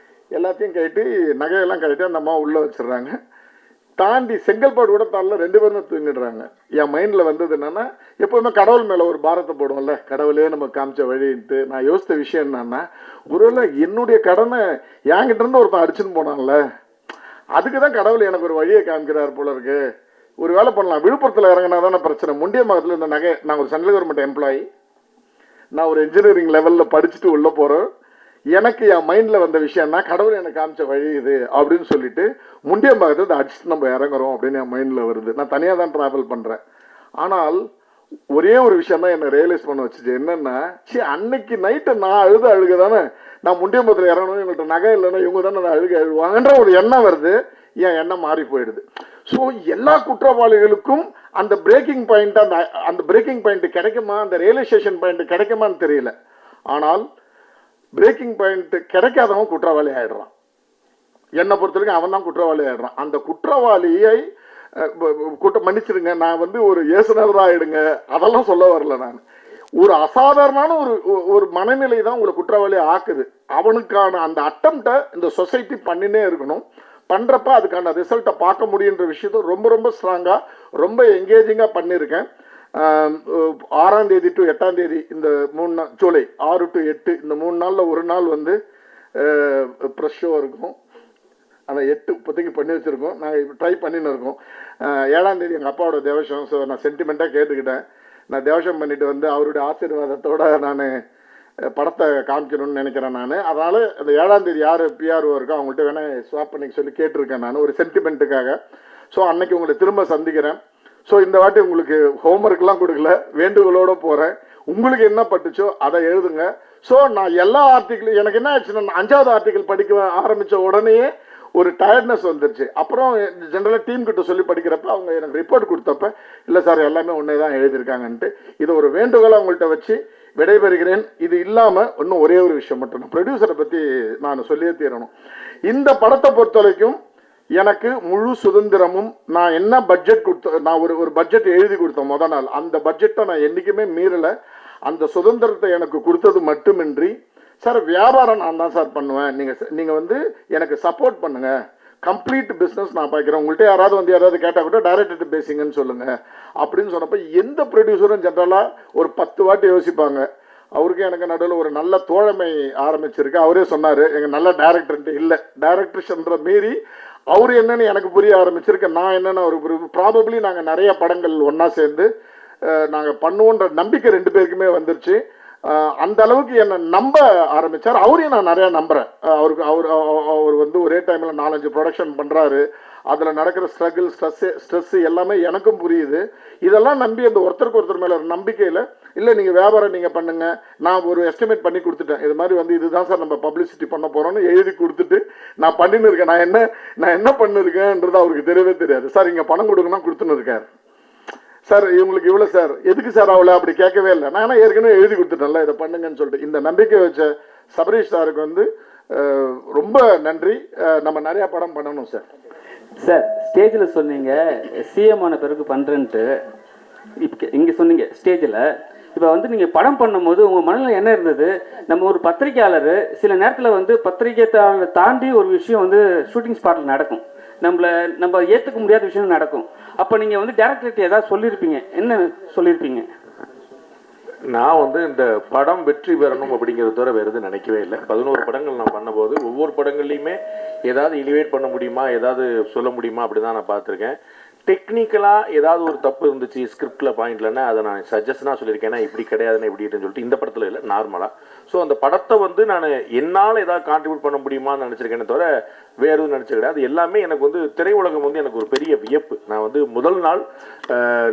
எல்லாத்தையும் கட்டி நகையெல்லாம் கட்டி அந்த அம்மா உள்ளே வச்சிடுறாங்க. தாண்டி செங்கல்பாடு கூட தாண்டல, 2 பேரும் தூங்கிடுறாங்க. என் மைண்டில் வந்தது என்னென்னா, எப்போவுமே கடவுள் மேலே ஒரு பாரத்தை போடுவோம்ல, கடவுளே நம்ம காமிச்ச வழின்ட்டு. நான் யோசித்த விஷயம் என்னன்னா, ஒருவேளை என்னுடைய கடனை என்கிட்ட இருந்து ஒருத்தன் அடிச்சுன்னு போனான்ல, அதுக்கு தான் கடவுள் எனக்கு ஒரு வழியை காமிக்கிறார் போல இருக்கு. ஒரு வேலை பண்ணலாம், விழுப்புரத்தில் இறங்கினா தானே பிரச்சனை. முண்டியம்பாக்கத்தில் இந்த நகை, நான் ஒரு சென்ட்ரல் கவர்மெண்ட் எம்ப்ளாயி, நான் ஒரு இன்ஜினியரிங் லெவலில் படிச்சுட்டு உள்ளே போகிறேன். எனக்கு என் மைண்டில் வந்த விஷயம்னா, கடவுள் எனக்கு காமிச்ச வழி இது அப்படின்னு சொல்லிட்டு முண்டியம்பாக்கத்தில் அடிச்சுட்டு நம்ம இறங்குறோம் அப்படின்னு என் மைண்டில் வருது. நான் தனியாக தான் ட்ராவல் பண்ணுறேன். ஆனால் ஒரே ஒரு விஷயம் தான் என்னை ரியலைஸ் பண்ண வச்சுச்சு. என்னென்னா, அன்னைக்கு நைட்டு நான் அழுக தானே, நான் முண்டியம்பத்தில் இறங்கணும், இவங்கள்ட்ட நகை இல்லைன்னா இவங்க தானே நான் அழுவாங்கன்ற ஒரு எண்ணம் வருது. என் எண்ணம் மாறி போயிடுது. ஸோ எல்லா குற்றவாளிகளுக்கும் அந்த பிரேக்கிங் பாயிண்ட், அந்த பிரேக்கிங் பாயிண்ட் கிடைக்குமா, அந்த ரியலைசேஷன் பாயிண்ட் கிடைக்குமான்னு தெரியல. ஆனால் பிரேக்கிங் பாயிண்ட் கிடைக்காதவன் குற்றவாளி ஆயிடுறான். என்னை பொறுத்த வரைக்கும் அவன் தான் குற்றவாளி ஆயிடுறான். அந்த குற்றவாளியை மன்னிச்சிடுங்க, நான் வந்து ஒரு இயேசுனராக ஆயிடுங்க, அதெல்லாம் சொல்ல வரல. நான் ஒரு அசாதாரணமான ஒரு மனநிலை தான் உங்களை குற்றவாளி ஆக்குது. அவனுக்கான அந்த அட்டம்ப்டை இந்த சொசைட்டி பண்ணினே இருக்கணும். பண்ணுறப்ப அதுக்கான ரிசல்ட்டை பார்க்க முடியுன்ற விஷயத்த ரொம்ப ரொம்ப ஸ்ட்ராங்காக, ரொம்ப என்கேஜிங்காக பண்ணியிருக்கேன். 6ஆம் தேதி டு 8ஆம் தேதி இந்த 3 நாள், ஜூலை 6 to 8 இந்த 3 நாளில் ஒரு நாள் வந்து ப்ரெஷ் ஷோ இருக்கும். அந்த 8 இப்போதைக்கு பண்ணி வச்சுருக்கோம், நாங்கள் ட்ரை பண்ணின்னு இருக்கோம். 7ஆம் தேதி எங்கள் அப்பாவோட தேவசம். ஸோ நான் சென்டிமெண்ட்டாக கேட்டுக்கிட்டேன். நான் தேவசம் பண்ணிட்டு வந்து அவருடைய ஆசீர்வாதத்தோடு நான் படத்தை காமிக்கணும்னு நினைக்கிறேன். நான் அதனால் அந்த 7ஆம் தேதி யார் பிஆர்ஓ இருக்கோ அவங்கள்ட்ட வேணால் ஸ்வாப் பண்ணிக்க சொல்லி கேட்டிருக்கேன் நான், ஒரு சென்டிமெண்ட்டுக்காக. ஸோ அன்னைக்கு உங்களை திரும்ப சந்திக்கிறேன். ஸோ இந்த வாட்டி உங்களுக்கு ஹோம்ஒர்க்லாம் கொடுக்கல, வேண்டுகோளோடு போகிறேன். உங்களுக்கு என்ன பட்டுச்சோ அதை எழுதுங்க. ஸோ நான் எல்லா ஆர்டிக்கிளும், எனக்கு என்ன ஆச்சுன்னா, 5வது ஆர்டிக்கிள் படிக்க ஆரம்பித்த உடனேயே ஒரு டயர்ட்னஸ் வந்துருச்சு. அப்புறம் ஜென்ரலாக டீம் கிட்ட சொல்லி படிக்கிறப்ப அவங்க எனக்கு ரிப்போர்ட் கொடுத்தப்ப, இல்லை சார் எல்லாமே ஒன்றே தான் எழுதியிருக்காங்கன்ட்டு, இதை ஒரு வேண்டுகோளை அவங்கள்ட்ட வச்சு விடைபெறுகிறேன். இது இல்லாமல் இன்னும் ஒரே ஒரு விஷயம் மட்டும், நான் ப்ரொடியூசரை பற்றி நான் சொல்லியே தீரணும். இந்த படத்தை பொறுத்த வரைக்கும் எனக்கு முழு சுதந்திரமும், நான் என்ன பட்ஜெட் கொடுத்த, நான் ஒரு பட்ஜெட் எழுதி கொடுத்தேன் முதல் நாள், அந்த பட்ஜெட்டை நான் என்றைக்குமே மீறலை. அந்த சுதந்திரத்தை எனக்கு கொடுத்தது மட்டுமின்றி, சார் வியாபாரம் நான் தான் சார் பண்ணுவேன், நீங்கள் வந்து எனக்கு சப்போர்ட் பண்ணுங்கள், கம்ப்ளீட் பிஸ்னஸ் நான் பார்க்குறேன், உங்கள்கிட்ட யாராவது வந்து யாராவது கேட்டால் கூட டைரக்டர்கிட்ட பேசிங்கன்னு சொல்லுங்கள் அப்படின்னு சொன்னப்போ, எந்த ப்ரொடியூசரும் ஜென்ரலாக ஒரு 10 வாட்டி யோசிப்பாங்க. அவருக்கு எனக்கு நடுவில் ஒரு நல்ல தோழமை ஆரம்பிச்சிருக்கு. அவரே சொன்னார், எங்கள் நல்ல டைரக்டர்ன்ட்டு இல்லை, டைரக்டர்ஸ்ன்ற மீறி அவர் என்னன்னு எனக்கு புரிய ஆரம்பிச்சிருக்கு, நான் என்னென்னு அவருக்கு ப்ராபப்ளி நாங்கள் நிறைய படங்கள் ஒன்றா சேர்ந்து நாங்கள் பண்ணுவோன்ற நம்பிக்கை 2 பேருக்குமே வந்துருச்சு. அந்த அளவுக்கு என்னை நம்ப ஆரம்பித்தார். அவரையும் நான் நிறையா நம்புகிறேன். அவர் வந்து ஒரே டைமில் 4-5 ப்ரொடக்ஷன் பண்ணுறாரு. அதில் நடக்கிற ஸ்ட்ரகிள், ஸ்ட்ரெஸ்ஸு எல்லாமே எனக்கும் புரியுது. இதெல்லாம் நம்பி அந்த ஒருத்தருக்கு ஒருத்தர் மேலே ஒரு நம்பிக்கையில், இல்லை நீங்கள் வியாபாரம் நீங்கள் பண்ணுங்கள், நான் ஒரு எஸ்டிமேட் பண்ணி கொடுத்துட்டேன், இது மாதிரி வந்து இதுதான் சார் நம்ம பப்ளிசிட்டி பண்ண போகிறோன்னு எழுதி கொடுத்துட்டு நான் பண்ணின்னு இருக்கேன். நான் என்ன பண்ணிருக்கேன்றது அவருக்கு தெரியவே தெரியாது. சார் இங்கே பணம் கொடுக்கணும் கொடுத்துன்னு இருக்கார். சார் இவங்களுக்கு இவ்வளோ சார், எதுக்கு சார் அவ்வளோ அப்படி கேட்கவே இல்லை. நான் ஏற்கனவே எழுதி கொடுத்துட்டேன்ல, இதை பண்ணுங்கன்னு சொல்லிட்டு இந்த நம்பிக்கை வச்ச சபரீஷ் சாருக்கு வந்து ரொம்ப நன்றி. நம்ம நிறையா படம் பண்ணணும் சார். சார் ஸ்டேஜில் சொன்னீங்க சிஎம் ஆன பிறகு பண்ணுறேன்ட்டு, இப்போ இங்கே சொன்னீங்க ஸ்டேஜில். இப்போ வந்து நீங்கள் படம் பண்ணும்போது உங்கள் மனதில் என்ன இருந்தது? நம்ம ஒரு பத்திரிக்கையாளர் சில நேரத்தில் வந்து பத்திரிக்கையாளரை தாண்டி ஒரு விஷயம் வந்து ஷூட்டிங் ஸ்பாட்டில் நடக்கும், நம்ம ஏற்றுக்க முடியாத விஷயம் நடக்கும். அப்போ நீங்கள் வந்து டேரக்டர்கிட்ட ஏதாவது சொல்லியிருப்பீங்க, என்ன சொல்லியிருப்பீங்க? நான் வந்து இந்த படம் வெற்றி பெறணும் அப்படிங்கிறத தவிர வேறு எதுவும் நினைக்கவே இல்லை. 11 படங்கள் நான் பண்ணும்போது ஒவ்வொரு படங்கள்லையுமே ஏதாவது எலிவேட் பண்ண முடியுமா, ஏதாவது சொல்ல முடியுமா அப்படி தான் நான் பார்த்துருக்கேன். டெக்னிக்கலாக ஏதாவது ஒரு தப்பு இருந்துச்சு ஸ்கிரிப்டில் பாயிண்ட்லன்னா அதை நான் சஜஷனாக சொல்லியிருக்கேன், இப்படி கிடையாதுன்னு இப்படின்னு சொல்லிட்டு. இந்த படத்தில் இல்லை, நார்மலாக. ஸோ அந்த படத்தை வந்து நான் என்னால் ஏதாவது கான்ட்ரிபியூட் பண்ண முடியுமான்னு நினச்சிருக்கேனே தவிர வேறு எதுவும் நினச்ச கிடையாது. அது எல்லாமே எனக்கு வந்து திரையுலகம் வந்து எனக்கு ஒரு பெரிய வியப்பு. நான் வந்து முதல் நாள்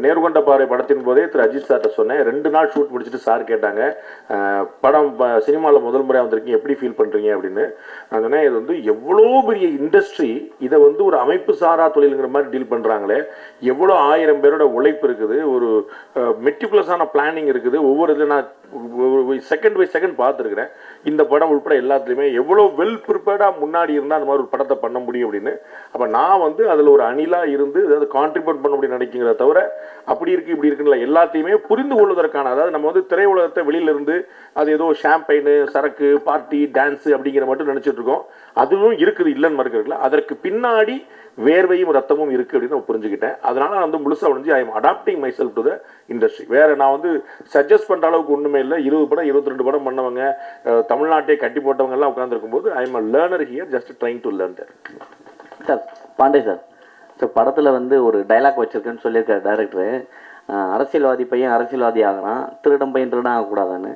நேர்கொண்ட பாறை படத்தின் போதே திரு அஜித் சார்ட்ட சொன்னேன். 2 நாள் ஷூட் முடிச்சுட்டு சார் கேட்டாங்க, படம் சினிமாவில் முதல் முறையாக வந்திருக்கீங்க, எப்படி ஃபீல் பண்ணுறீங்க அப்படின்னு. நான் சொன்னேன், இது வந்து எவ்வளோ பெரிய இண்டஸ்ட்ரி, இதை வந்து ஒரு அமைப்பு சாரா தொழிலுங்கிற மாதிரி டீல் பண்ணுறாங்களே, எவ்வளோ 1000 பேரோட உழைப்பு இருக்குது, ஒரு மெட்டிகுலஸான பிளானிங் இருக்குது. ஒவ்வொரு இதில் நான் செகண்ட் பை செகண்ட் பார்த்துருக்குறேன். இந்த படம் உட்பட எல்லாத்துலேயுமே எவ்வளோ வெல் ப்ரிப்பேர்டாக முன்னாடி இருந்தால் அந்த மாதிரி ஒரு படத்தை பண்ண முடியும் அப்படின்னு. அப்போ நான் வந்து அதில் ஒரு அணிலாக இருந்து ஏதாவது கான்ட்ரிபியூட் பண்ண முடியும் நினைக்கிறத தவிர அப்படி இருக்குது இப்படி இருக்குன்னு எல்லாத்தையுமே புரிந்து கொள்வதற்கான, அதாவது நம்ம வந்து திரையுலகத்தை வெளியிலிருந்து அது ஏதோ ஷாம்பைனு, சரக்கு, பார்ட்டி, டான்ஸு அப்படிங்கிற மட்டும் நினச்சிட்டு இருக்கோம். அதுவும் இருக்குது, இல்லைன்னு மறுக்கிறதுல. அதற்கு பின்னாடி வேர்வையும் ரத்தமும் இருக்குது அப்படின்னு நான் புரிஞ்சுக்கிட்டேன். அதனால நான் வந்து முழுசாக உடஞ்சி I am adapting myself to the industry. வேறு நான் வந்து சஜஸ்ட் பண்ணுற அளவுக்கு ஒன்றுமே இல்லை. 20 படம் 22 படம் பண்ணவங்க, தமிழ்நாட்டை கட்டி போட்டவங்க எல்லாம் உட்காந்துருக்கும் போது I am a learner here, just trying to learn there. Sir Pandey sir, so படத்தில் வந்து ஒரு டைலாக் வச்சுருக்கேன்னு சொல்லியிருக்காரு டைரக்டரு. அரசியல்வாதி பையன் அரசியல்வாதி ஆகிறான், திருடம் பையன் திருடம் ஆகக்கூடாதான்னு.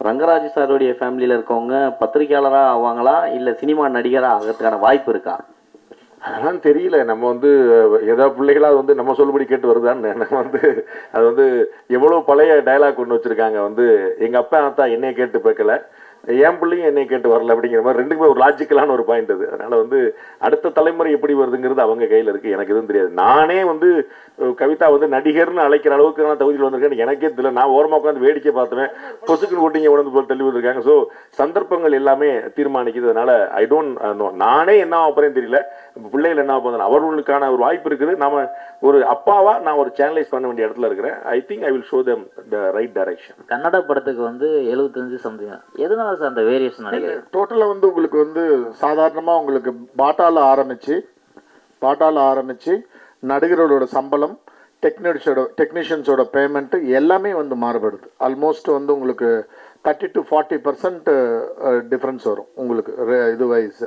ரங்கராஜ் சாருடைய ஃபேமிலியில் இருக்கவங்க பத்திரிகையாளராக ஆவாங்களா இல்லை சினிமா நடிகராக ஆகிறதுக்கான வாய்ப்பு இருக்கா? அதெல்லாம் தெரியல. நம்ம வந்து ஏதாவது பிள்ளைகளாக வந்து நம்ம சொல்லுபடி கேட்டு வருதான்னு. நம்ம வந்து அது வந்து எவ்வளோ பழைய டைலாக் ஒன்று வச்சுருக்காங்க, வந்து எங்கள் அப்பா தான் என்னையை கேட்டு பேக்கலை, என் பிள்ளையும் என்னை கேட்டு வரல அப்படிங்கிற மாதிரி ரெண்டுக்குமே ஒரு லாஜிக்கலான ஒரு பாயிண்ட் அது. அதனால் வந்து அடுத்த தலைமுறை எப்படி வருதுங்கிறது அவங்க கையில் இருக்குது, எனக்கு எதுவும் தெரியாது. நானே வந்து கவிதா வந்து நடிகர்னு அழைக்கிற அளவுக்கு நான் தகுதியில் வந்திருக்கேன் எனக்கே தெரியல. நான் ஓரமாக உட்காந்து வேடிக்கை பார்த்துவேன், பொசுக்குன்னு ஓட்டிங்க உடந்து போய் தள்ளி வந்திருக்காங்க. ஸோ சந்தர்ப்பங்கள் எல்லாமே தீர்மானிக்குது. அதனால் ஐ டோன்ட் நோ, நானே என்ன ஆகப்போறேன்னு தெரியல, பிள்ளைகள் என்ன ஆக, அவர்களுக்கான ஒரு வாய்ப்பு இருக்குது. நாம ஒரு அப்பாவா நான் ஒரு சேனலைஸ் பண்ண வேண்டிய இடத்துல இருக்கிறேன். I think I will show them the right direction. Kannada படத்துக்கு வந்து 75 சம்திங், எதனால சார் அந்த வேரியேஷன் நினைக்கிறேன்? டோட்டலாக வந்து உங்களுக்கு வந்து சாதாரணமாக உங்களுக்கு பாட்டால ஆரம்பிச்சு நடிகர்களோட சம்பளம், டெக்னீஷியன்ஸோட பேமெண்ட் எல்லாமே வந்து மாறுபடுது. ஆல்மோஸ்ட் வந்து உங்களுக்கு 30 to 40% டிஃப்ரென்ஸ் வரும் உங்களுக்கு இது வைஸ்.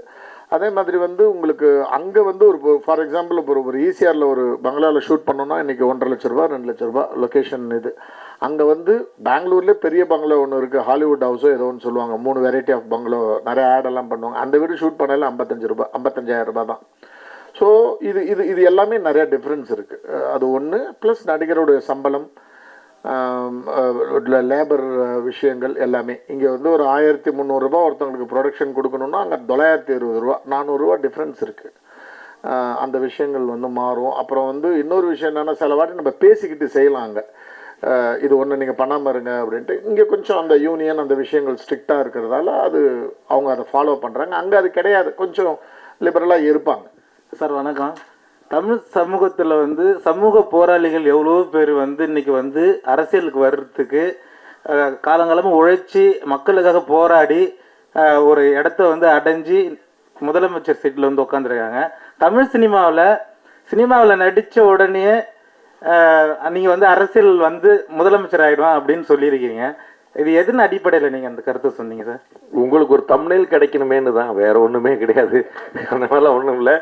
அதே மாதிரி வந்து உங்களுக்கு அங்கே வந்து ஒரு ஃபார் எக்ஸாம்பிள் ஒரு ஈசிஆரில் ஒரு பங்களாவில் ஷூட் பண்ணோன்னா இன்றைக்கி 1.5 லட்ச ரூபா 2 லட்ச ரூபா லொக்கேஷன் இது. அங்கே வந்து பெங்களூர்லேயே பெரிய பங்களா ஒன்று இருக்குது, ஹாலிவுட் ஹவுஸோ ஏதோ ஒன்று சொல்லுவாங்க, 3 வெரைட்டி ஆஃப் பங்களோ, நிறைய ஆடெல்லாம் பண்ணுவாங்க. அந்த வீடு ஷூட் பண்ணல 55,000 ரூபா தான். ஸோ இது எல்லாமே நிறையா டிஃப்ரென்ஸ் இருக்குது. அது ஒன்று. ப்ளஸ் நடிகருடைய சம்பளம், லேபர் விஷயங்கள் எல்லாமே. இங்கே வந்து ஒரு 1300 ரூபா ஒருத்தவங்களுக்கு ப்ரொடக்ஷன் கொடுக்கணுன்னா அங்கே 920 ரூபா 400 ரூபா டிஃப்ரென்ஸ் இருக்குது. அந்த விஷயங்கள் வந்து மாறும். அப்புறம் வந்து இன்னொரு விஷயம் என்னென்னா, சில வாட்டி நம்ம பேசிக்கிட்டு செய்யலாம். அங்கே இது ஒன்று நீங்கள் பண்ணாமல் இருங்க அப்படின்ட்டு. இங்கே கொஞ்சம் அந்த யூனியன் அந்த விஷயங்கள் ஸ்ட்ரிக்டாக இருக்கிறதால அது அவங்க அதை ஃபாலோ பண்ணுறாங்க. அங்கே அது கிடையாது, கொஞ்சம் லிபரலாக இருப்பாங்க. சார் வணக்கம். தமிழ் சமூகத்தில் வந்து சமூக போராளிகள் எவ்வளோ பேர் வந்து இன்றைக்கி வந்து அரசியலுக்கு வர்றதுக்கு காலங்காலமாக உழைச்சி மக்களுக்காக போராடி ஒரு இடத்த வந்து அடைஞ்சி முதலமைச்சர் சீட்டில் வந்து உட்காந்துருக்காங்க. தமிழ் சினிமாவில் நடித்த உடனே நீங்கள் வந்து அரசியல் வந்து முதலமைச்சர் ஆகிடுவான் அப்படின்னு சொல்லியிருக்கீங்க. இது எதுன்னு அடிப்படையில் நீங்கள் அந்த கருத்தை சொன்னீங்க சார்? உங்களுக்கு ஒரு தம்ப்நெயில் கிடைக்கணுமேனு தான், வேற ஒன்றுமே கிடையாது. அந்த மாதிரிலாம் ஒன்றும் இல்லை.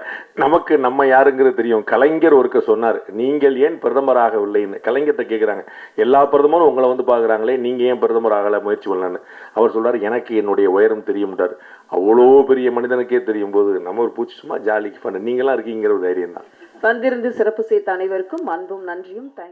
நமக்கு நம்ம யாருங்கிறது தெரியும். கலைஞர் ஒருக்க சொன்னார், நீங்கள் ஏன் பிரதமராகவில்லைன்னு. கலைஞர்கிட்ட கேட்குறாங்க, எல்லா பிரதமரும் உங்களை வந்து பார்க்குறாங்களே, நீங்கள் ஏன் பிரதமர் ஆகலை, முயற்சி பண்ணலான்னு. அவர் சொல்றார், எனக்கு என்னுடைய உயரம் தெரியும்ட்டார். அவ்வளோ பெரிய மனிதனுக்கே தெரியும் போது நம்ம ஒரு பூச்சி சும்மா ஜாலிக்கு பண்ண நீங்களாம் இருக்கீங்கிற ஒரு தைரியம் தான். வந்திருந்து சிறப்பு செய்த அனைவருக்கும் அன்பும் நன்றியும். தேங்க்யூ.